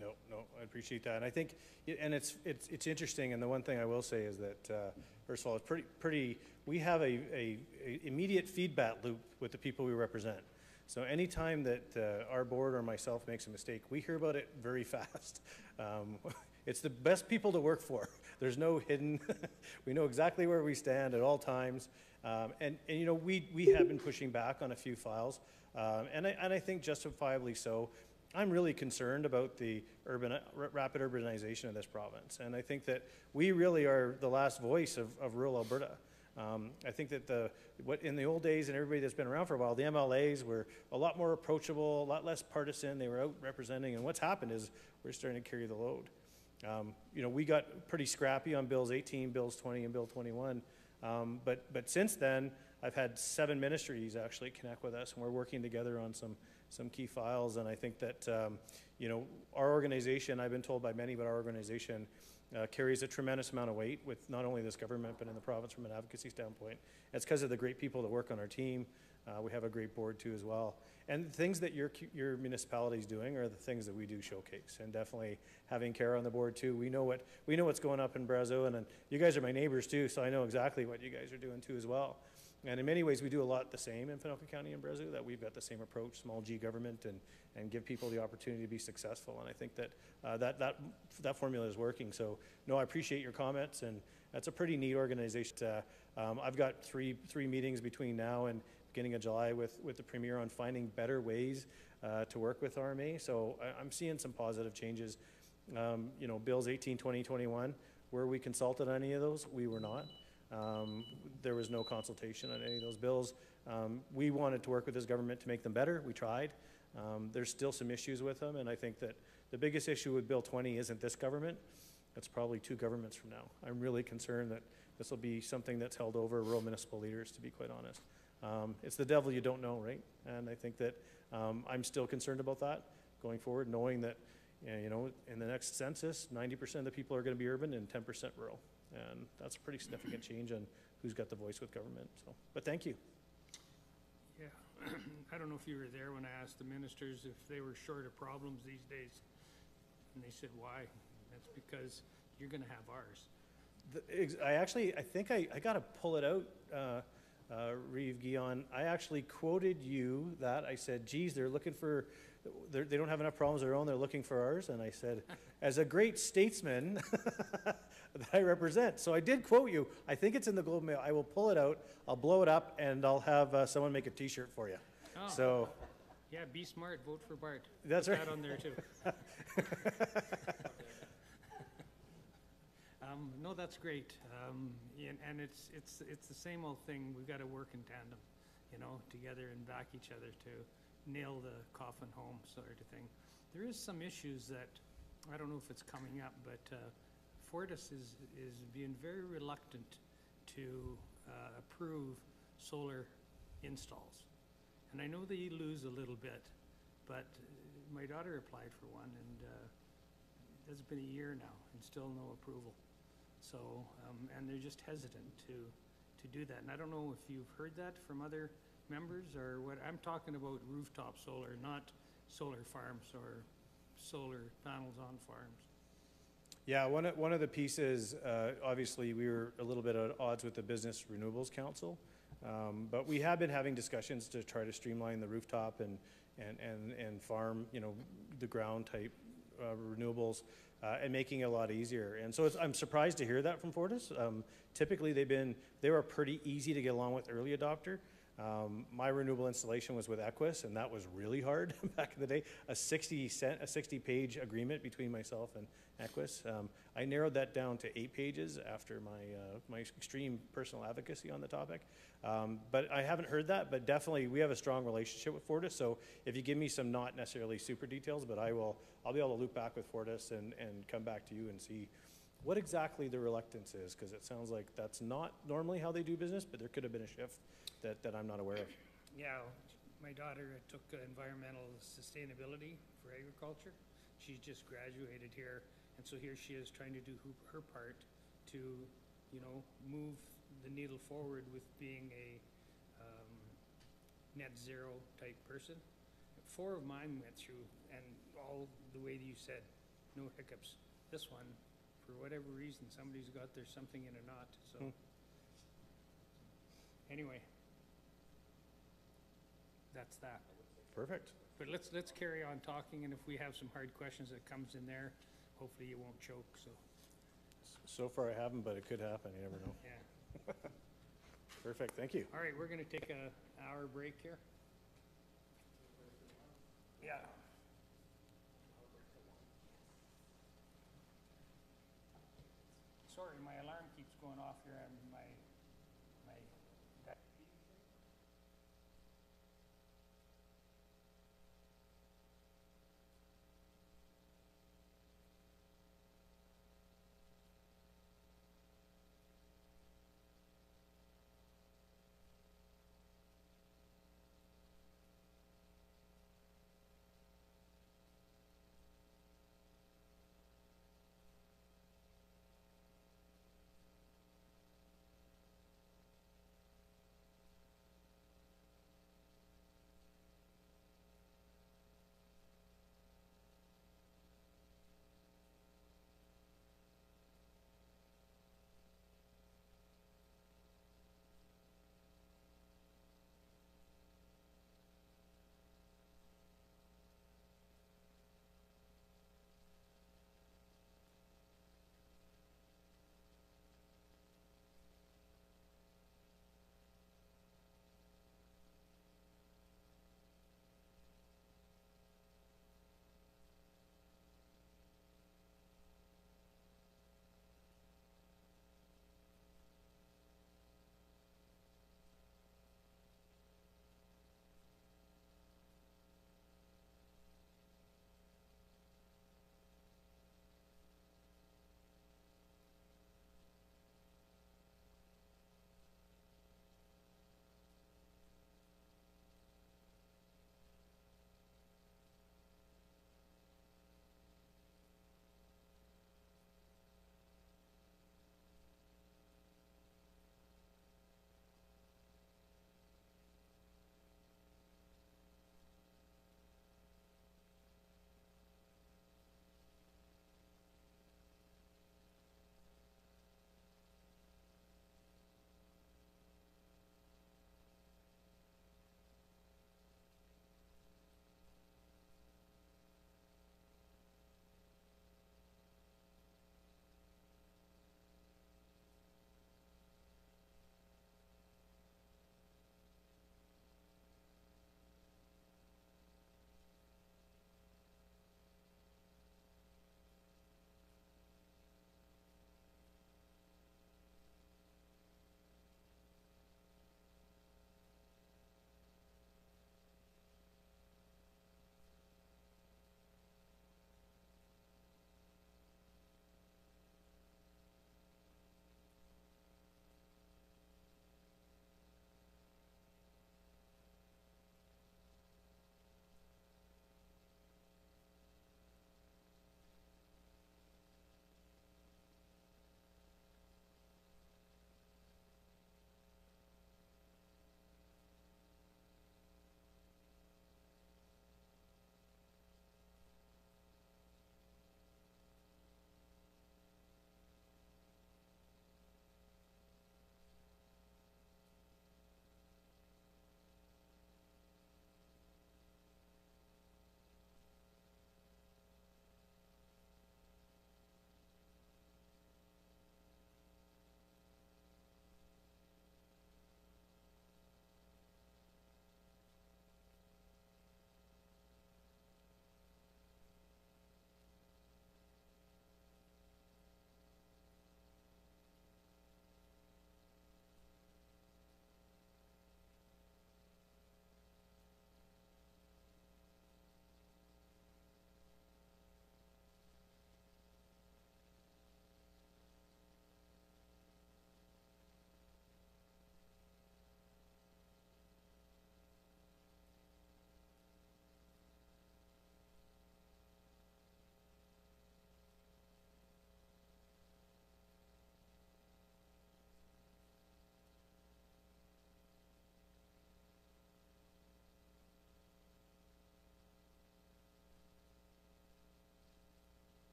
No, I appreciate that. And I think, and it's interesting, and the one thing I will say is that, first of all, it's pretty we have a immediate feedback loop with the people we represent. So anytime that our board or myself makes a mistake, we hear about it very fast. It's the best people to work for. there's no hidden, we know exactly where we stand at all times. And you know, we have been pushing back on a few files, and I think justifiably so. I'm really concerned about the rapid urbanization of this province, and I think that we really are the last voice of rural Alberta. I think that what in the old days, and everybody that's been around for a while, the MLAs were a lot more approachable, a lot less partisan. They were out representing, and what's happened is we're starting to carry the load. You know, we got pretty scrappy on Bills 18, Bills 20, and Bill 21. But since then, I've had 7 ministries actually connect with us, and we're working together on some key files. And I think that, you know, our organization, I've been told by many, but our organization carries a tremendous amount of weight with not only this government, but in the province from an advocacy standpoint. It's because of the great people that work on our team. We have a great board too as well. And the things that your municipality is doing are the things that we do showcase. And definitely having Kara on the board too. We know what's going up in Brazeau, and you guys are my neighbors too, so I know exactly what you guys are doing too as well. And in many ways, we do a lot the same in Panoka County and Brazeau, that we've got the same approach, small G government, and give people the opportunity to be successful. And I think that that formula is working. So no, I appreciate your comments, and that's a pretty neat organization. I've got three meetings between now and beginning of July with the Premier on finding better ways to work with RMA. So I'm seeing some positive changes. You know, Bills 18, 20, 21, were we consulted on any of those? We were not. There was no consultation on any of those bills. We wanted to work with this government to make them better. We tried. There's still some issues with them, and I think that the biggest issue with Bill 20 isn't this government. It's probably 2 governments from now. I'm really concerned that this will be something that's held over rural municipal leaders, to be quite honest. It's the devil you don't know, right? And I think that I'm still concerned about that going forward, knowing that, you know, in the next census, 90% of the people are going to be urban and 10% rural. And that's a pretty significant change on who's got the voice with government. So, but thank you. Yeah, I don't know if you were there when I asked the ministers if they were short of problems these days. And they said, why? That's because you're going to have ours. I think I got to pull it out, Reeve Guion. I actually quoted you that. I said, geez, they're looking for, they don't have enough problems of their own, they're looking for ours. And I said, as a great statesman that I represent. So I did quote you. I think it's in the Globe Mail. I will pull it out, I'll blow it up, and I'll have someone make a t-shirt for you. Oh. So. Yeah, be smart, vote for Bart. That's Put right. that on there too. No, that's great. And it's the same old thing. We've got to work in tandem, you know, together and back each other to nail the coffin home sort of thing. There is some issues that, I don't know if it's coming up, but Fortis is being very reluctant to approve solar installs. And I know they lose a little bit, but my daughter applied for one, and it's been a year now, and still no approval. So, and they're just hesitant to do that. And I don't know if you've heard that from other members, or what. I'm talking about rooftop solar, not solar farms or solar panels on farms. Yeah, one of the pieces, obviously, we were a little bit at odds with the Business Renewables Council. But we have been having discussions to try to streamline the rooftop and farm, you know, the ground type renewables and making it a lot easier. And so I'm surprised to hear that from Fortis. Typically they were pretty easy to get along with early adopter. My renewable installation was with Equus, and that was really hard back in the day. A 60-page agreement between myself and Equus. I narrowed that down to 8 pages after my extreme personal advocacy on the topic. But I haven't heard that, but definitely we have a strong relationship with Fortis. So if you give me some not necessarily super details, but I'll be able to loop back with Fortis and come back to you and see what exactly the reluctance is, because it sounds like that's not normally how they do business, but there could have been a shift that I'm not aware of. Yeah, my daughter took environmental sustainability for agriculture. She's just graduated here, and so here she is trying to do her part to, you know, move the needle forward with being a net zero type person. 4 of mine went through, and all the way that you said, no hiccups. This one, for whatever reason, somebody's got there's something in a knot. So anyway, that's that. Perfect. But let's carry on talking, and if we have some hard questions that comes in there, hopefully you won't choke. So far I haven't, but it could happen, you never know. Yeah. Perfect, thank you. All right, we're gonna take a hour break here. Yeah. Sorry, my alarm keeps going off here on my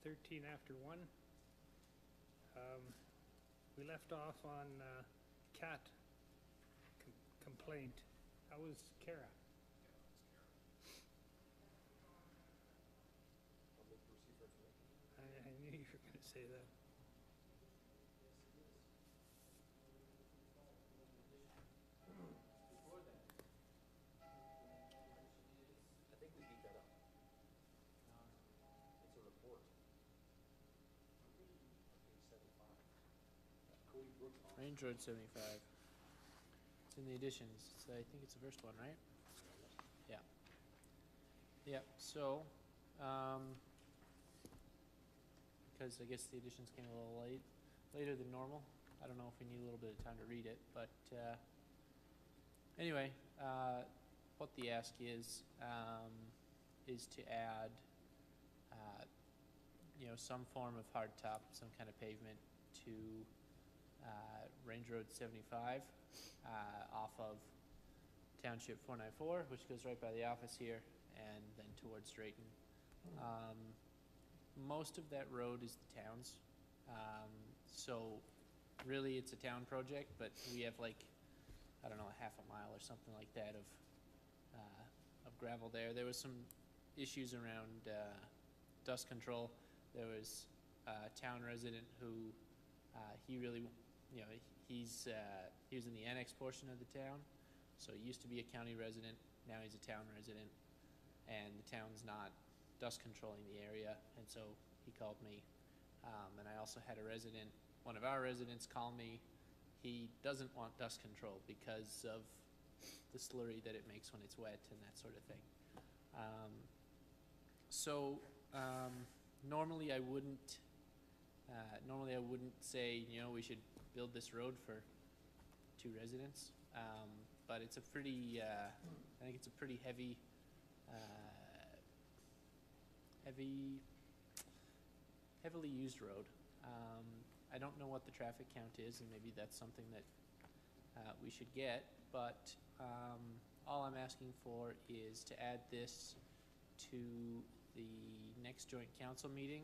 13 after 1. We left off on cat complaint. How was Kara? I knew you were going to say that. I think we beat that up. It's a report. Page 75. Cody Brooks on. Range Road 75. It's in the additions. It's, I think it's the first one, right? Yeah. Yeah, so, because I guess the additions came a little later than normal. I don't know if we need a little bit of time to read it, but anyway, what the ask is to add, some form of hardtop, some kind of pavement to Range Road 75 off of Township 494, which goes right by the office here, and then towards Drayton. Most of that road is the town's, so really it's a town project, but we have like, I don't know, a half a mile or something like that of gravel there. There was some issues around dust control. There was a town resident who he really, he was in the annex portion of the town, so he used to be a county resident. Now he's a town resident, and the town's not dust controlling the area, and so he called me. And I also had one of our residents call me. He doesn't want dust control because of the slurry that it makes when it's wet and that sort of thing. Normally I wouldn't say, we should build this road for 2 residents, but it's a pretty, I think it's a pretty heavily used road. I don't know what the traffic count is, and maybe that's something that we should get, but all I'm asking for is to add this to the next joint council meeting,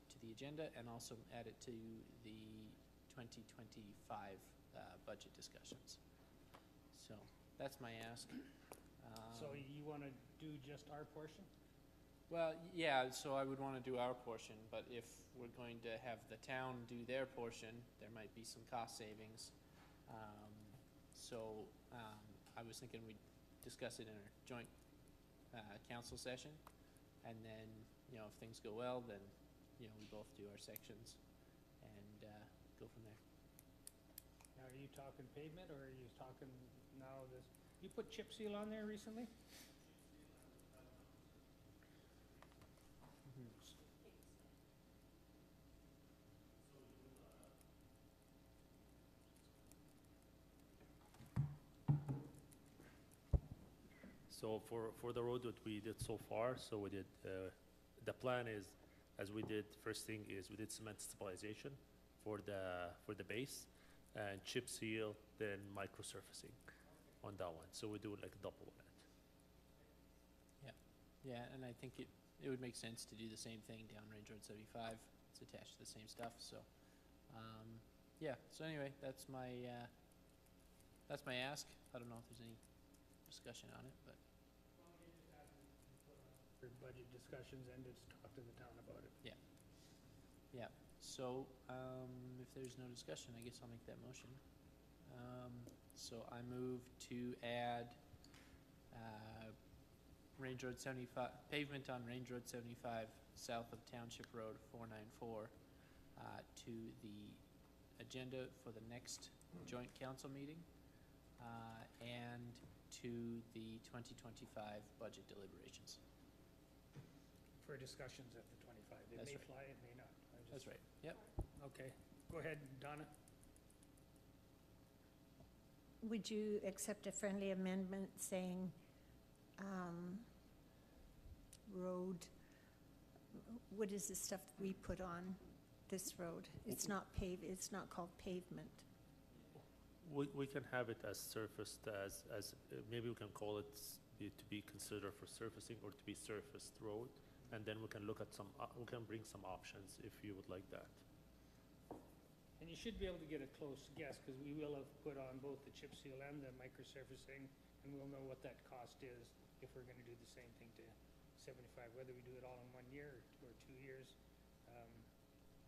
to the agenda, and also add it to the 2025 budget discussions. So that's my ask. So you want to do just our portion? Well, yeah, so I would want to do our portion, but if we're going to have the town do their portion, there might be some cost savings. I was thinking we'd discuss it in our joint council session, and then, if things go well, then, we both do our sections and go from there. Now, are you talking pavement, or are you talking now this, you put chip seal on there recently? So for the road that we did so far, so we did, the plan is, as we did, first thing is we did cement stabilization for the base, and chip seal, then micro surfacing on that one. So we do like double on it. Yeah, and I think it would make sense to do the same thing down Range Road 75. It's attached to the same stuff, so, yeah. So anyway, that's my ask. I don't know if there's any discussion on it, but. For budget discussions and just talk to the town about it. Yeah, so, if there's no discussion, I guess I'll make that motion. So I move to add, Range Road 75, pavement on Range Road 75 south of Township Road 494, to the agenda for the next joint council meeting, and to the 2025 budget deliberations. For discussions at the 25. It That's may right. fly, it may not. That's right, yep. Okay, go ahead, Donna. Would you accept a friendly amendment saying, road, what is the stuff that we put on this road? It's not it's not called pavement. We can have it as surfaced as maybe we can call it to be considered for surfacing or to be surfaced road, and then we can look at we can bring some options if you would like that. And you should be able to get a close guess, because we will have put on both the chip seal and the microsurfacing, and we'll know what that cost is if we're gonna do the same thing to 75, whether we do it all in 1 year or 2 years.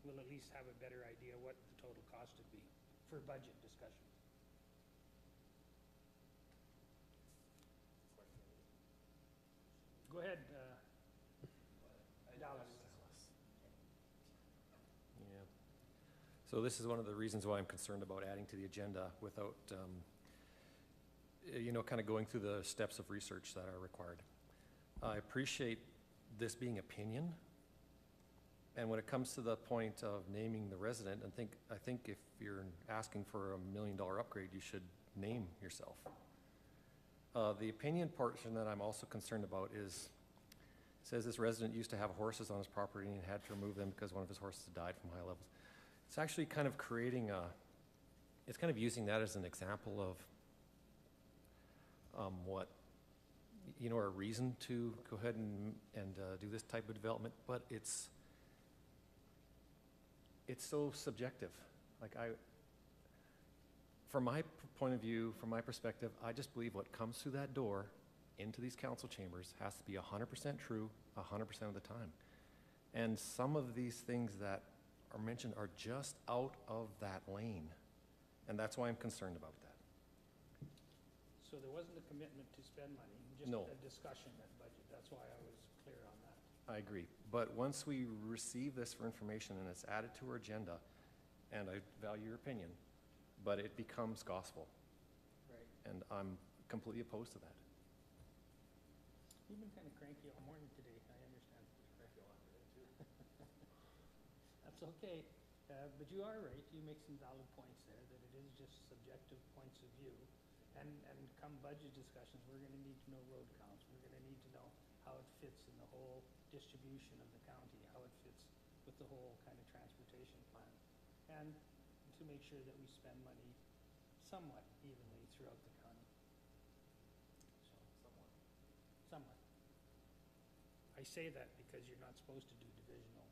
We'll at least have a better idea what the total cost would be for budget discussion. Go ahead, Dallas. Yeah. So this is one of the reasons why I'm concerned about adding to the agenda without, you know, kind of going through the steps of research that are required. I appreciate this being opinion. And when it comes to the point of naming the resident, I think if you're asking for $1 million upgrade, you should name yourself. The opinion portion that I'm also concerned about is, it says this resident used to have horses on his property and had to remove them because one of his horses died from high levels. It's actually kind of creating it's kind of using that as an example of what, you know, a reason to go ahead and do this type of development, but it's so subjective. Like from my point of view, from my perspective, I just believe what comes through that door into these council chambers has to be 100% true 100% of the time. And some of these things that are mentioned are just out of that lane. And that's why I'm concerned about that. So there wasn't a commitment to spend money, just No. a discussion at budget. That's why I was clear on that. I agree. But once we receive this for information and it's added to our agenda, and I value your opinion, but it becomes gospel. Right. And I'm completely opposed to that. You've been kind of cranky all morning today, I understand. That's okay, but you are right, you make some valid points there, that it is just subjective points of view. And come budget discussions, we're gonna need to know road counts, we're gonna need to know how it fits in the whole distribution of the county, how it fits with the whole kind of transportation plan. And to make sure that we spend money somewhat evenly throughout the county. So, somewhat. I say that because you're not supposed to do divisional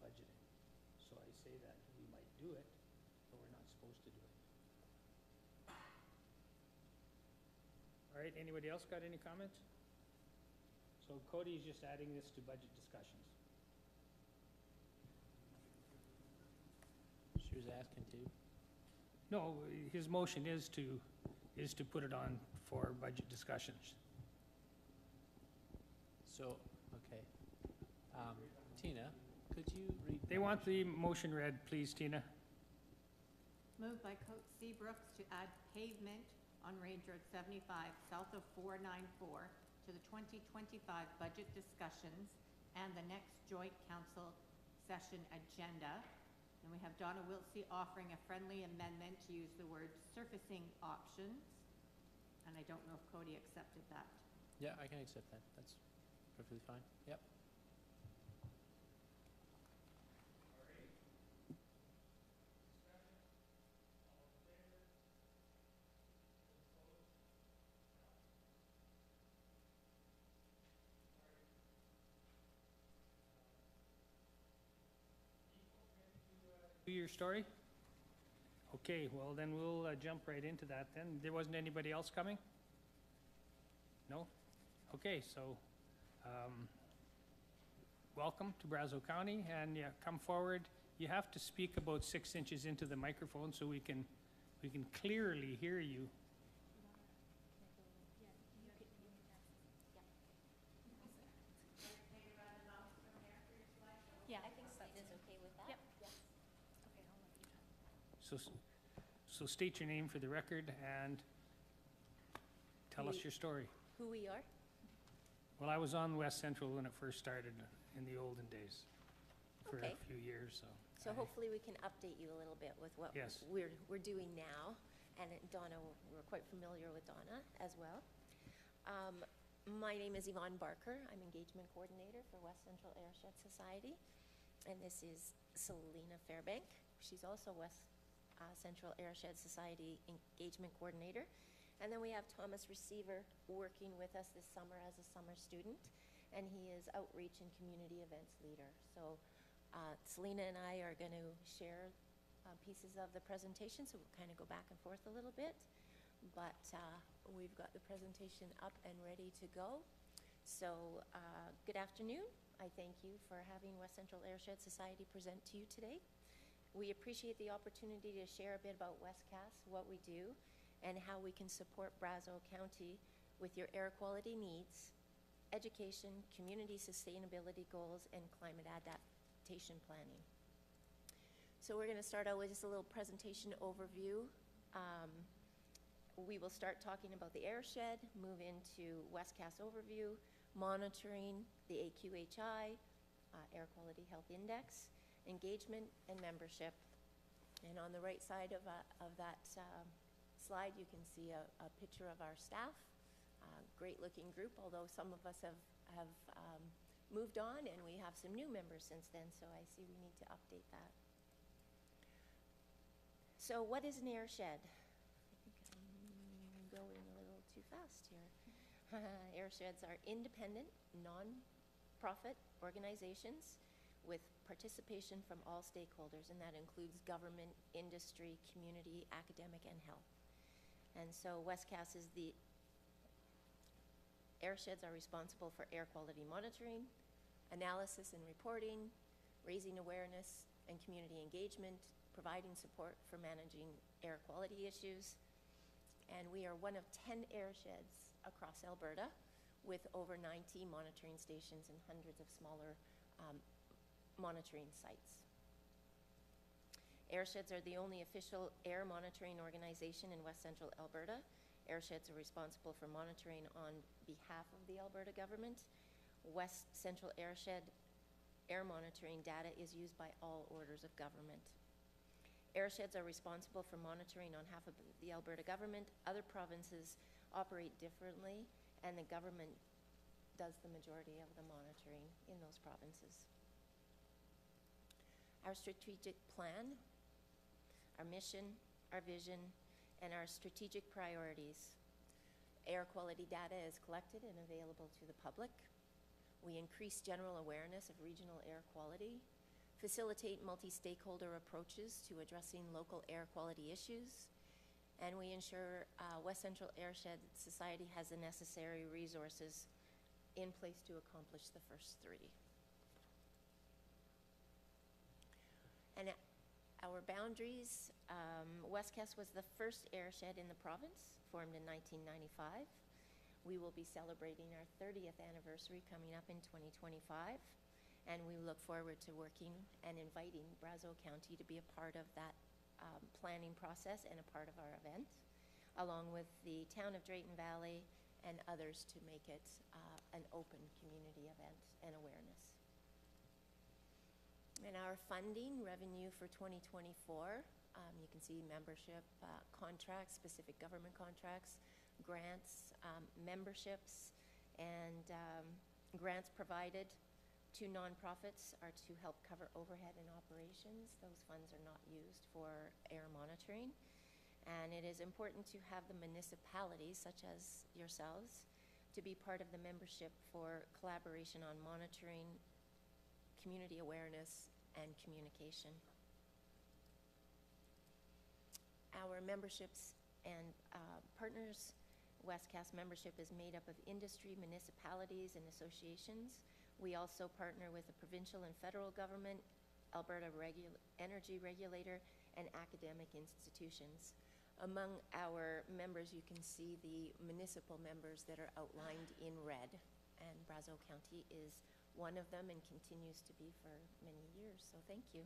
budgeting. So I say that we might do it, but we're not supposed to do it. All right, anybody else got any comments? So Cody's just adding this to budget discussions. She was asking to. No, his motion is to put it on for budget discussions. So, okay. Tina, could you read? They want the motion read, please, Tina. Moved by Coach Seabrooks to add pavement on Range Road 75 south of 494 to the 2025 budget discussions and the next joint council session agenda. And we have Donna Wiltsey offering a friendly amendment to use the word surfacing options. And I don't know if Cody accepted that. Yeah, I can accept that. That's perfectly fine. Yep. Your story? Okay, well then we'll jump right into that then. There wasn't anybody else coming? No? Okay, so welcome to Brazeau County, and yeah, come forward. You have to speak about 6 inches into the microphone so we can clearly hear you. Yeah, I think that is okay with that. Yep. Yes. Okay, I'll let you talk. So state your name for the record and tell us your story. Who we are? Well, I was on West Central when it first started in the olden days for Okay. a few years, so. So hopefully we can update you a little bit with what Yes. we're doing now. And Donna, we're quite familiar with Donna as well. My name is Yvonne Barker. I'm engagement coordinator for West Central Airshed Society. And this is Selena Fairbank. She's also West Central Airshed Society engagement coordinator. And then we have Thomas Receiver working with us this summer as a summer student. and he is outreach and community events leader. So Selena and I are going to share pieces of the presentation, so we'll kind of go back and forth a little bit. But we've got the presentation up and ready to go. So good afternoon. I thank you for having West Central Airshed Society present to you today. We appreciate the opportunity to share a bit about WestCast, what we do, and how we can support Brazeau County with your air quality needs, education, community sustainability goals, and climate adaptation planning. So we're going to start out with just a little presentation overview. We will start talking about the airshed, move into WestCast overview, monitoring, the AQHI, Air Quality Health Index, engagement, and membership. And on the right side of that slide, you can see a picture of our staff. Great looking group, although some of us have moved on and we have some new members since then, so I see we need to update that. So what is an airshed? I think I'm going a little too fast here. Airsheds are independent, non-profit organizations with participation from all stakeholders, and that includes government, industry, community, academic, and health. And so WestCast is the airsheds are responsible for air quality monitoring, analysis and reporting, raising awareness and community engagement, providing support for managing air quality issues. And we are one of 10 airsheds across Alberta with over 90 monitoring stations and hundreds of smaller monitoring sites. Airsheds are the only official air monitoring organization in West Central Alberta. Airsheds are responsible for monitoring on behalf of the Alberta government. West Central Airshed air monitoring data is used by all orders of government. Airsheds are responsible for monitoring on behalf of the Alberta government. Other provinces operate differently, and the government does the majority of the monitoring in those provinces. Our strategic plan, our mission, our vision, and our strategic priorities. Air quality data is collected and available to the public. We increase general awareness of regional air quality, facilitate multi-stakeholder approaches to addressing local air quality issues, and we ensure West Central Airshed Society has the necessary resources in place to accomplish the first three. And our boundaries, WestCast was the first airshed in the province, formed in 1995. We will be celebrating our 30th anniversary coming up in 2025, and we look forward to working and inviting Brazeau County to be a part of that planning process and a part of our event, along with the town of Drayton Valley and others to make it an open community event and awareness. And our funding revenue for 2024, you can see membership contracts, specific government contracts, grants, memberships, and grants provided to nonprofits are to help cover overhead and operations. Those funds are not used for air monitoring. And it is important to have the municipalities, such as yourselves, to be part of the membership for collaboration on monitoring, community awareness, and communication. Our memberships and partners, WestCast membership is made up of industry, municipalities, and associations. We also partner with the provincial and federal government, Alberta Energy Regulator, and academic institutions. Among our members, you can see the municipal members that are outlined in red, and Brazeau County is one of them and continues to be for many years, so thank you.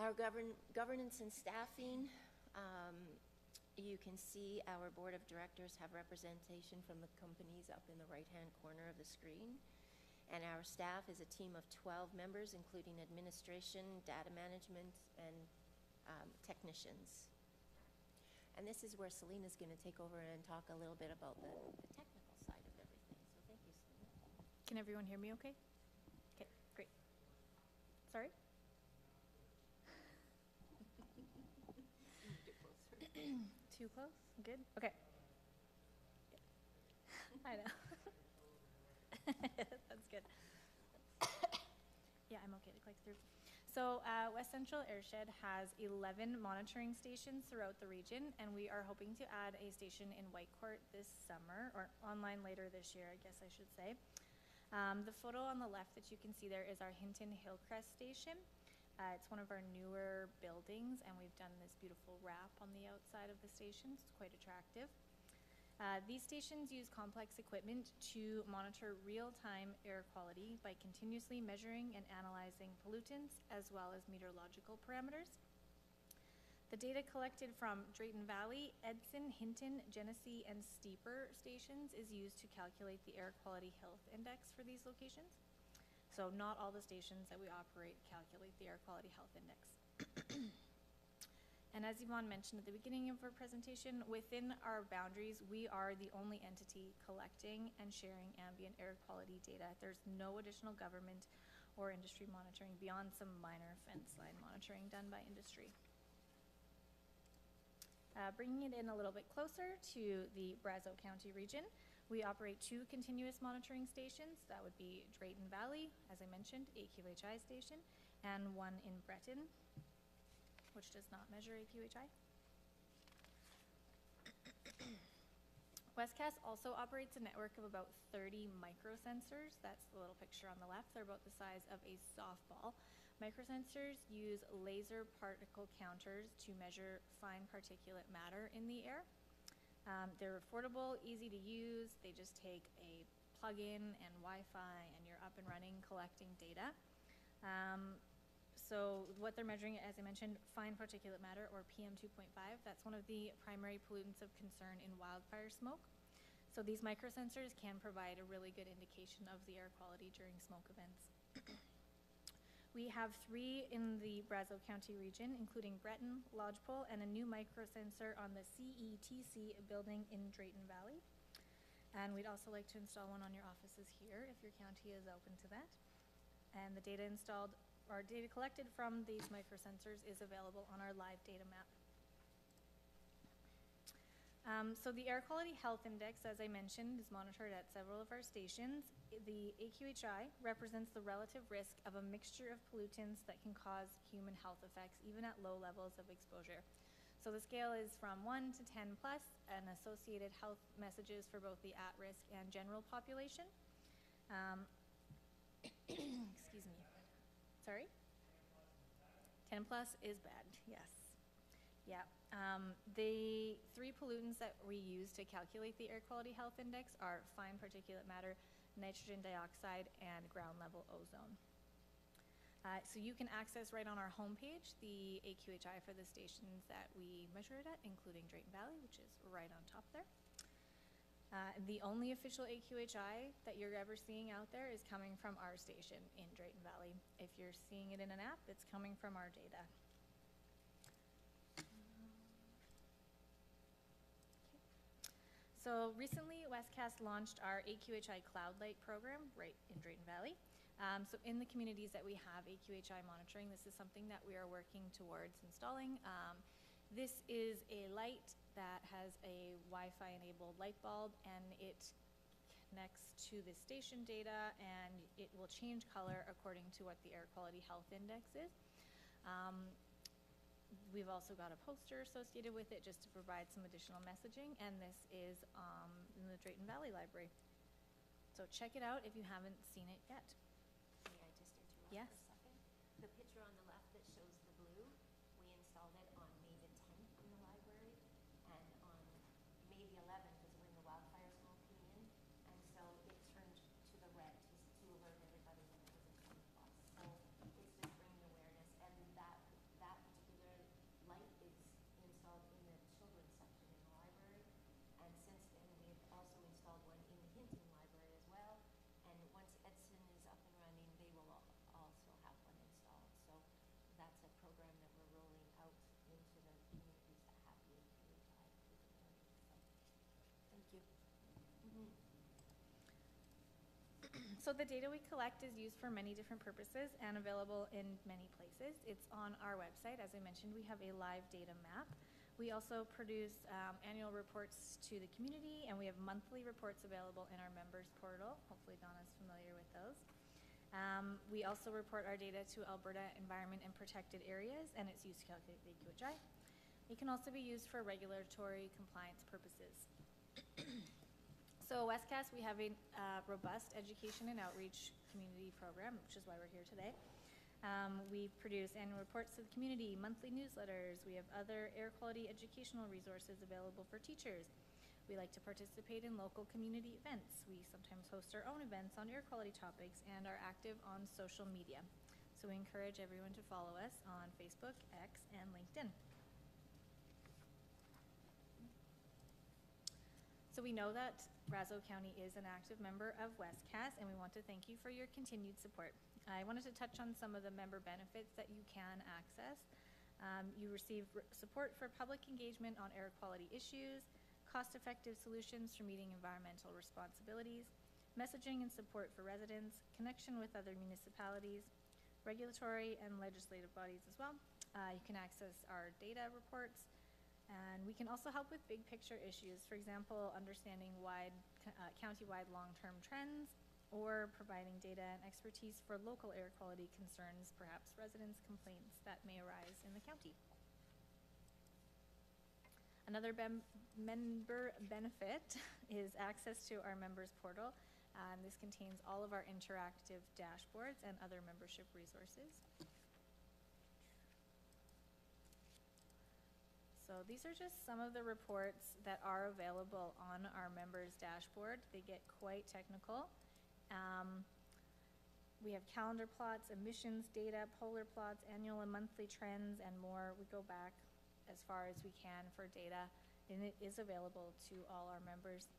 Our governance and staffing, you can see our board of directors have representation from the companies up in the right-hand corner of the screen. And our staff is a team of 12 members, including administration, data management, and technicians. And this is where Selena's going to take over and talk a little bit about the technical side of everything. So thank you, Selena. Can everyone hear me okay? Okay, great. Sorry? Too close? Good? Okay. I know. That's good. Yeah, I'm okay to click through. So West Central Airshed has 11 monitoring stations throughout the region, and we are hoping to add a station in Whitecourt this summer, or online later this year, I guess I should say. The photo on the left that you can see there is our Hinton Hillcrest station. It's one of our newer buildings, and we've done this beautiful wrap on the outside of the station. It's quite attractive. These stations use complex equipment to monitor real-time air quality by continuously measuring and analyzing pollutants as well as meteorological parameters. The data collected from Drayton Valley, Edson, Hinton, Genesee, and Steeper stations is used to calculate the air quality health index for these locations. So not all the stations that we operate calculate the air quality health index. And as Yvonne mentioned at the beginning of our presentation, within our boundaries, we are the only entity collecting and sharing ambient air quality data. There's no additional government or industry monitoring beyond some minor fence line monitoring done by industry. Bringing it in a little bit closer to the Brazeau County region, we operate 2 continuous monitoring stations. That would be Drayton Valley, as I mentioned, AQHI station, and one in Breton, which does not measure AQHI. Westcast also operates a network of about 30 microsensors. That's the little picture on the left. They're about the size of a softball. Microsensors use laser particle counters to measure fine particulate matter in the air. They're affordable, easy to use. They just take a plug-in and Wi-Fi, and you're up and running collecting data. So what they're measuring, as I mentioned, fine particulate matter, or PM 2.5. That's one of the primary pollutants of concern in wildfire smoke. So these microsensors can provide a really good indication of the air quality during smoke events. We have 3 in the Brazeau County region, including Breton, Lodgepole, and a new microsensor on the CETC building in Drayton Valley. And we'd also like to install one on your offices here if your county is open to that. And the data installed, or data collected from these microsensors is available on our live data map. So the air quality health index, as I mentioned, is monitored at several of our stations. The AQHI represents the relative risk of a mixture of pollutants that can cause human health effects even at low levels of exposure. So the scale is from 1 to 10 plus, and associated health messages for both the at-risk and general population. Excuse me. Sorry? 10 plus is bad, yes. Yeah. The 3 pollutants that we use to calculate the air quality health index are fine particulate matter, nitrogen dioxide, and ground level ozone. So you can access right on our homepage the AQHI for the stations that we measure it at, including Drayton Valley, which is right on top there. The only official AQHI that you're ever seeing out there is coming from our station in Drayton Valley. If you're seeing it in an app, it's coming from our data. So recently, Westcast launched our AQHI Cloudlight program right in Drayton Valley. So in the communities that we have AQHI monitoring, this is something that we are working towards installing. This is a light that has a Wi-Fi enabled light bulb, and it connects to the station data, and it will change color according to what the air quality health index is. We've also got a poster associated with it just to provide some additional messaging, and this is in the Drayton Valley Library. So check it out if you haven't seen it yet. May I just interrupt Yes. for a second? The picture on the left that shows the blue, we installed it on May the 10th in the library, and on May the 11th is when the wildfire smoke came in, and so it turned to the red to alert everybody when it was in front of us. So it's just bringing awareness, and that particular light is installed in the children's section in the library, and since then we've also installed one in the Hinton Library as well, and once Edson is up and running, they will also have one installed. So that's a program that we're rolling out into the communities that have the AQHI capability. So, thank you. So the data we collect is used for many different purposes and available in many places. It's on our website. As I mentioned, we have a live data map. We also produce annual reports to the community, and we have monthly reports available in our members portal. Hopefully Donna's familiar with those. We also report our data to Alberta Environment and Protected Areas and its use to calculate the AQHI. It can also be used for regulatory compliance purposes. So Westcast, we have a robust education and outreach community program, which is why we're here today. We produce annual reports to the community, monthly newsletters. We have other air quality educational resources available for teachers. We like to participate in local community events. We sometimes host our own events on air quality topics and are active on social media. So we encourage everyone to follow us on Facebook, X, and LinkedIn. So we know that Brazeau County is an active member of Westcast, and we want to thank you for your continued support. I wanted to touch on some of the member benefits that you can access. You receive support for public engagement on air quality issues, cost-effective solutions for meeting environmental responsibilities, messaging and support for residents, connection with other municipalities, regulatory and legislative bodies as well. You can access our data reports, and we can also help with big picture issues. For example, understanding county-wide long-term trends, or providing data and expertise for local air quality concerns, perhaps residents' complaints that may arise in the county. Another member benefit is access to our members portal. This contains all of our interactive dashboards and other membership resources. So these are just some of the reports that are available on our members dashboard. They get quite technical. We have calendar plots, emissions data, polar plots, annual and monthly trends, and more. We go back as far as we can for data, and it is available to all our members.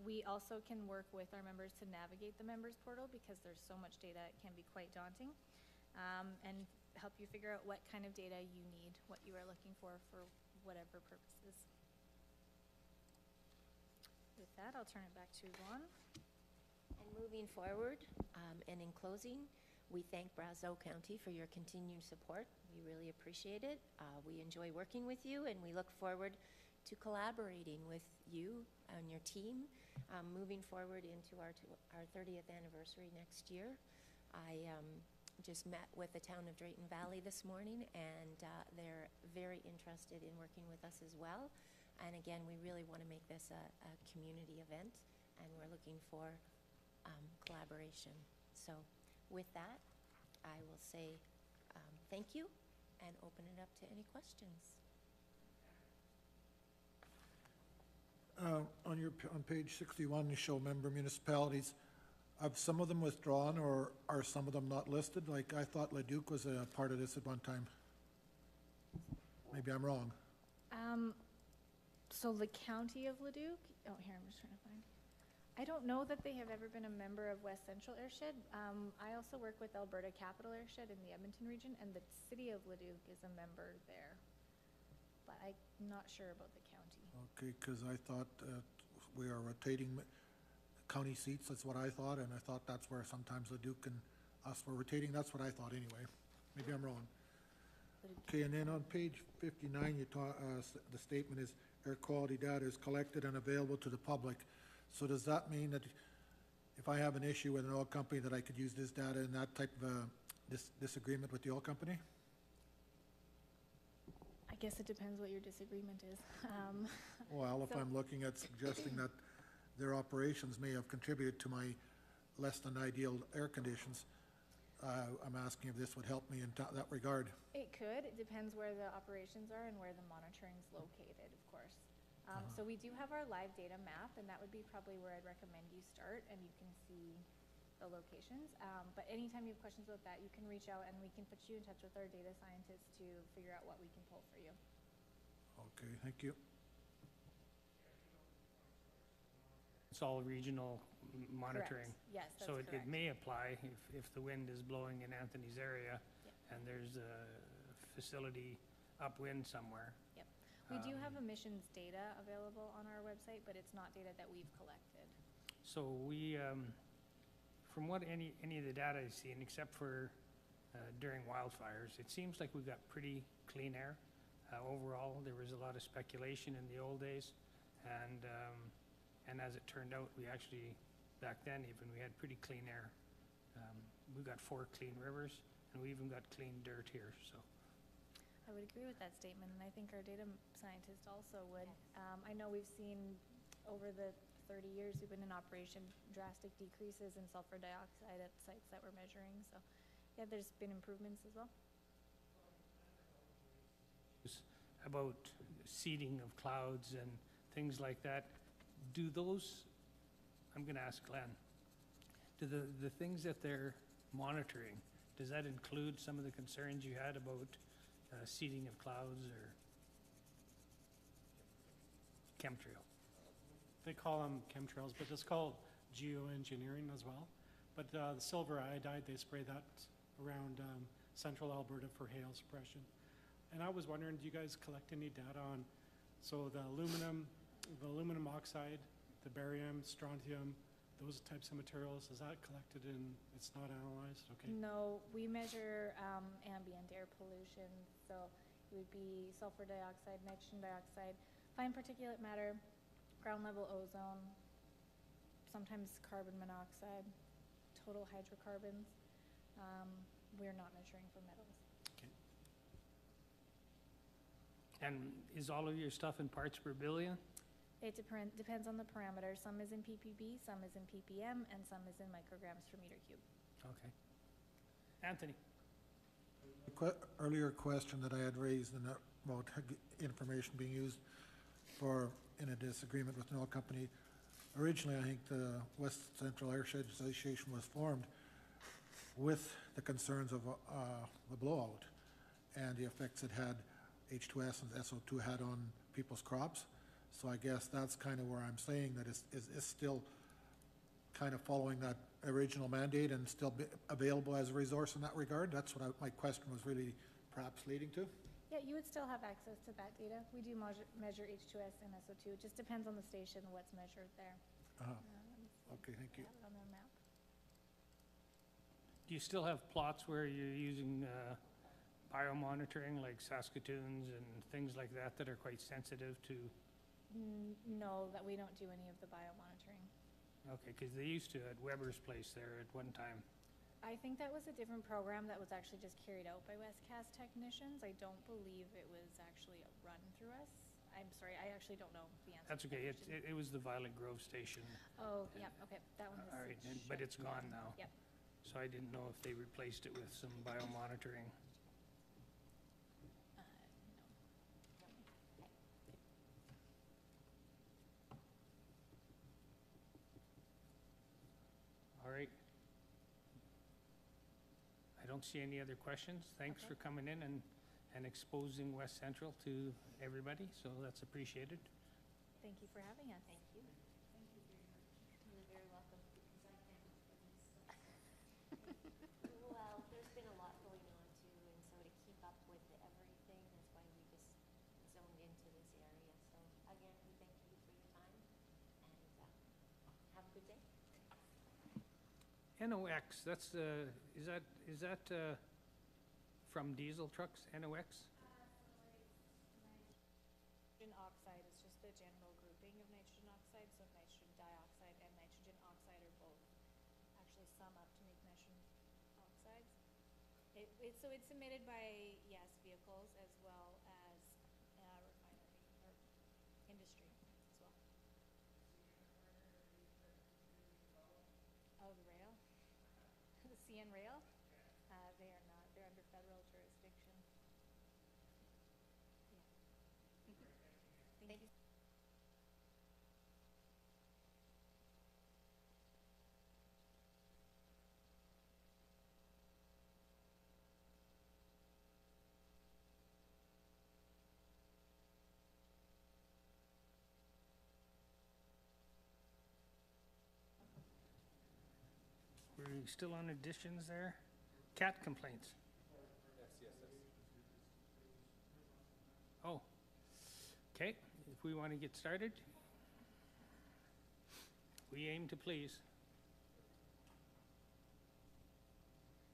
We also can work with our members to navigate the members portal because there's so much data, it can be quite daunting, and help you figure out what kind of data you need, what you are looking for whatever purposes. With that, I'll turn it back to Yvonne. And moving forward, and in closing, we thank Brazeau County for your continued support. We really appreciate it. We enjoy working with you, and we look forward to collaborating with you and your team moving forward into our 30th anniversary next year. I just met with the town of Drayton Valley this morning, and they're very interested in working with us as well. And again, we really want to make this a community event, and we're looking for collaboration. So with that, I will say thank you and open it up to any questions. On page 61, you show member municipalities. Have some of them withdrawn, or are some of them not listed? Like, I thought Leduc was a part of this at one time. Maybe I'm wrong. So the county of Leduc, oh, here, I'm just trying to find. I don't know that they have ever been a member of West Central Airshed. I also work with Alberta Capital Airshed in the Edmonton region, and the city of Leduc is a member there. But I'm not sure about the county. Okay, because I thought we are rotating county seats, that's what I thought, and I thought that's where sometimes Leduc and us were rotating. That's what I thought anyway. Maybe I'm wrong. Okay, and then on page 59, you talk, the statement is air quality data is collected and available to the public. So does that mean that if I have an issue with an oil company that I could use this data in that type of disagreement with the oil company? I guess it depends what your disagreement is. Well, if I'm looking at suggesting that their operations may have contributed to my less than ideal air conditions, I'm asking if this would help me in that regard. It could. It depends where the operations are and where the monitoring is located, of course. So we do have our live data map, and that would be probably where I'd recommend you start, and you can see the locations. But anytime you have questions about that, you can reach out, and we can put you in touch with our data scientists to figure out what we can pull for you. Okay, thank you. It's all regional monitoring. Correct. Yes, that's So correct. it may apply if the wind is blowing in Anthony's area and there's a facility upwind somewhere. Yep. We do have emissions data available on our website, but it's not data that we've collected. So we, from what any of the data I've seen, except for during wildfires, it seems like we've got pretty clean air. Overall, there was a lot of speculation in the old days, and as it turned out, we actually, back then even, we had pretty clean air. We got 4 clean rivers, and we even got clean dirt here, so. I would agree with that statement, and I think our data scientist also would. I know we've seen over the 30 years we've been in operation, drastic decreases in sulfur dioxide at sites that we're measuring, so yeah, there's been improvements as well. About seeding of clouds and things like that, do those, I'm gonna ask Glenn, do the things that they're monitoring, does that include some of the concerns you had about seeding of clouds or chemtrail? They call them chemtrails, but it's called geoengineering as well. But the silver iodide, they spray that around central Alberta for hail suppression. And I was wondering, do you guys collect any data on, so the aluminum oxide, the barium, strontium, those types of materials, is that collected and it's not analyzed? Okay. No, we measure ambient air pollution, so it would be sulfur dioxide, nitrogen dioxide, fine particulate matter, ground level ozone, sometimes carbon monoxide, total hydrocarbons. We're not measuring for metals. Okay. And is all of your stuff in parts per billion? It depends on the parameter. Some is in ppb, some is in ppm, and some is in micrograms per meter cube. Okay. Anthony? Earlier question that I had raised about information being used in a disagreement with an oil company. Originally, I think the West Central Airshed Association was formed with the concerns of the blowout and the effects it had, H2S and SO2 had on people's crops. So I guess that's kind of where I'm saying that is still kind of following that original mandate and still available as a resource in that regard. That's what my question was really perhaps leading to. Yeah, you would still have access to that data. We do measure H2S and SO2. It just depends on the station what's measured there. Okay, thank you. On their map. Do you still have plots where you're using biomonitoring like Saskatoons and things like that that are quite sensitive to? No, that we don't do any of the biomonitoring. Okay, because they used to at Weber's place there at one time. I think that was a different program that was actually just carried out by Westcast technicians. I don't believe it was actually run through us. I'm sorry, I actually don't know the answer. That's okay, it was the Violet Grove station. Oh, yeah, okay, that one is. All right, but it's gone now. Yep. So I didn't know if they replaced it with some biomonitoring. All right. I don't see any other questions. Thanks for coming in and exposing West Central to everybody, so that's appreciated. Thank you for having us. Thank you. Thank you very much. You're very welcome. Well, there's been a lot going on too, and so to keep up with everything, that's why we just zoned into this area. So again, we thank you for your time, and have a good day. NOx, that's, is that from diesel trucks, NOx? Nitrogen oxide is just the general grouping of nitrogen oxide, so nitrogen dioxide and nitrogen oxide are both actually sum up to make nitrogen oxides. So it's emitted by, yes, vehicles as well as refinery or industry as well. Oh, the rail? The CN rail? They are not. They're under federal jurisdiction. Yeah. Thank you. We're still on additions there. Cat complaints. Oh, okay. If we want to get started, we aim to please.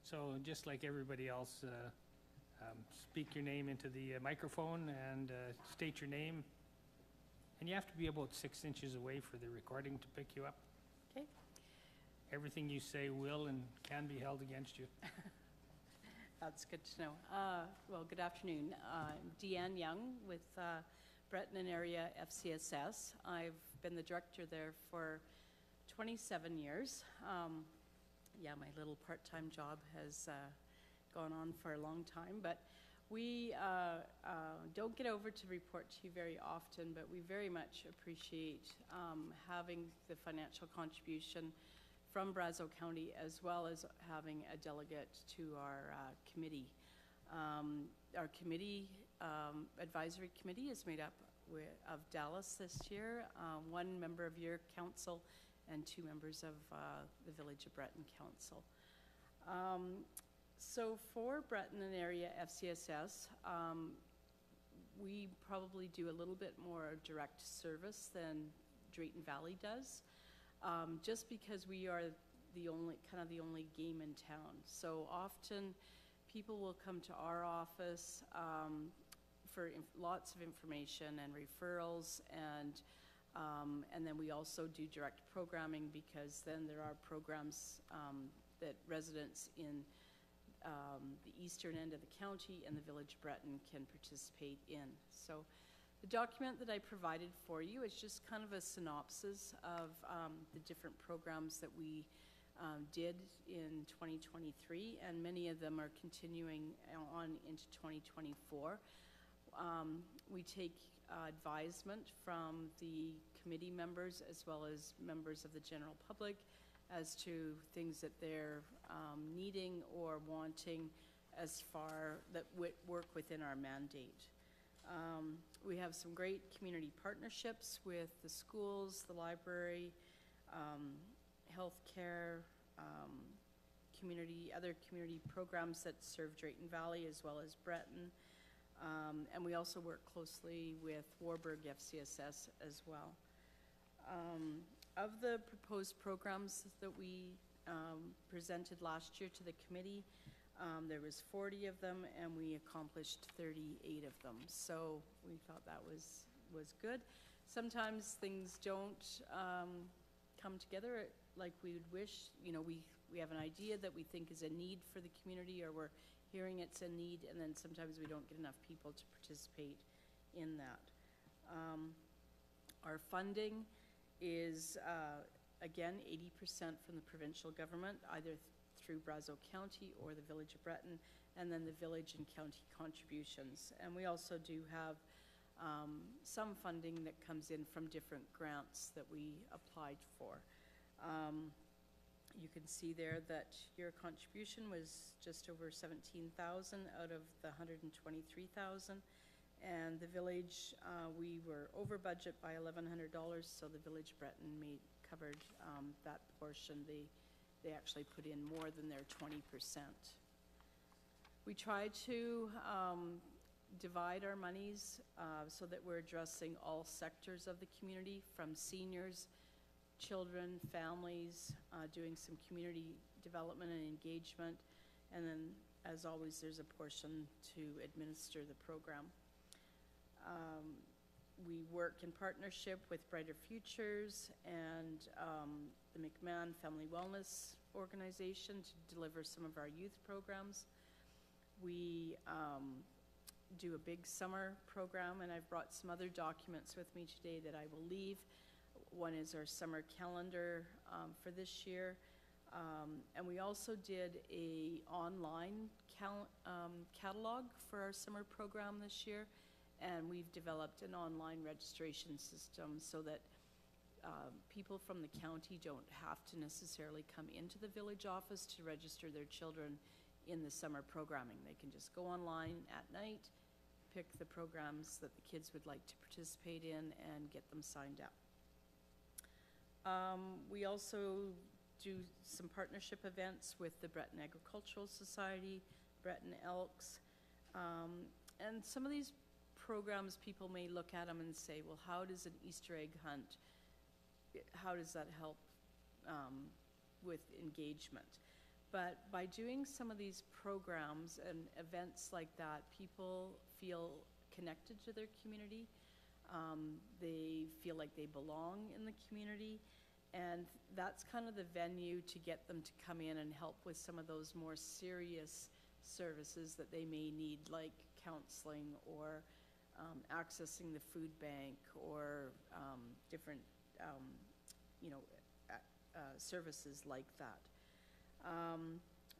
So just like everybody else, speak your name into the microphone and state your name. And you have to be about 6 inches away for the recording to pick you up. Okay. Everything you say will and can be held against you. That's good to know. Well, good afternoon. I'm Deanne Young with Breton and Area FCSS. I've been the director there for 27 years. Yeah, my little part-time job has gone on for a long time, but we don't get over to report to you very often, but we very much appreciate having the financial contribution from Brazeau County, as well as having a delegate to our committee. Our committee, advisory committee, is made up of Dallas this year, 1 member of your council, and 2 members of the Village of Breton Council. So for Breton and Area FCSS, we probably do a little bit more direct service than Drayton Valley does, just because we are the only game in town. So often people will come to our office for lots of information and referrals, and then we also do direct programming, because then there are programs that residents in the eastern end of the county and the Village of Breton can participate in. So the document that I provided for you is just kind of a synopsis of the different programs that we did in 2023, and many of them are continuing on into 2024. We take advisement from the committee members as well as members of the general public as to things that they're needing or wanting as far that work within our mandate. We have some great community partnerships with the schools, the library, healthcare, other community programs that serve Drayton Valley as well as Breton. And we also work closely with Warburg FCSS as well. Of the proposed programs that we presented last year to the committee, there was 40 of them, and we accomplished 38 of them. So we thought that was good. Sometimes things don't come together like we would wish. You know, we have an idea that we think is a need for the community, or we're hearing it's a need, and then sometimes we don't get enough people to participate in that. Our funding is, again, 80% from the provincial government, either through Brazeau County or the Village of Breton, and then the village and county contributions. And we also do have some funding that comes in from different grants that we applied for. You can see there that your contribution was just over 17,000 out of the 123,000. And the village, we were over budget by $1,100, so the Village of Breton covered that portion. They actually put in more than their 20%. We try to divide our monies so that we're addressing all sectors of the community, from seniors, children, families, doing some community development and engagement, and then, as always, there's a portion to administer the program. We work in partnership with Brighter Futures and the McMahon Family Wellness Organization to deliver some of our youth programs. We do a big summer program, and I've brought some other documents with me today that I will leave. One is our summer calendar for this year. And we also did a online catalog for our summer program this year. And we've developed an online registration system so that people from the county don't have to necessarily come into the village office to register their children in the summer programming. They can just go online at night, pick the programs that the kids would like to participate in, and get them signed up. We also do some partnership events with the Breton Agricultural Society, Breton Elks, and some of these programs, people may look at them and say, well, how does an Easter egg hunt, how does that help with engagement? But by doing some of these programs and events like that, people feel connected to their community. They feel like they belong in the community. And that's kind of the venue to get them to come in and help with some of those more serious services that they may need, like counseling or accessing the food bank or different, services like that.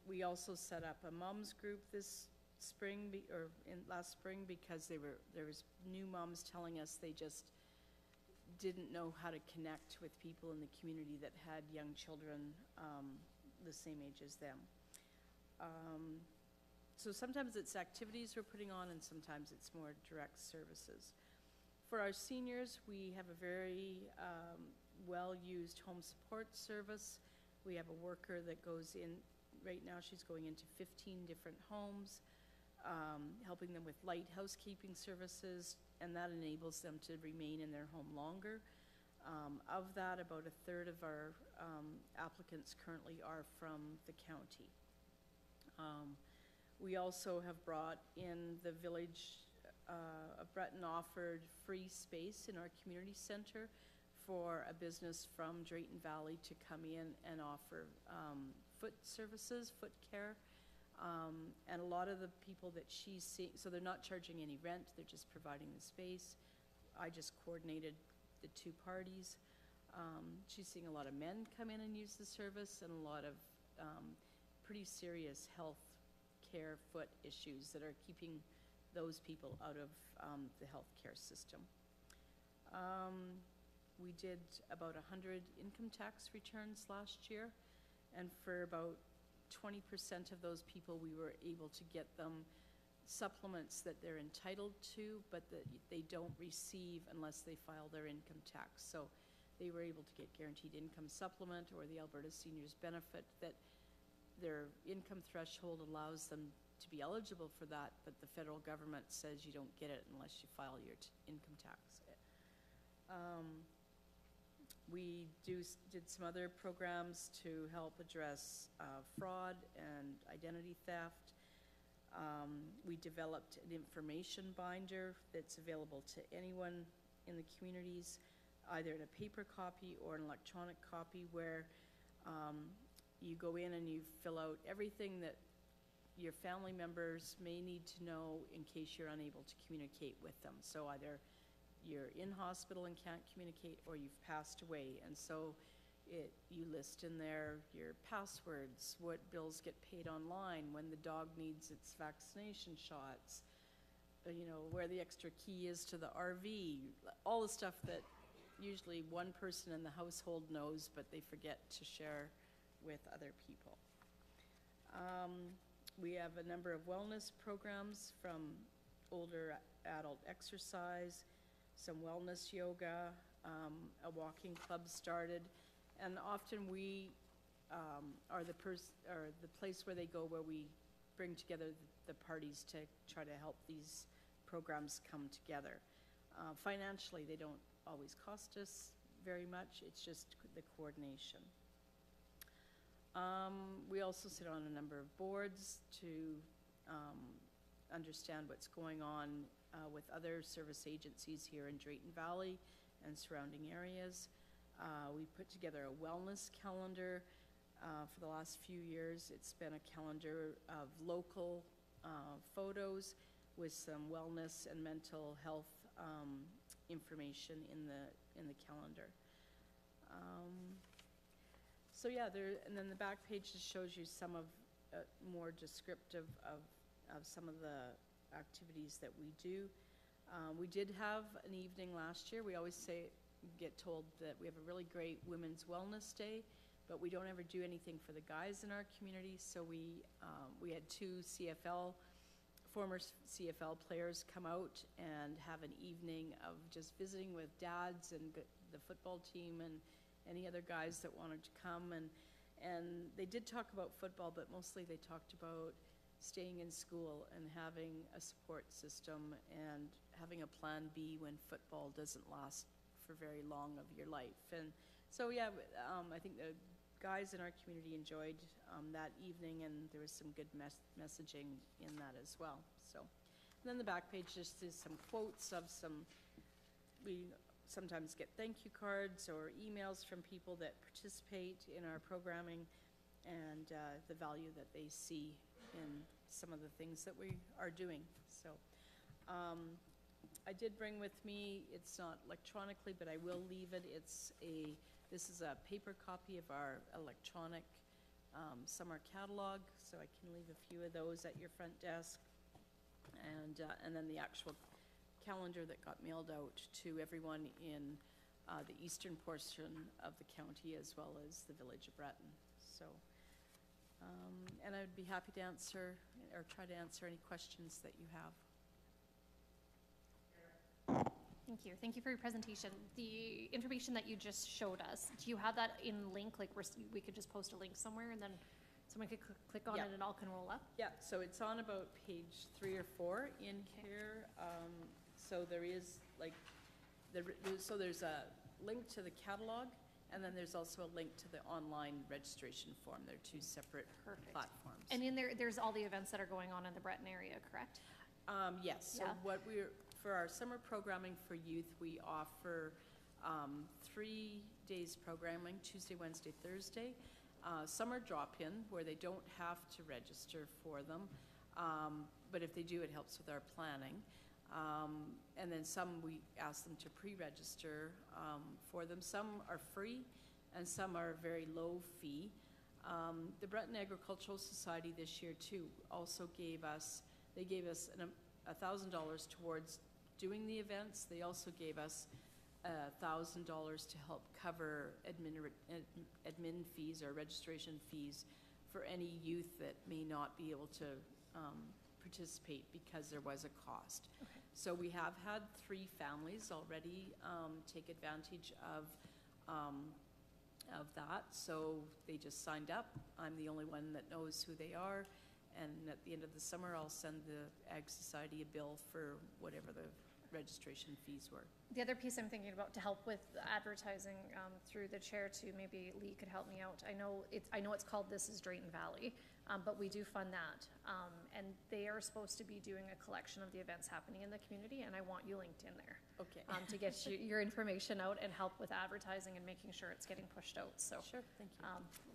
We also set up a moms group this spring, last spring, because there was new moms telling us they just didn't know how to connect with people in the community that had young children the same age as them. So sometimes it's activities we're putting on, and sometimes it's more direct services. For our seniors, we have a very well-used home support service. We have a worker that goes in, right now she's going into 15 different homes, helping them with light housekeeping services, and that enables them to remain in their home longer. Of that, about a third of our applicants currently are from the county. We also have brought in the village of Breton offered free space in our community center for a business from Drayton Valley to come in and offer foot services, foot care. And a lot of the people that she's seeing, so they're not charging any rent, they're just providing the space. I just coordinated the two parties. She's seeing a lot of men come in and use the service, and a lot of pretty serious health care foot issues that are keeping those people out of the healthcare system. We did about 100 income tax returns last year, and for about 20% of those people, we were able to get them supplements that they're entitled to, but that they don't receive unless they file their income tax. So they were able to get guaranteed income supplement or the Alberta Seniors Benefit, that their income threshold allows them to be eligible for that, but the federal government says you don't get it unless you file your income tax. We did some other programs to help address fraud and identity theft. We developed an information binder that's available to anyone in the communities, either in a paper copy or an electronic copy, where you go in and you fill out everything that your family members may need to know in case you're unable to communicate with them. So either you're in hospital and can't communicate, or you've passed away. And so you list in there your passwords, what bills get paid online, when the dog needs its vaccination shots, where the extra key is to the RV, all the stuff that usually one person in the household knows, but they forget to share with other people. We have a number of wellness programs, from older adult exercise, some wellness yoga, a walking club started, and often we are the place where they go, where we bring together the parties to try to help these programs come together. Financially, they don't always cost us very much, it's just the coordination. We also sit on a number of boards to understand what's going on with other service agencies here in Drayton Valley and surrounding areas. We put together a wellness calendar for the last few years. It's been a calendar of local photos with some wellness and mental health information in the calendar. So yeah, and then the back page just shows you some of more descriptive of some of the activities that we do. We did have an evening last year. We always get told that we have a really great Women's Wellness Day, but we don't ever do anything for the guys in our community. So we had two former CFL players come out and have an evening of just visiting with dads and the football team and any other guys that wanted to come. And they did talk about football, but mostly they talked about staying in school and having a support system and having a plan B when football doesn't last for very long of your life. And so yeah, I think the guys in our community enjoyed that evening, and there was some good messaging in that as well. So, and then the back page just is some quotes of we sometimes get thank you cards or emails from people that participate in our programming, and the value that they see in some of the things that we are doing. So I did bring with me, it's not electronically, but I will leave it. This is a paper copy of our electronic summer catalog, so I can leave a few of those at your front desk. And then the actual calendar that got mailed out to everyone in the eastern portion of the county, as well as the village of Breton. So, and I would be happy to answer or try to answer any questions that you have. Thank you. Thank you for your presentation. The information that you just showed us, do you have that in link, like we could just post a link somewhere and then someone could click on it and all can roll up? Yeah, so it's on about page 3 or 4 in here. So there is so there's a link to the catalog, and then there's also a link to the online registration form. They're two separate platforms. And in there's all the events that are going on in the Breton area, correct? Yes, so for our summer programming for youth, we offer 3 days programming, Tuesday, Wednesday, Thursday. Summer drop-in, where they don't have to register for them, but if they do, it helps with our planning. And then some, we ask them to pre-register for them. Some are free, and some are very low fee. The Breton Agricultural Society this year, too, also gave us $1,000 towards doing the events. They also gave us $1,000 to help cover admin fees or registration fees for any youth that may not be able to participate because there was a cost. Okay. So we have had 3 families already take advantage of that. So they just signed up. I'm the only one that knows who they are. And at the end of the summer, I'll send the Ag Society a bill for whatever the registration fees were. The other piece I'm thinking about to help with advertising through the chair too, maybe Lee could help me out. I know it's called This is Drayton Valley, but we do fund that. And they are supposed to be doing a collection of the events happening in the community, and I want you linked in there. Okay. To get your information out and help with advertising and making sure it's getting pushed out. So sure, thank you.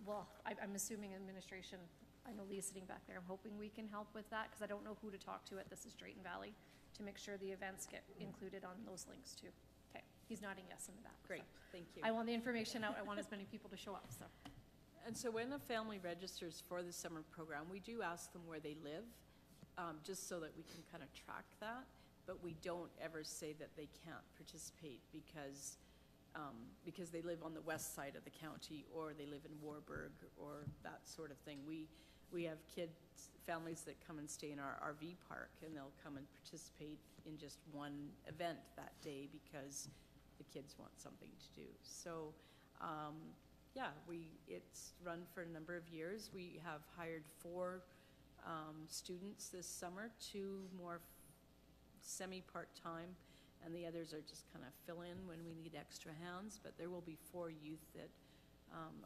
Well, I'm assuming administration, I know Lee's sitting back there, I'm hoping we can help with that, because I don't know who to talk to at This is Drayton Valley to make sure the events get included on those links too. Okay, he's nodding yes in the back. Great, so. thank you. I want the information out, I want as many people to show up, so. And so when a family registers for the summer program, we do ask them where they live, just so that we can kind of track that, but we don't ever say that they can't participate because they live on the west side of the county, or they live in Warburg, or that sort of thing. We have families that come and stay in our RV park, and they'll come and participate in just one event that day because the kids want something to do. So, it's run for a number of years. We have hired 4 students this summer, 2 more semi-part-time, and the others are just kind of fill in when we need extra hands, but there will be 4 youth that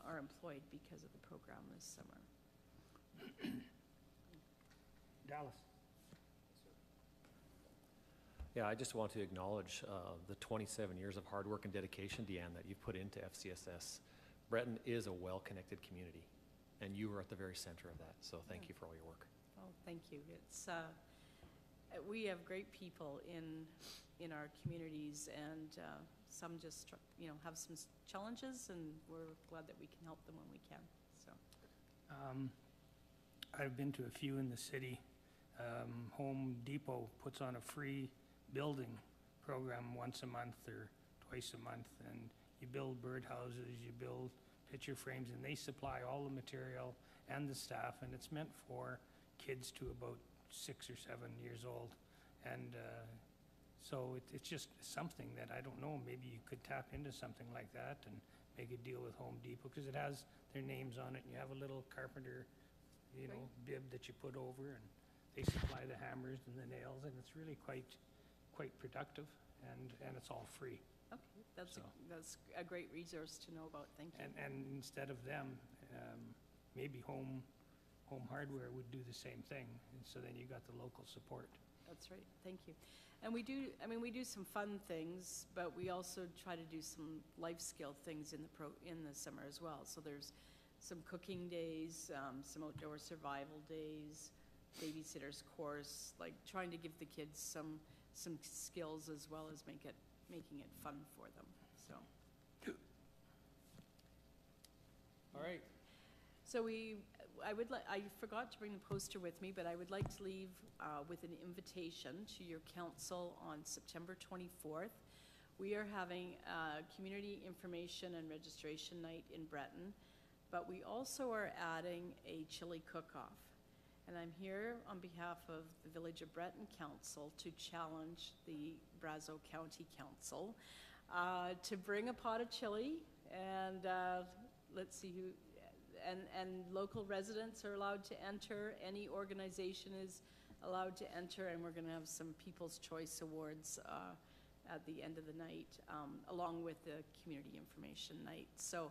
are employed because of the program this summer. Dallas. Yeah, I just want to acknowledge the 27 years of hard work and dedication, Deanne, that you've put into FCSS. Breton is a well-connected community, and you are at the very center of that, so thank you for all your work. Oh, thank you. It's we have great people in our communities, and some just have some challenges, and we're glad that we can help them when we can. So, I've been to a few in the city. Home Depot puts on a free building program once a month or twice a month, and you build birdhouses, you build picture frames, and they supply all the material and the staff, and it's meant for kids to about 6 or 7 years old. And so it's just something that, I don't know, maybe you could tap into something like that and make a deal with Home Depot, because it has their names on it, and you have a little carpenter, bib that you put over, and they supply the hammers and the nails, and it's really quite productive, and it's all free. Okay, that's So- that's a great resource to know about, thank you. And instead of them, maybe Home Hardware would do the same thing, and so then you got the local support. That's right, thank you. And we do, I mean, we do some fun things, but we also try to do some life skill things in the summer as well. So there's some cooking days, some outdoor survival days, babysitter's course, like trying to give the kids some skills as well as making it fun for them, so. All right. So I forgot to bring the poster with me, but I would like to leave with an invitation to your council on September 24th. We are having a community information and registration night in Breton, but we also are adding a chili cook-off. And I'm here on behalf of the Village of Breton Council to challenge the Brazeau County Council to bring a pot of chili, and let's see who, and local residents are allowed to enter. Any organization is allowed to enter, and we're going to have some People's Choice Awards at the end of the night, along with the community information night. So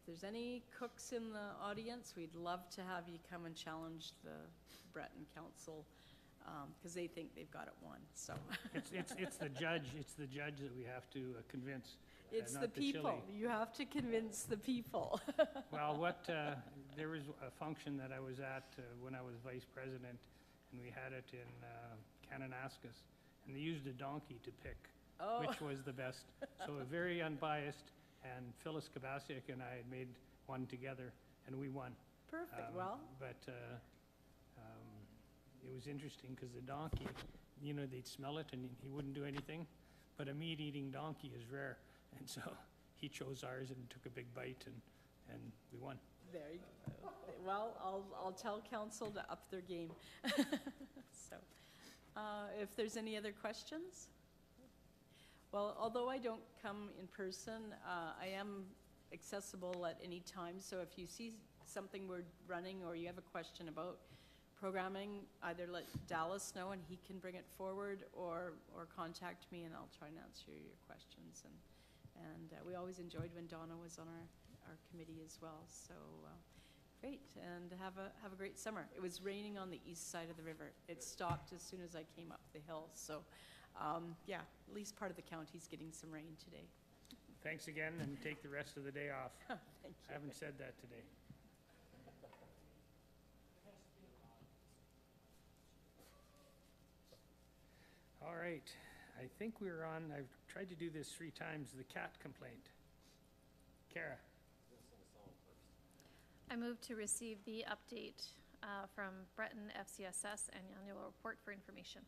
if there's any cooks in the audience, we'd love to have you come and challenge the Breton Council, because they think they've got it won, so. It's the judge that we have to convince. It's the not people. chili. You have to convince the people. Well, there was a function that I was at when I was vice president, and we had it in Kananaskis, and they used a donkey to pick which was the best. So very unbiased, and Phyllis Kabasiak and I had made one together, and we won. Perfect, But it was interesting, because the donkey, they'd smell it, and he wouldn't do anything, but a meat-eating donkey is rare. And so he chose ours and took a big bite, and we won. There you go. Well, I'll tell council to up their game. So, if there's any other questions? Well, although I don't come in person, I am accessible at any time. So if you see something we're running or you have a question about programming, either let Dallas know and he can bring it forward, or contact me and I'll try and answer your questions. And we always enjoyed when Donna was on our committee as well. So great, and have a great summer. It was raining on the east side of the river. It stopped as soon as I came up the hill. So yeah, at least part of the county's getting some rain today. Thanks again, and take the rest of the day off. Thank you. I haven't said that today. All right, I think we're on, I've tried to do this 3 times, the cat complaint. Kara? I move to receive the update from Breton FCSS and annual report for information.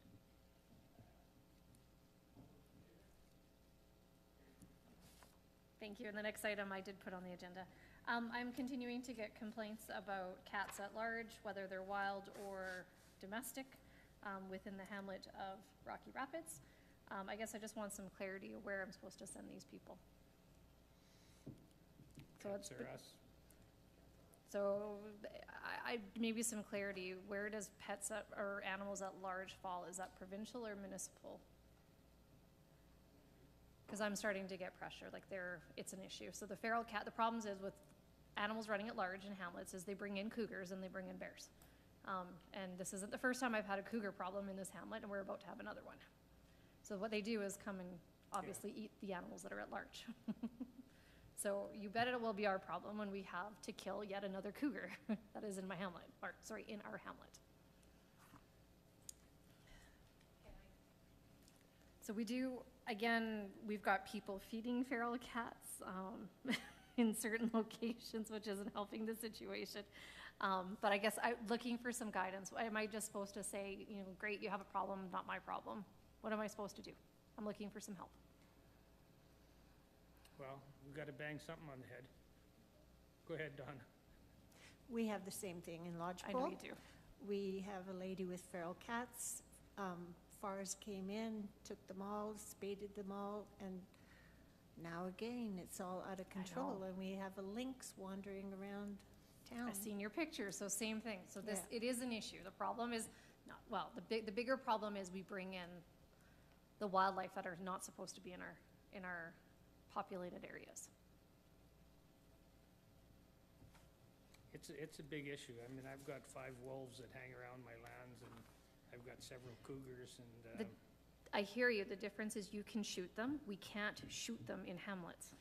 Thank you. And the next item I did put on the agenda. I'm continuing to get complaints about cats at large, whether they're wild or domestic, within the hamlet of Rocky Rapids. I guess I just want some clarity of where I'm supposed to send these people. So Cats are us. So I maybe some clarity. Where does pets or animals at large fall? Is that provincial or municipal? Because I'm starting to get pressure. Like it's an issue. So the feral cat. The problems is with animals running at large in hamlets is they bring in cougars and they bring in bears. And this isn't the first time I've had a cougar problem in this hamlet, and we're about to have another one. So what they do is come and obviously eat the animals that are at large. So you bet it will be our problem when we have to kill yet another cougar that is in my hamlet, or sorry, in our hamlet. So we do, again, we've got people feeding feral cats in certain locations, which isn't helping the situation. But I guess I'm looking for some guidance. Am I just supposed to say, great, you have a problem, not my problem? What am I supposed to do? I'm looking for some help. Well, we've got to bang something on the head. Go ahead, Donna. We have the same thing in Lodgepole. I know you do. We have a lady with feral cats. FARS came in, took them all, spaded them all, and now again, it's all out of control. And we have a lynx wandering around town. I've seen your picture, so same thing. So this, it is an issue. The problem is not, well, the bigger problem is we bring in the wildlife that are not supposed to be in our populated areas. It's a big issue. I mean, I've got 5 wolves that hang around my lands, and I've got several cougars, and, I hear you. The difference is you can shoot them. We can't shoot them in hamlets.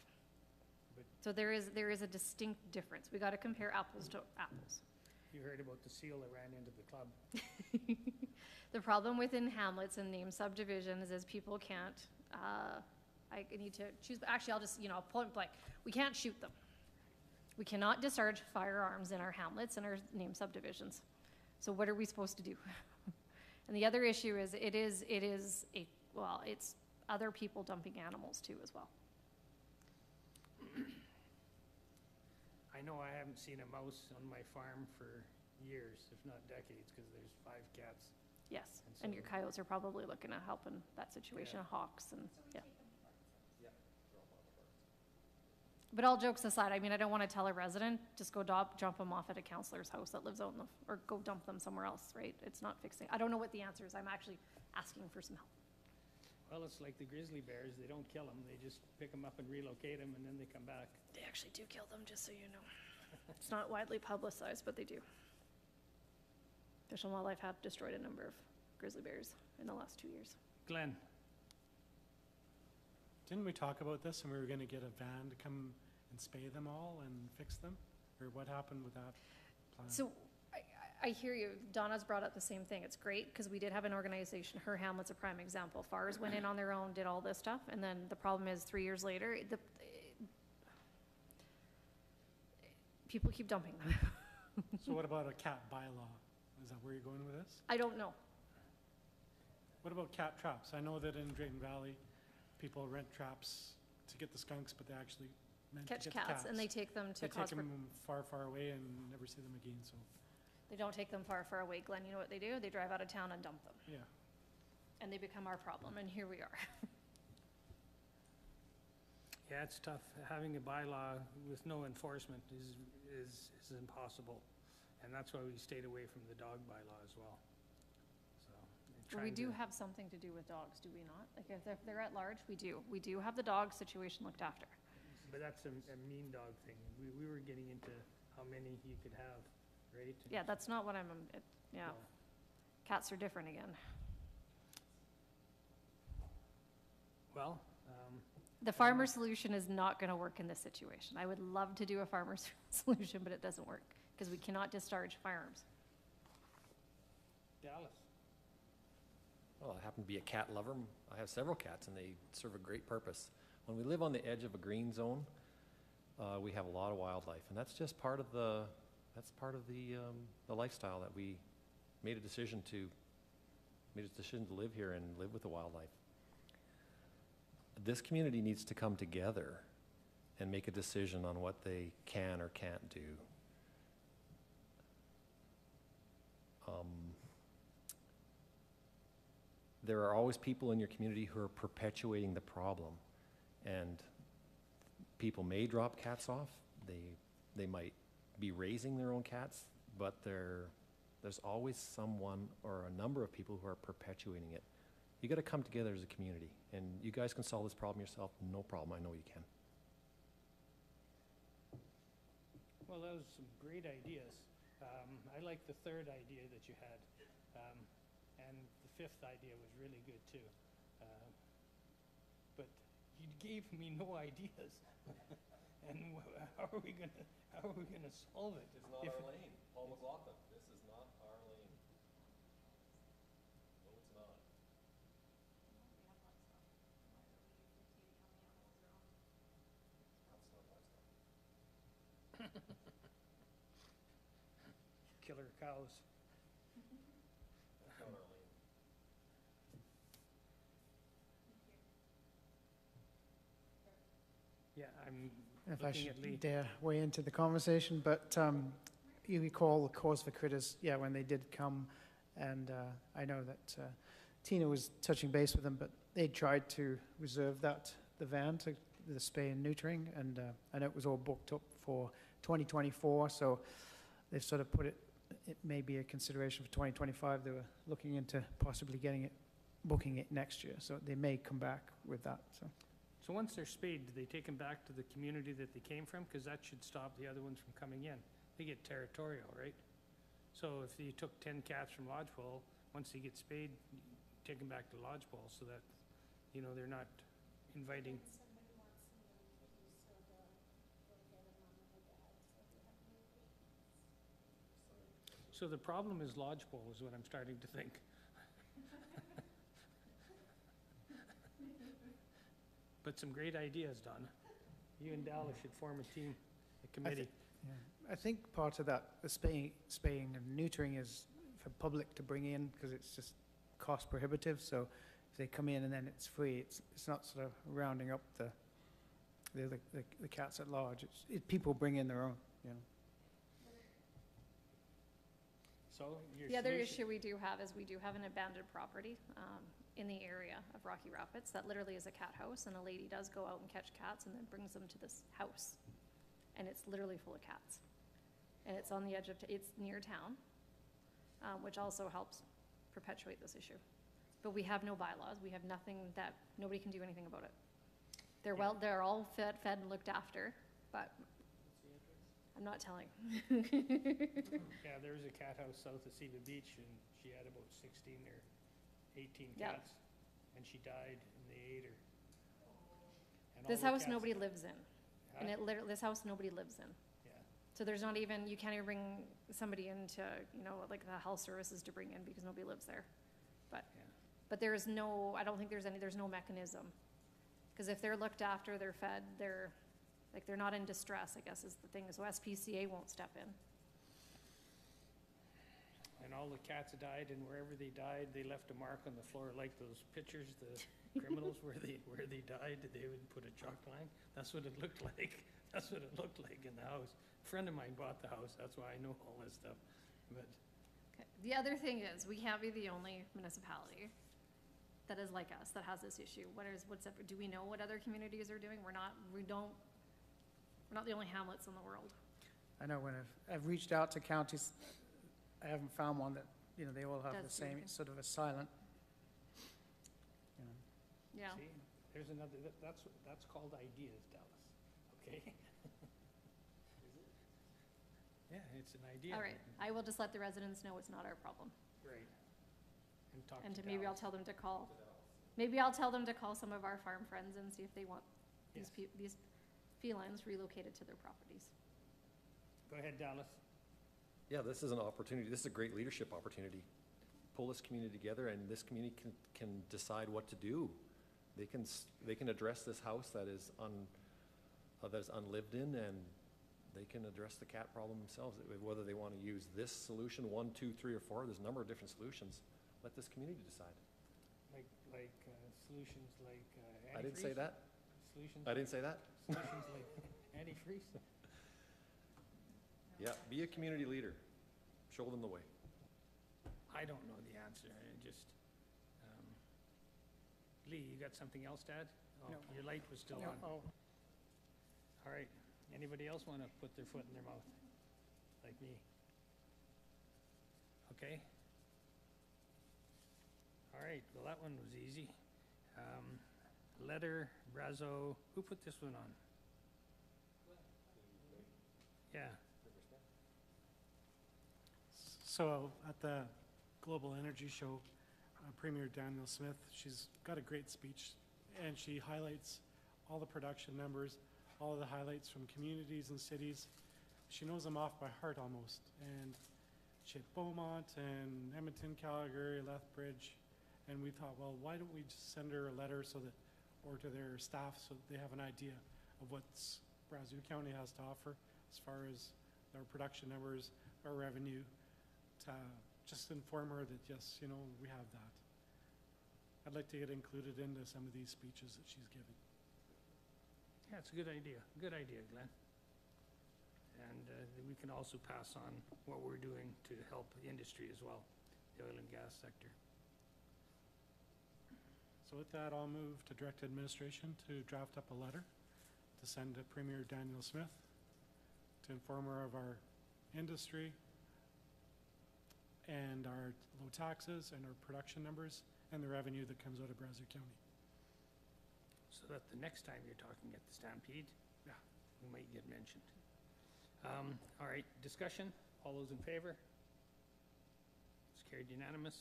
But- So there is a distinct difference. We got to compare apples to apples. you heard about the seal that ran into the club. The problem within hamlets and named subdivisions is people can't, I need to choose, actually, I'll just, point blank. We can't shoot them. We cannot discharge firearms in our hamlets and our named subdivisions. So what are we supposed to do? And the other issue is it's other people dumping animals too as well. I know I haven't seen a mouse on my farm for years, if not decades, because there's 5 cats. Yes, And and your so- coyotes are probably looking at helping that situation, Yeah. hawks and, yeah. But all jokes aside, I mean, I don't want to tell a resident, just go jump them off at a counselor's house that lives out in the, or go dump them somewhere else, right? It's not fixing, I don't know what the answer is. I'm actually asking for some help. Well, it's like the grizzly bears. They don't kill them. They just pick them up and relocate them, and then they come back. They actually do kill them, just so you know. It's not widely publicized, but they do. Fish and Wildlife have destroyed a number of grizzly bears in the last 2 years. Glenn? Didn't we talk about this and we were gonna get a van to come and spay them all and fix them? Or what happened with that plan? So I hear you. Donna's brought up the same thing. It's great because we did have an organization, her hamlet's a prime example. FARs went in on their own, did all this stuff, and then the problem is 3 years later, people keep dumping them. So what about a cat bylaw? Is that where you're going with this? I don't know. What about cat traps? I know that in Drayton Valley, people rent traps to get the skunks, but they actually meant to Catch get the cats and they take them to They take Cosper. them far, far away and never see them again, so, They don't take them far, far away, Glenn. You know what they do? They drive out of town and dump them. yeah. And they become our problem, and here we are. Yeah, it's tough. Having a bylaw with no enforcement is impossible. And that's why we stayed away from the dog bylaw as well. So, Well, we trying do to- have something to do with dogs, do we not? Like, if they're at large, we do. We do have the dog situation looked after. But that's a mean dog thing. We were getting into how many you could have, right? Yeah, that's not what yeah. No. Cats are different again. Well, The farmer solution is not gonna work in this situation. I would love to do a farmer's solution, but it doesn't work, because we cannot discharge firearms. Dallas. Well, I happen to be a cat lover. I have several cats, and they serve a great purpose. When we live on the edge of a green zone, we have a lot of wildlife, and that's just part of the lifestyle that we made a decision to live here and live with the wildlife. This community needs to come together and make a decision on what they can or can't do. There are always people in your community who are perpetuating the problem, and people may drop cats off. They might be raising their own cats, but there's always someone or a number of people who are perpetuating it. You got to come together as a community, and you guys can solve this problem yourself. No problem. I know you can. Well, that was some great ideas. I like the third idea that you had. And the fifth idea was really good too. But you gave me no ideas. And how are we gonna solve it? It's not our lane. Paul McLaughlin, this is not our lane. No, it's not. Killer cows. It's not our lane. Yeah, I'm If I looking at Lee. should dare weigh into the conversation, but you recall the cause for critters, yeah, when they did come, and I know that Tina was touching base with them, but they tried to reserve the van to the spay and neutering, and I know it was all booked up for 2024, so they've sort of put it may be a consideration for 2025. They were looking into possibly booking it next year, so they may come back with that, so. So once they're spayed, do they take them back to the community that they came from? Because that should stop the other ones from coming in. They get territorial, right? So if you took 10 cats from Lodgepole, once they get spayed, you take them back to Lodgepole so that, you know, they're not inviting. So the problem is Lodgepole is what I'm starting to think. But some great ideas, Donna. You and Dallas should form a team, a committee. I think part of that, the spaying and neutering is for public to bring in because it's just cost prohibitive. So if they come in and then it's free, it's not sort of rounding up the cats at large. People bring in their own, you know. So your The other solution- issue we do have is we do have an abandoned property in the area of Rocky Rapids that literally is a cat house, and a lady does go out and catch cats and then brings them to this house. And it's literally full of cats. And it's on the edge of, it's near town, which also helps perpetuate this issue. But we have no bylaws, we have nothing that, nobody can do anything about it. They're all fed and looked after, but I'm not telling. Yeah, there was a cat house south of Seaman Beach, and she had about 16 or 18 Yeah. cats, and she died, and they ate her. And all This the house cats- nobody lives in, and Huh? it literally, this house nobody lives in. Yeah. So there's not even, you can't even bring somebody into, you know, like the health services to bring in because nobody lives there. But there is no, I don't think there's no mechanism. Because if they're looked after, they're fed, they're not in distress, I guess is the thing, so SPCA won't step in. And all the cats died, and wherever they died, they left a mark on the floor, like those pictures, the criminals, where they died, they would put a chalk line. That's what it looked like. That's what it looked like in the house. A friend of mine bought the house, that's why I know all this stuff. But Okay. The other thing is, we can't be the only municipality that is like us, that has this issue. Do we know what other communities are doing? We're not the only hamlets in the world. I know when I've reached out to counties, I haven't found one that, you know, they all have Does the do same, anything. it's sort of a silent, you know. Yeah. see, there's another, that's called ideas, Dallas, okay? Yeah, it's an idea. All right, I will just let the residents know it's not our problem. Great. And talk And to maybe I'll Dallas. tell them to call, maybe I'll tell them to call some of our farm friends and see if they want these felines relocated to their properties. Go ahead, Dallas. Yeah, this is an opportunity, this is a great leadership opportunity. Pull this community together, and this community can decide what to do. They can address this house that is unlived in, and they can address the cat problem themselves. Whether they want to use this solution, 1, 2, 3, or 4, there's a number of different solutions. Let this community decide. Like solutions like antifreeze? I didn't say that. Solutions. I didn't say that. Solutions like antifreeze? Yeah, be a community leader. Show them the way. I don't know the answer. I just, Lee, you got something else to add? Oh, No. your light was still No. on. Oh. All right. Anybody else want to put their foot in their mouth? Like me? Okay. All right, well, that one was easy. Letter, Brazeau, who put this one on? Yeah. So at the Global Energy Show, Premier Danielle Smith, she's got a great speech, and she highlights all the production numbers, all the highlights from communities and cities. She knows them off by heart almost. And she had Beaumont and Edmonton, Calgary, Lethbridge, and we thought, well, why don't we just send her a letter so that, or to their staff, so that they have an idea of what Brazeau County has to offer as far as their production numbers, our revenue, to just inform her that, yes, you know, we have that. I'd like to get included into some of these speeches that she's giving. Yeah, it's a good idea. Good idea, Glenn. And we can also pass on what we're doing to help the industry as well, the oil and gas sector. So with that, I'll move to direct administration to draft up a letter to send to Premier Danielle Smith to inform her of our industry and our low taxes and our production numbers and the revenue that comes out of Brazeau County. So so that the next time you're talking at the Stampede, Yeah. we might get mentioned. All right, discussion, all those in favor? It's carried unanimous.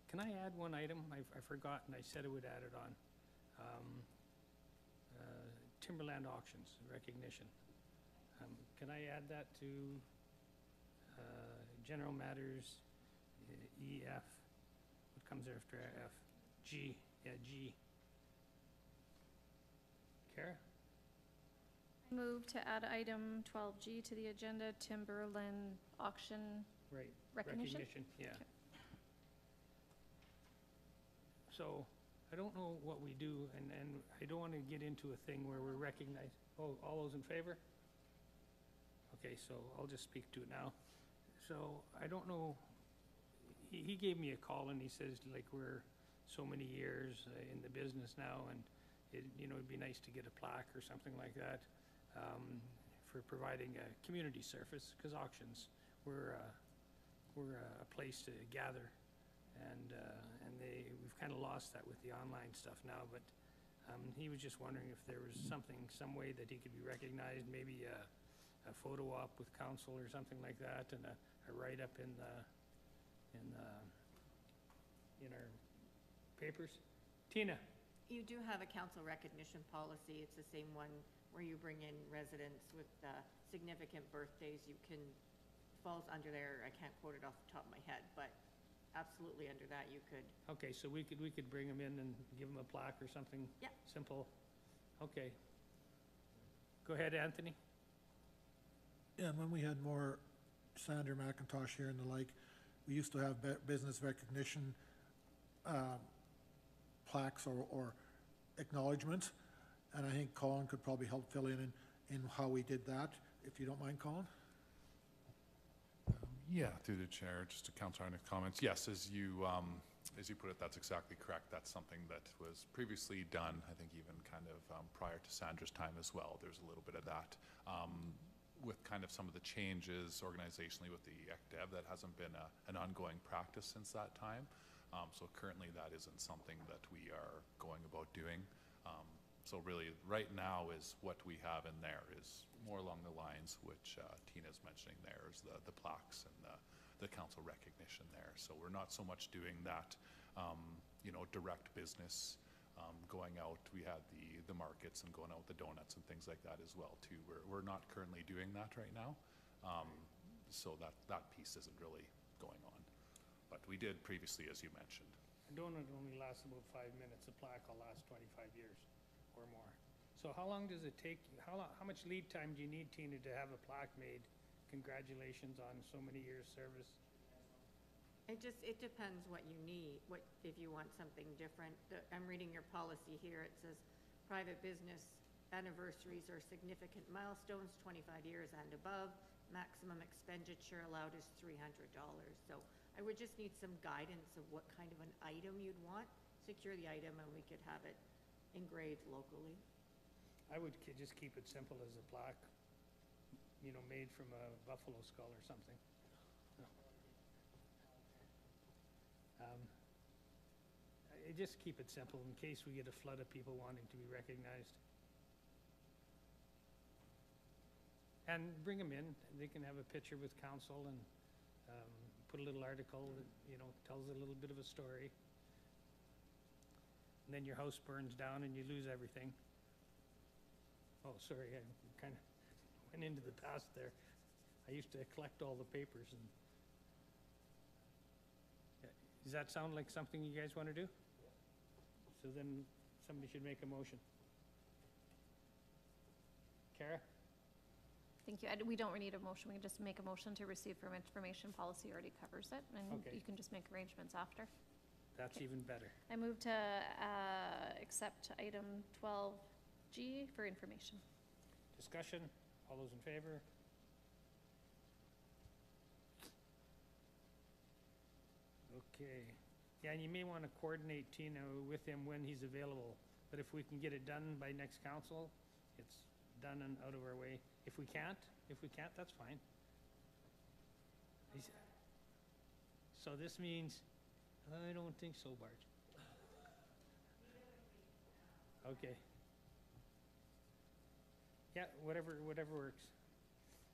Can I add one item? I forgot, and I said I would add it on. Timberland auctions, recognition. Can I add that to general matters, EF? What comes after F? G, yeah, G. Kara? Move to add item 12G to the agenda, Timberland auction Right. recognition? Yeah. Okay. So, I don't know what we do, and I don't want to get into a thing where we're recognized. Oh, all those in favor? Okay, so I'll just speak to it now. So, I don't know, he gave me a call and he says, like, we're so many years in the business now, and it'd be nice to get a plaque or something like that, for providing a community service, because auctions, we're a place to gather, and we've kind of lost that with the online stuff now, but he was just wondering if there was some way that he could be recognized, maybe a photo op with council or something like that, and a write-up in our papers. Tina? You do have a council recognition policy. It's the same one where you bring in residents with significant birthdays. Falls under there, I can't quote it off the top of my head, but absolutely under that you could. Okay, so we could bring them in and give them a plaque or something? Yeah. Simple. Okay. Go ahead, Anthony. Yeah, and when we had more Sandra McIntosh here and the like, we used to have business recognition plaques or acknowledgements, and I think Colin could probably help fill in how we did that, if you don't mind, Colin? Yeah, through the chair, just to counter on comments. Yes, as you put it, that's exactly correct. That's something that was previously done, I think even kind of prior to Sandra's time as well. There's a little bit of that. With kind of some of the changes organizationally with the ECDEV, that hasn't been an ongoing practice since that time. So currently that isn't something that we are going about doing. So really right now is what we have in there is more along the lines which Tina's mentioning there is the plaques and the council recognition there. So we're not so much doing that, direct business, going out. We had the markets and going out with the donuts and things like that as well too. We're not currently doing that right now. So that piece isn't really going on. But we did previously, as you mentioned. A donut only lasts about 5 minutes. A plaque will last 25 years or more. So how long does it take, how much lead time do you need, Tina, to have a plaque made? Congratulations on so many years' service. It depends what you need, if you want something different. I'm reading your policy here. It says private business anniversaries or significant milestones, 25 years and above. Maximum expenditure allowed is $300. So I would just need some guidance of what kind of an item you'd want. Secure the item and we could have it engraved locally. I would just keep it simple as a plaque, made from a buffalo skull or something. Just keep it simple in case we get a flood of people wanting to be recognized. And bring them in. They can have a picture with council and put a little article that, tells a little bit of a story. And then your house burns down and you lose everything. Oh, sorry, I kind of went into the past there. I used to collect all the papers and... Does that sound like something you guys want to do? So then somebody should make a motion. Kara? Thank you. We don't need a motion. We can just make a motion to receive from information. Policy already covers it, and Okay. you can just make arrangements after. That's even better. I move to accept item 12G for information. Discussion? All those in favor? Okay. Yeah, and you may want to coordinate, Tina, with him when he's available. But if we can get it done by next council, it's done and out of our way. If we can't, that's fine. So this means, I don't think so, Bart. Okay. Yeah, whatever works.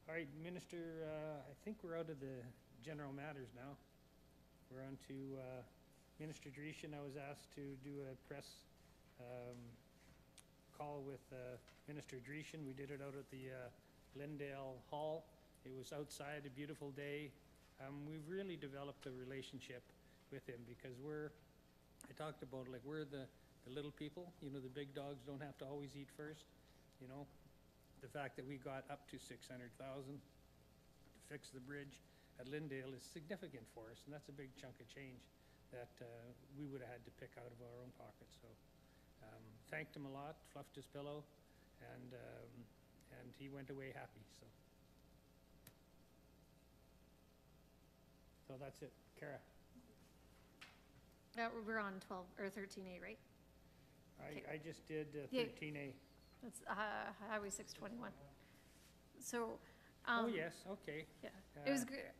All right, Minister, I think we're out of the general matters now. We're on to Minister Dreeshen. I was asked to do a press call with Minister Dreeshen. We did it out at the Glendale Hall. It was outside, a beautiful day. We've really developed a relationship with him because I talked about, like, we're the little people. You know, the big dogs don't have to always eat first. You know, the fact that we got up to 600,000 to fix the bridge at Lyndale is significant for us, and that's a big chunk of change that we would have had to pick out of our own pockets. So thanked him a lot, fluffed his pillow, and he went away happy. So that's it. Kara. We're on 12 or 13A, right? I just did Yeah. 13A. That's Highway 621. So. Oh, yes, okay. Yeah, it was good.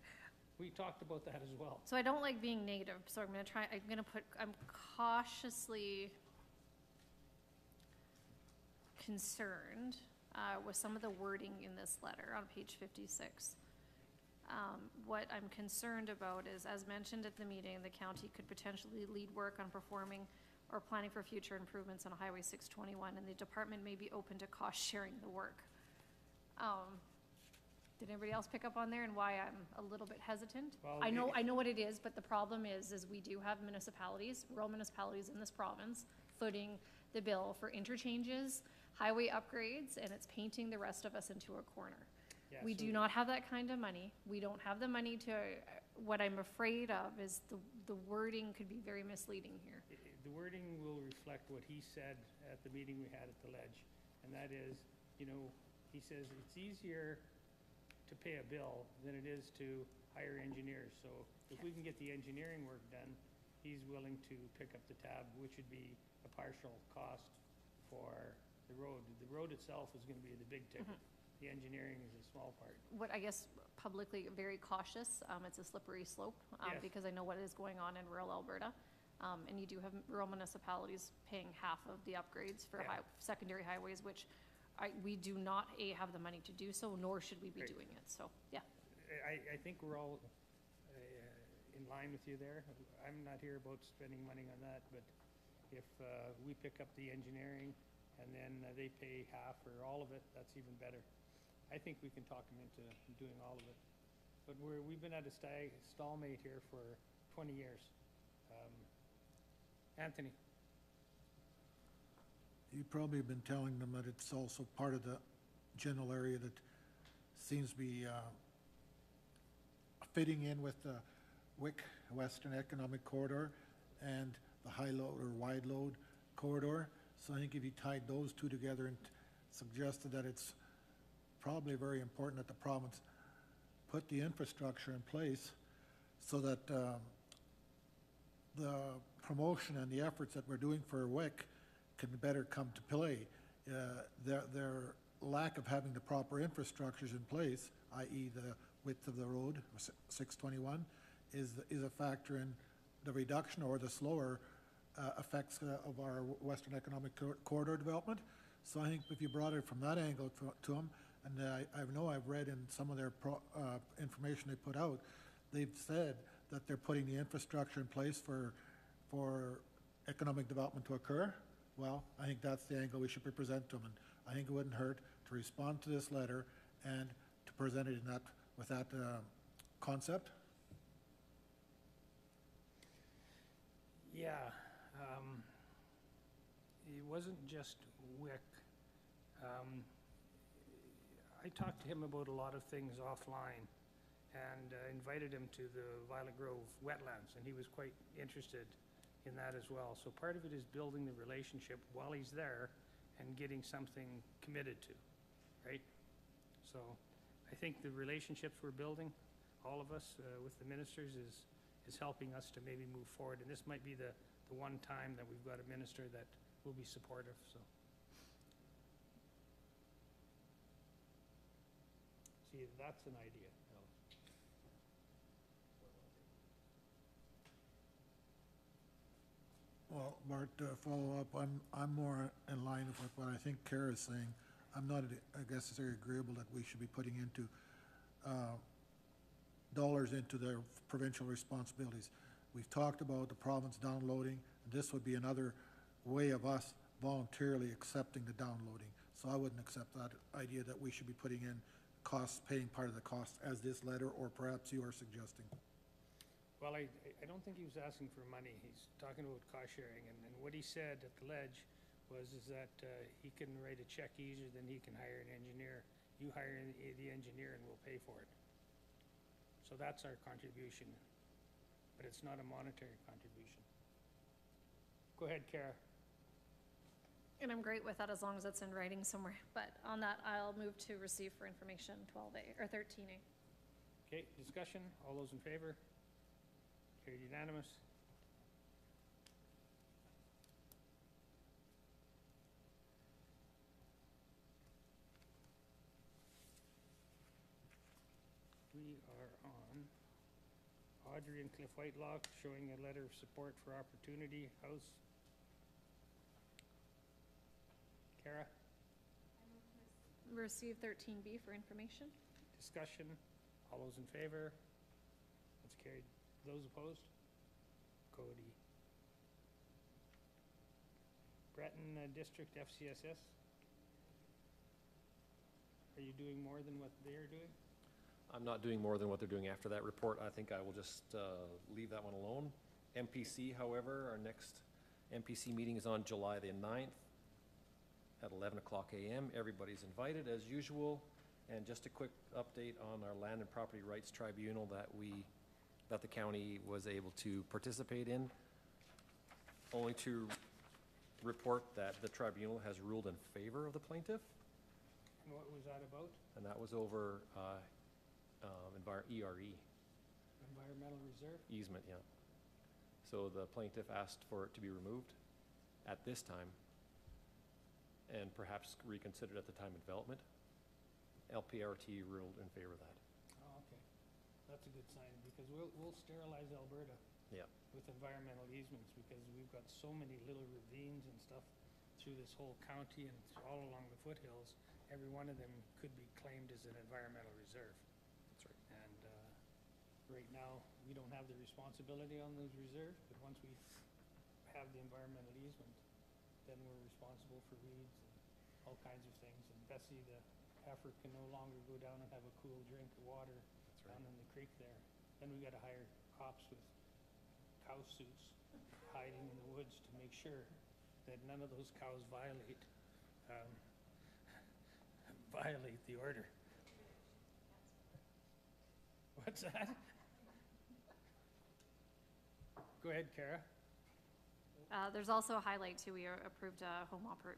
We talked about that as well. So I don't like being negative, so I'm cautiously concerned with some of the wording in this letter on page 56. What I'm concerned about is, as mentioned at the meeting, the county could potentially lead work on performing or planning for future improvements on Highway 621, and the department may be open to cost sharing the work. Did anybody else pick up on there and why I'm a little bit hesitant? Well, I know what it is, but the problem is we do have municipalities, rural municipalities in this province, footing the bill for interchanges, highway upgrades, and it's painting the rest of us into a corner. Yeah, We so do not have that kind of money. We don't have the money to, what I'm afraid of is the wording could be very misleading here. The wording will reflect what he said at the meeting we had at the Ledge, and that is, you know, he says it's easier to pay a bill than it is to hire engineers. So if we can get the engineering work done, he's willing to pick up the tab, which would be a partial cost for the road. The road itself is gonna be the big ticket. The engineering is a small part. What I guess publicly very cautious, it's a slippery slope, Yes. because I know what is going on in rural Alberta. And you do have rural municipalities paying half of the upgrades for Yeah. secondary highways, which we do not, have the money to do so, nor should we be Right. doing it, so, yeah. I think we're all in line with you there. I'm not here about spending money on that, but if we pick up the engineering and then they pay half or all of it, that's even better. I think we can talk them into doing all of it. But we've been at a stalemate here for 20 years. Anthony? You probably have been telling them that it's also part of the general area that seems to be fitting in with the WIC, Western Economic Corridor, and the high load or wide load corridor. So I think if you tied those two together and suggested that it's probably very important that the province put the infrastructure in place so that the promotion and the efforts that we're doing for WIC can better come to play. Their lack of having the proper infrastructures in place, i.e. the width of the road, 621, is a factor in the reduction or the slower effects of our Western Economic Corridor development. So I think if you brought it from that angle to them, and I know I've read in some of their information they put out, they've said that they're putting the infrastructure in place for economic development to occur. Well, I think that's the angle we should present to them, and I think it wouldn't hurt to respond to this letter and to present it in with that concept. Yeah, it wasn't just WIC. I talked to him about a lot of things offline and invited him to the Violet Grove wetlands, and he was quite interested in that as well. So part of it is building the relationship while he's there and getting something committed to, right? So I think the relationships we're building, all of us with the ministers, is helping us to maybe move forward. And this might be the one time that we've got a minister that will be supportive, so. See, that's an idea. Well, Bart, to follow up, I'm more in line with what I think Kara's saying. I'm not, I guess, very agreeable that we should be putting into, dollars into their provincial responsibilities. We've talked about the province downloading, and this would be another way of us voluntarily accepting the downloading. So I wouldn't accept that idea that we should be putting in costs, paying part of the cost as this letter, or perhaps you are suggesting. Well, I don't think he was asking for money. He's talking about cost sharing, and what he said at the ledge is that he can write a check easier than he can hire an engineer. You hire the engineer and we'll pay for it. So that's our contribution, but it's not a monetary contribution. Go ahead, Kara. And I'm great with that as long as it's in writing somewhere. But on that, I'll move to receive for information 12A, or 13A. Okay, discussion. All those in favor? Carried unanimous. We are on Audrey and Cliff Whitelock showing a letter of support for Opportunity House. Kara, Receive 13B for information. discussion. All those in favor? That's carried. Those opposed? Cody. Breton District FCSS. Are you doing more than what they're doing? I'm not doing more than what they're doing after that report. I think I will just leave that one alone. MPC, however, our next MPC meeting is on July the 9th at 11 o'clock a.m. Everybody's invited as usual. And just a quick update on our Land and Property Rights Tribunal that the county was able to participate in. Only to report that the tribunal has ruled in favor of the plaintiff. And what was that about? And that was over ERE. Environmental Reserve? Easement, yeah. So the plaintiff asked for it to be removed at this time and perhaps reconsidered at the time of development. LPRT ruled in favor of that. Oh, okay. That's a good sign, because we'll sterilize Alberta. Yeah. With environmental easements, because we've got so many little ravines and stuff through this whole county and all along the foothills. Every one of them could be claimed as an environmental reserve. That's right. And right now, we don't have the responsibility on those reserves, but once we have the environmental easement, then we're responsible for weeds and all kinds of things. And Bessie, the heifer, can no longer go down and have a cool drink of water down in the creek there. Then we gotta hire cops with cow suits hiding in the woods to make sure that none of those cows violate the order. What's that? Go ahead, Kara. There's also a highlight too. We approved a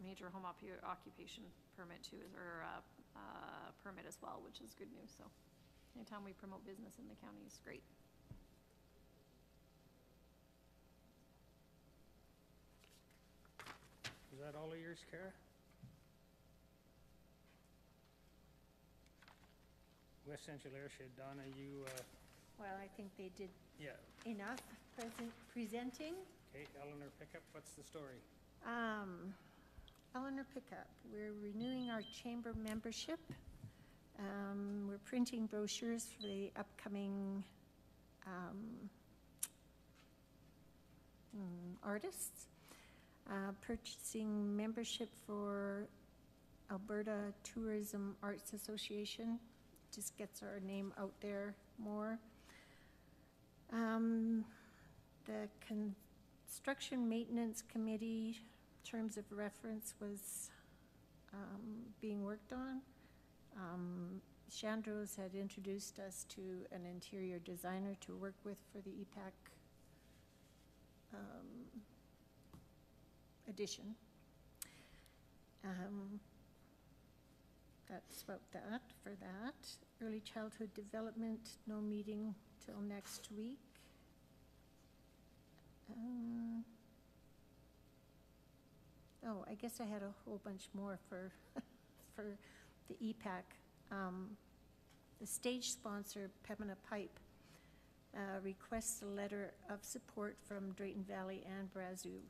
major home occupation permit too, or permit as well, which is good news. So anytime we promote business in the county is great. Is that all of yours, Kara? West Central Airshed, Donna, you, Well, I think they did yeah. enough presenting. Okay, Eleanor Pickup, what's the story? Eleanor Pickup, we're renewing our chamber membership. We're printing brochures for the upcoming artists. Purchasing membership for Alberta Tourism Arts Association. Just gets our name out there more. The Construction Maintenance Committee terms of reference was being worked on. Chandros had introduced us to an interior designer to work with for the EPAC edition. That's about that for that. Early childhood development, no meeting till next week. Oh, I guess I had a whole bunch more for for the EPAC. The stage sponsor, Pembina Pipe, requests a letter of support from Drayton Valley and Brazeau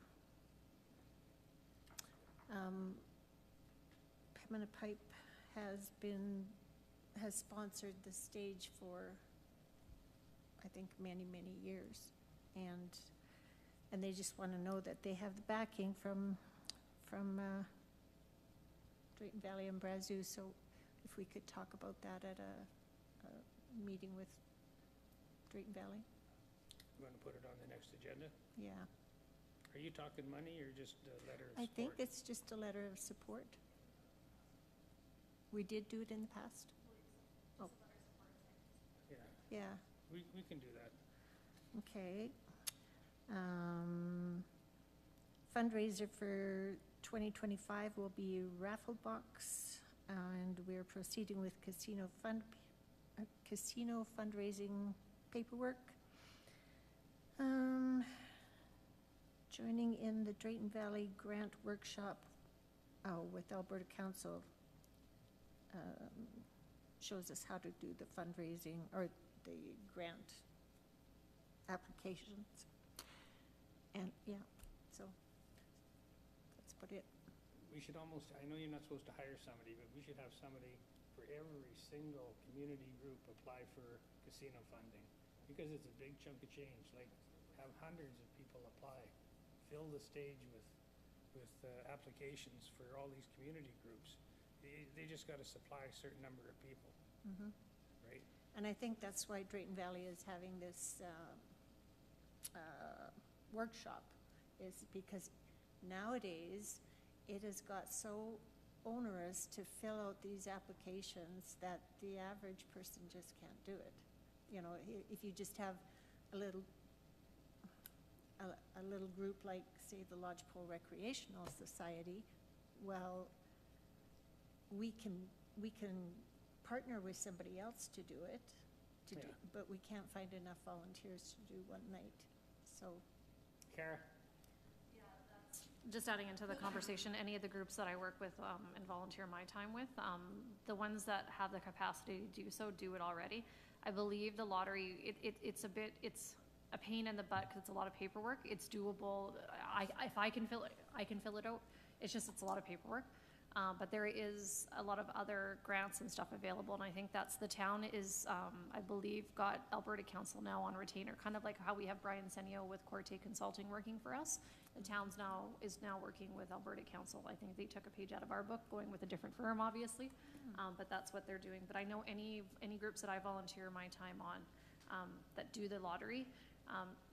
Pembina Pipe has sponsored the stage for, I think, many, many years. And they just want to know that they have the backing from Drayton Valley and Brazeau. So if we could talk about that at a meeting with Drayton Valley. You want to put it on the next agenda? Yeah. Are you talking money or just a letter of I support? think it's just a letter of support. We did do it in the past. Oh. Yeah, Yeah, we can do that. okay. Fundraiser for 2025 will be raffle box, and we're proceeding with casino fundraising paperwork. Joining in the Drayton Valley Grant Workshop with Alberta Council shows us how to do the fundraising or the grant applications. And yeah, so that's about it. We should almost, I know you're not supposed to hire somebody, but we should have somebody for every single community group apply for casino funding, because it's a big chunk of change. Like, have hundreds of people apply, fill the stage with applications for all these community groups. They just got to supply a certain number of people, right? And I think that's why Drayton Valley is having this workshop, is because nowadays it has got so onerous to fill out these applications that the average person just can't do it. You know, if you just have a little group like, say, the Lodgepole Recreational Society, well, we can partner with somebody else to do it, but we can't find enough volunteers to do one night, so. Kara? Just adding into the conversation, any of the groups that I work with and volunteer my time with, the ones that have the capacity to do so do it already. I believe the lottery, it's a pain in the butt because it's a lot of paperwork. It's doable. If I can fill it out. It's just, it's a lot of paperwork. But there is a lot of other grants and stuff available, and I think that's, the town is, I believe, got Alberta Council now on retainer, kind of like how we have Brian Senio with Corte Consulting working for us. The town's is now working with Alberta Council. I think they took a page out of our book, going with a different firm, obviously, but that's what they're doing. But I know any groups that I volunteer my time on that do the lottery,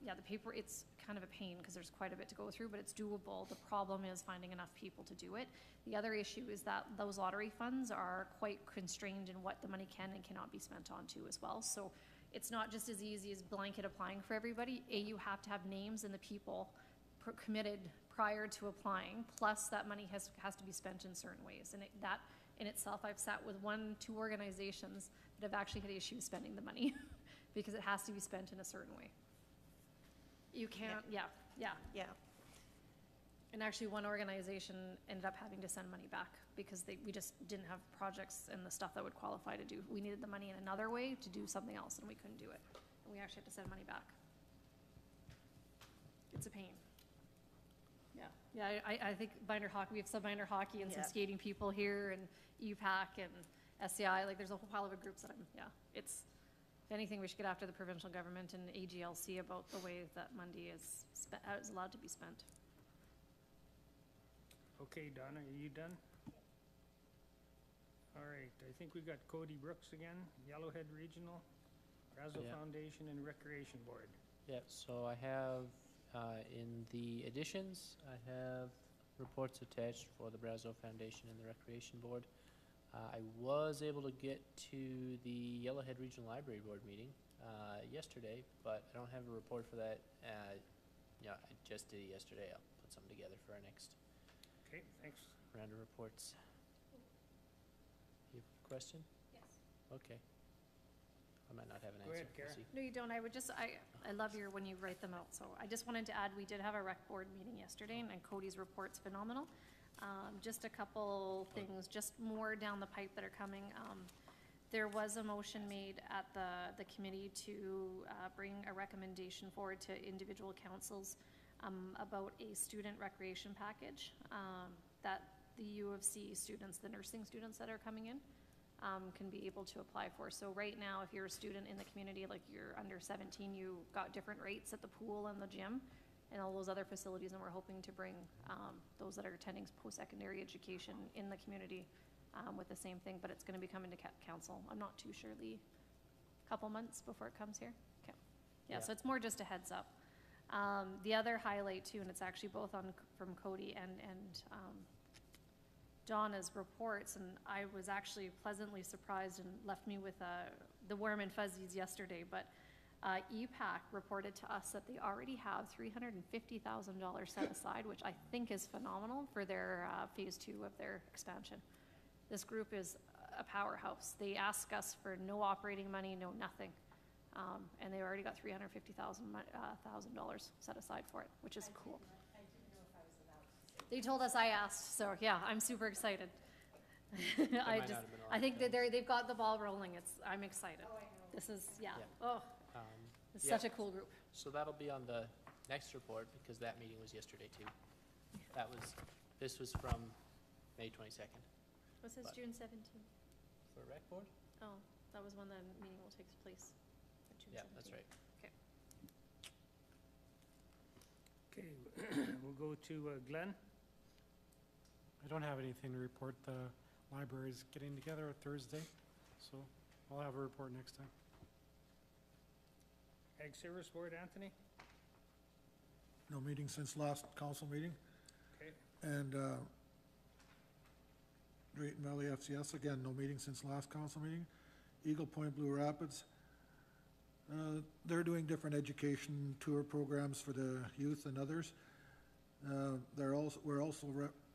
yeah, the paper, it's kind of a pain because there's quite a bit to go through, but it's doable. The problem is finding enough people to do it. The other issue is that those lottery funds are quite constrained in what the money can and cannot be spent on too as well. So it's not just as easy as blanket applying for everybody. You have to have names and the people committed prior to applying, plus that money has to be spent in certain ways. And that in itself, I've sat with 1-2 organizations that have actually had issues spending the money because it has to be spent in a certain way. You can't, yeah. And actually, one organization ended up having to send money back because we just didn't have projects and the stuff that would qualify to do. We needed the money in another way to do something else, and we couldn't do it. And we actually had to send money back. It's a pain. Yeah, I think binder hockey, we have some binder hockey and some skating people here, and EPAC and SCI, like there's a whole pile of groups that if anything, we should get after the provincial government and AGLC about the way that money is allowed to be spent. Okay, Donna, are you done? All right, I think we've got Cody Brooks again, Yellowhead Regional, Brazeau Foundation and Recreation Board. Yeah, so I have, in the additions, I have reports attached for the Brazeau Foundation and the Recreation Board. I was able to get to the Yellowhead Regional Library Board meeting yesterday, but I don't have a report for that. I just did it yesterday. I'll put something together for our next round of reports. You have a question? Yes. Okay. I might not have an Go answer. ahead, Kara. No, you don't. I love when you write them out. So I just wanted to add, we did have a rec board meeting yesterday, and Cody's report's phenomenal. Just a couple things, just more down the pipe that are coming. There was a motion made at the committee to bring a recommendation forward to individual councils about a student recreation package that the U of C students, the nursing students that are coming in, can be able to apply for. So right now, if you're a student in the community, like you're under 17, you got different rates at the pool and the gym and all those other facilities, and we're hoping to bring those that are attending post-secondary education in the community with the same thing, but it's gonna be coming to council. I'm not too sure, Lee, couple months before it comes here? Okay. Yeah, so it's more just a heads up. The other highlight too, and it's actually both from Cody and Donna's reports, and I was actually pleasantly surprised and left me with the warm and fuzzies yesterday, but EPAC reported to us that they already have $350,000 set aside, which I think is phenomenal for their phase 2 of their expansion. This group is a powerhouse. They ask us for no operating money, no nothing. And they already got $350,000 set aside for it, which is cool. They told us I asked, so yeah, I'm super excited. I think that they've got the ball rolling. I'm excited. This is, it's such a cool group. So that'll be on the next report, because that meeting was yesterday too. This was from May 22nd. What says June 17th? For rec board? Oh, that was when the meeting will take place. June Yeah, 17th. that's right. Okay. Okay, we'll go to Glenn. I don't have anything to report. The library's getting together on Thursday, so I'll have a report next time. Ag Service Board, Anthony? No meeting since last council meeting. Okay. And Drayton Valley FCS, again, no meeting since last council meeting. Eagle Point Blue Rapids, they're doing different education tour programs for the youth and others. We're also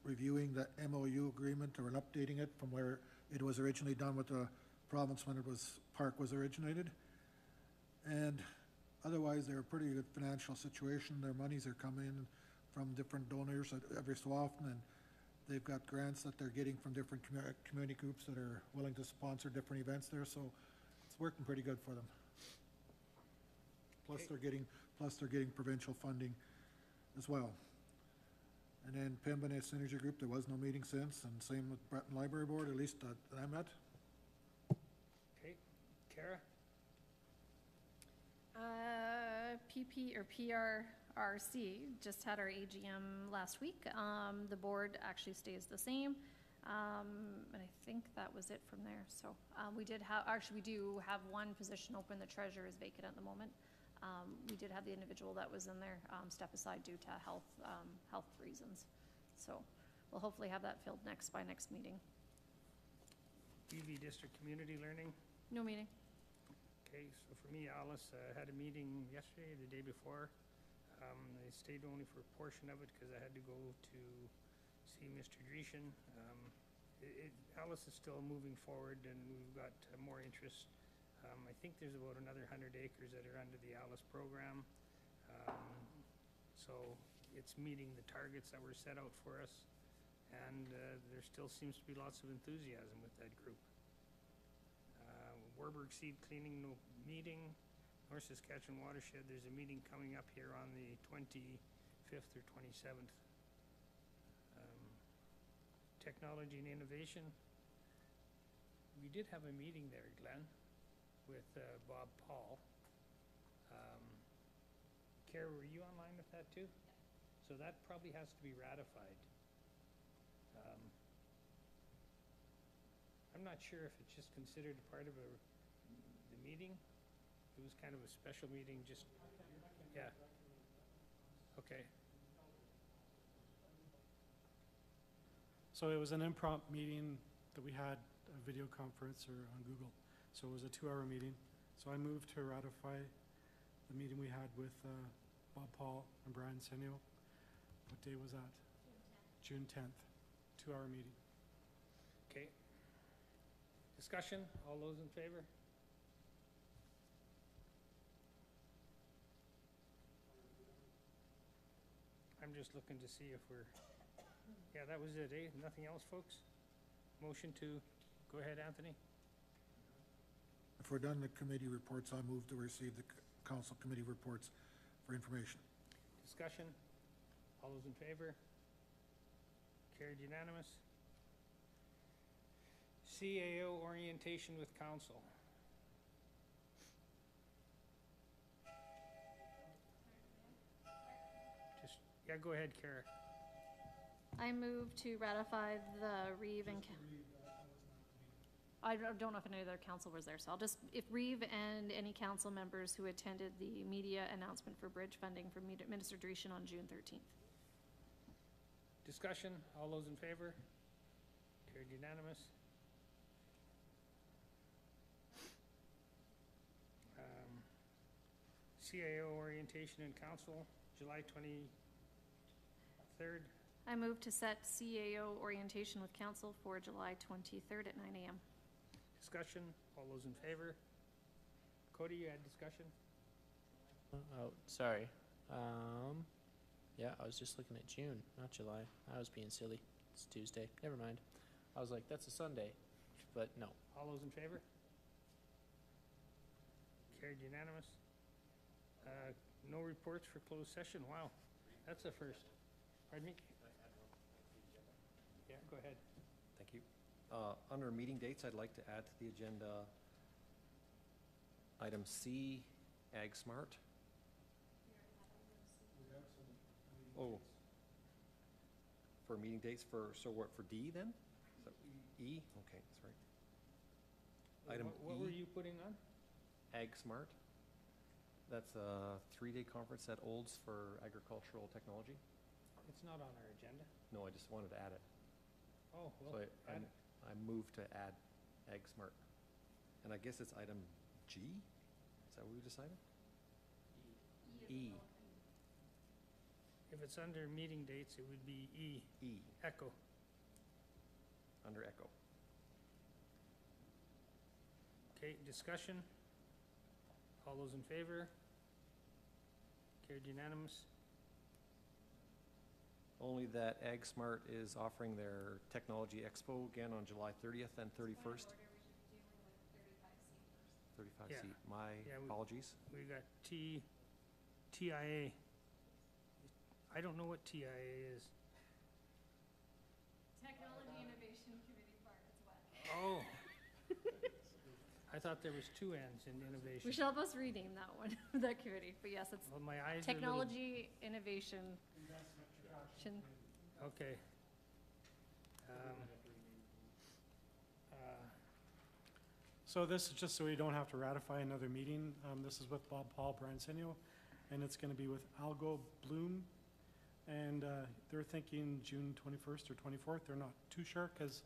reviewing the MOU agreement, or updating it from where it was originally done with the province when park was originated. And otherwise, they're a pretty good financial situation. Their monies are coming in from different donors every so often, and they've got grants that they're getting from different community groups that are willing to sponsor different events there, so it's working pretty good for them. Plus they're getting provincial funding as well. And then Pembina Synergy Group, there was no meeting since, and same with Breton Library Board, at least that I met. Okay, Kara? PP or PRRC just had our AGM last week. The board actually stays the same. And I think that was it from there. So we do have one position open. The treasurer is vacant at the moment. We did have the individual that was in there step aside due to health reasons. So we'll hopefully have that filled by next meeting. BV District Community Learning? No meeting. Okay, so for me, Alice had a meeting yesterday, the day before. I stayed only for a portion of it because I had to go to see Mr. Dreeshen. Alice is still moving forward, and we've got more interest. I think there's about another 100 acres that are under the Alice program. So it's meeting the targets that were set out for us, and there still seems to be lots of enthusiasm with that group. Warburg Seed Cleaning, no meeting. North Saskatchewan Watershed, there's a meeting coming up here on the 25th or 27th. Technology and Innovation. We did have a meeting there, Glenn, with Bob Paul. Kara, were you online with that too? So that probably has to be ratified. I'm not sure if it's just considered part of the meeting. It was kind of a special meeting, just, yeah. Okay. So it was an impromptu meeting that we had, a video conference or on Google. So it was a 2-hour meeting. So I moved to ratify the meeting we had with Bob Paul and Brian Senio. What day was that? June 10th. 2-hour meeting. Okay. Discussion, all those in favor? I'm just looking to see if yeah, that was it, eh? Nothing else, folks? Motion to, go ahead, Anthony. If we're done the committee reports, I move to receive the council committee reports for information. Discussion, all those in favor? Carried unanimous. CAO orientation with council. Just, yeah, go ahead, Kara. I move to ratify the Reeve and. I don't know if any other council was there, so I'll just, if Reeve and any council members who attended the media announcement for bridge funding for Minister Dreeshen on June 13th. Discussion, all those in favor? Carried unanimous. CAO orientation in council, July 23rd. I move to set CAO orientation with council for July 23rd at 9 a.m. Discussion, all those in favor? Cody, you had discussion? Oh, sorry. Yeah, I was just looking at June, not July. I was being silly. It's Tuesday. Never mind. I was like, that's a Sunday, but no. All those in favor? Carried unanimous. No reports for closed session. Wow, that's a first. Pardon me? Yeah, go ahead. Thank you. Under meeting dates, I'd like to add to the agenda item C, Ag Smart. Oh. For meeting dates for, so what, for D then? So E? Okay, that's right. Item What E, were you putting on? Ag Smart. That's a 3-day conference at Olds for agricultural technology. It's not on our agenda. No, I just wanted to add it. Oh, So well, add it. I moved to add Ag Smart. And I guess it's item G? Is that what we decided? E. If it's under meeting dates, it would be E. E, Echo. under Echo. Okay, discussion. All those in favor? Carried unanimous. Only that Ag Smart is offering their Technology Expo again on July 30th and 31st. 35 Yeah. seat. My Yeah, apologies. We got TIA. I don't know what TIA is. Technology Innovation Committee Part, Oh. I thought there was two N's in innovation. We shall both rename that one, that committee, but yes, it's Well, my eyes are a little- Technology Innovation. Okay. So this is just so we don't have to ratify another meeting. This is with Bob Paul Brancenio, and it's going to be with Algo Bloom. And they're thinking June 21st or 24th. They're not too sure because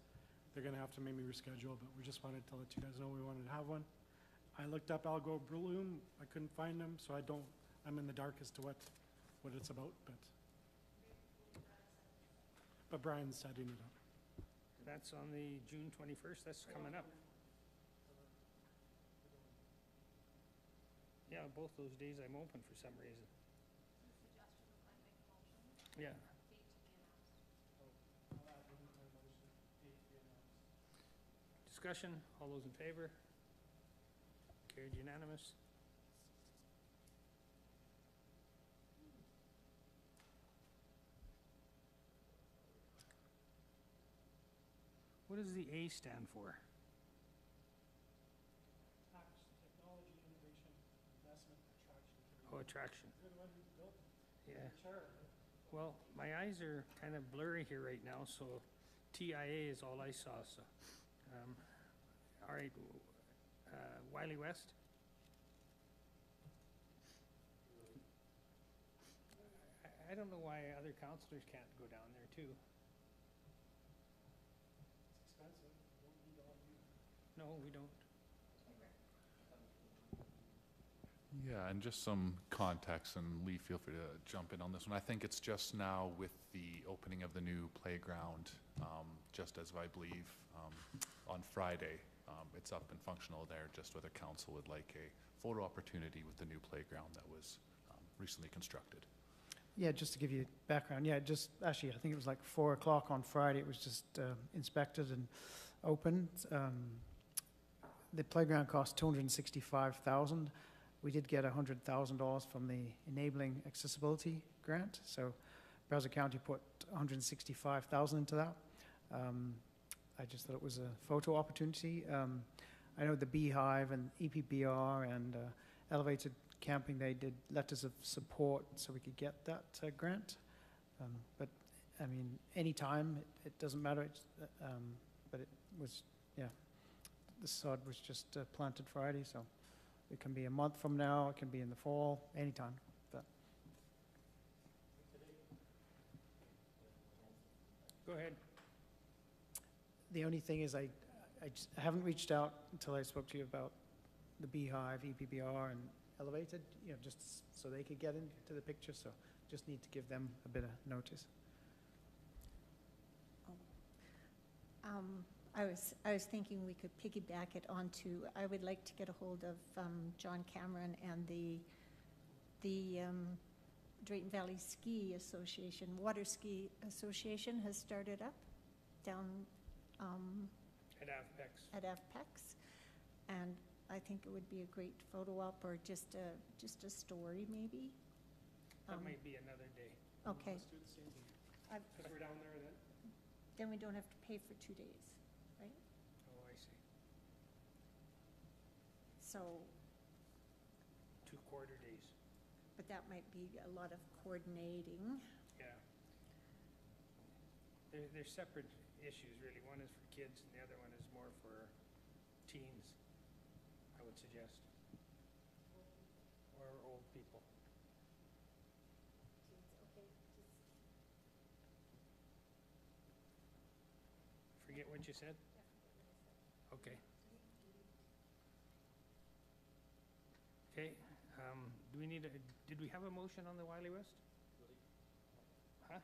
they're going to have to maybe reschedule, but we just wanted to let you guys know we wanted to have one. I looked up Algo Bloom. I couldn't find them, so I'm in the dark as to what it's about, but Brian's setting it up. That's on the June 21st, that's coming up. Yeah, both those days I'm open for some reason. Yeah. Discussion, all those in favor? Carried unanimous. What does the A stand for? Technology, Innovation, Investment, Attraction. Oh, attraction. You're the one who built it. Yeah. Sure. Well, my eyes are kind of blurry here right now, so TIA is all I saw, so. All right, Wiley West? I don't know why other councilors can't go down there too. It's expensive. Don't need all of you. No, we don't. Yeah, and just some context, and Lee, feel free to jump in on this one. I think it's just now with the opening of the new playground, just as I believe on Friday, it's up and functional there, just whether council would like a photo opportunity with the new playground that was recently constructed. Yeah, just to give you background, yeah, just actually, I think it was like 4 o'clock on Friday. It was just inspected and opened. The playground cost $265,000. We did get $100,000 from the Enabling Accessibility Grant, so Brazeau County put $165,000 into that. I just thought it was a photo opportunity. I know the Beehive and EPBR and Elevated Camping, they did letters of support so we could get that grant. But, I mean, anytime, it doesn't matter. But it was, yeah, the sod was just planted Friday, so it can be a month from now, it can be in the fall, anytime. But Go ahead. the only thing is I haven't reached out until I spoke to you about the Beehive, EPBR, and Elevated, you know, just so they could get into the picture, so just need to give them a bit of notice. I was thinking we could piggyback it onto, I would like to get a hold of John Cameron and the Drayton Valley Ski Association, Water Ski Association has started up down At AFPEX. at FPEX. And I think it would be a great photo op or just a story maybe. That might be another day. Okay. Let's do the same thing. I- Because we're down there then. Then we don't have to pay for 2 days, right? Oh, I see. So, 2 quarter days. but that might be a lot of coordinating. Yeah. They're separate issues, really. One is for kids, and the other one is more for teens, I would suggest. Or old people. Forget what you said? Okay. Okay, do we need did we have a motion on the Wiley West? Huh?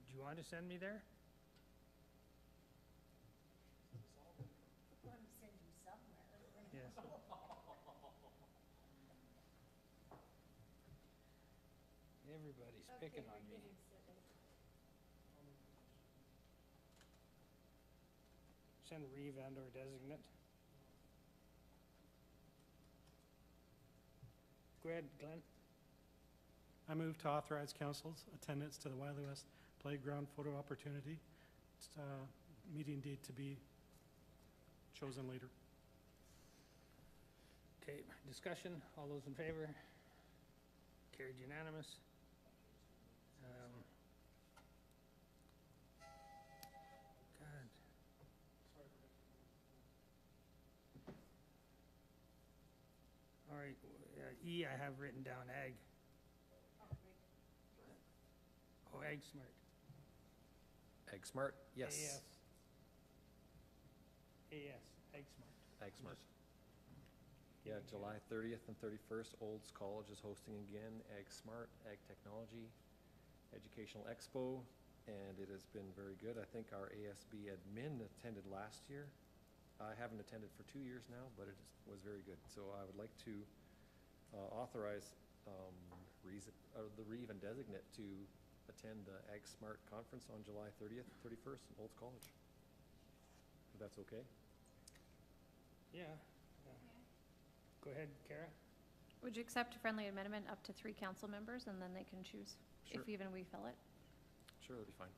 Do you want to send me there? Want to send you somewhere. Yes. Everybody's picking on me. Send Reeve and or designate. Go ahead, Glenn. I move to authorize council's attendance to the Wiley West Playground photo opportunity. It's a meeting date to be chosen later. Okay, discussion, all those in favor? Carried unanimous. God. All right, E I have written down ag. Oh, Ag Smart. Ag Smart, yes. AS, Ag Smart. Ag Smart. Yeah, July 30th and 31st, Olds College is hosting again Ag Smart, Ag Technology, Educational Expo, and it has been very good. I think our ASB admin attended last year. I haven't attended for 2 years now, but it was very good. So I would like to authorize the Reeve and designate to attend the Ag Smart Conference on July 30th, 31st in Olds College. If that's okay? Yeah. Go ahead, Kara. Would you accept a friendly amendment up to 3 council members, and then they can choose Sure. if even we fill it, Sure, that'll be fine.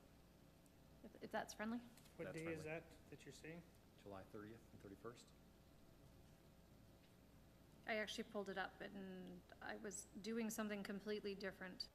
if that's friendly? What That's day is friendly. that you're saying? July 30th and 31st. I actually pulled it up, and I was doing something completely different.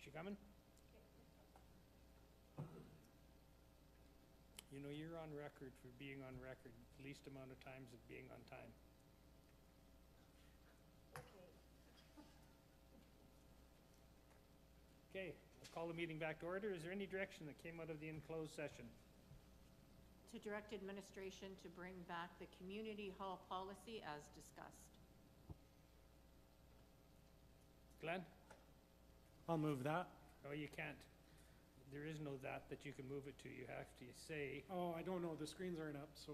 She coming? You know, you're on record for being on record, least amount of times of being on time. Okay, I'll call the meeting back to order. Is there any direction that came out of the enclosed session? To direct administration to bring back the community hall policy as discussed. Glenn? I'll move that. No, you can't. There is no that you can move it to. You have to say, Oh, I don't know, the screens aren't up, so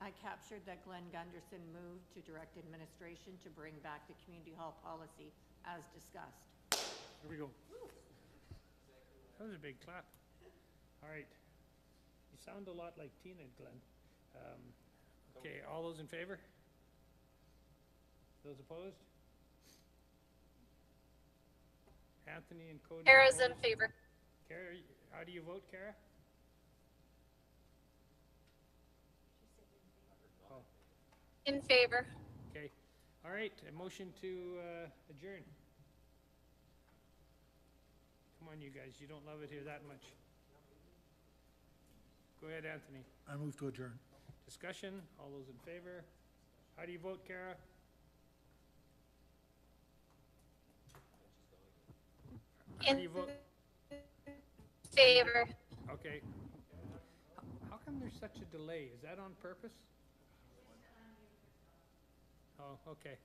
I captured that Glenn Gunderson moved to direct administration to bring back the community hall policy as discussed. here we go. that was a big clap. All right. You sound a lot like Tina, Glenn. Okay, all those in favor? Those opposed? Anthony and Cody? Kara's in opposed? favor. Kara, how do you vote, Kara? Oh, In favor. okay. All right, a motion to adjourn. Come on, you guys, you don't love it here that much. Go ahead, Anthony. I move to adjourn. Discussion, all those in favor? How do you vote, Kara? How do you vote? Favor. Okay. How come there's such a delay? Is that on purpose? Oh, okay.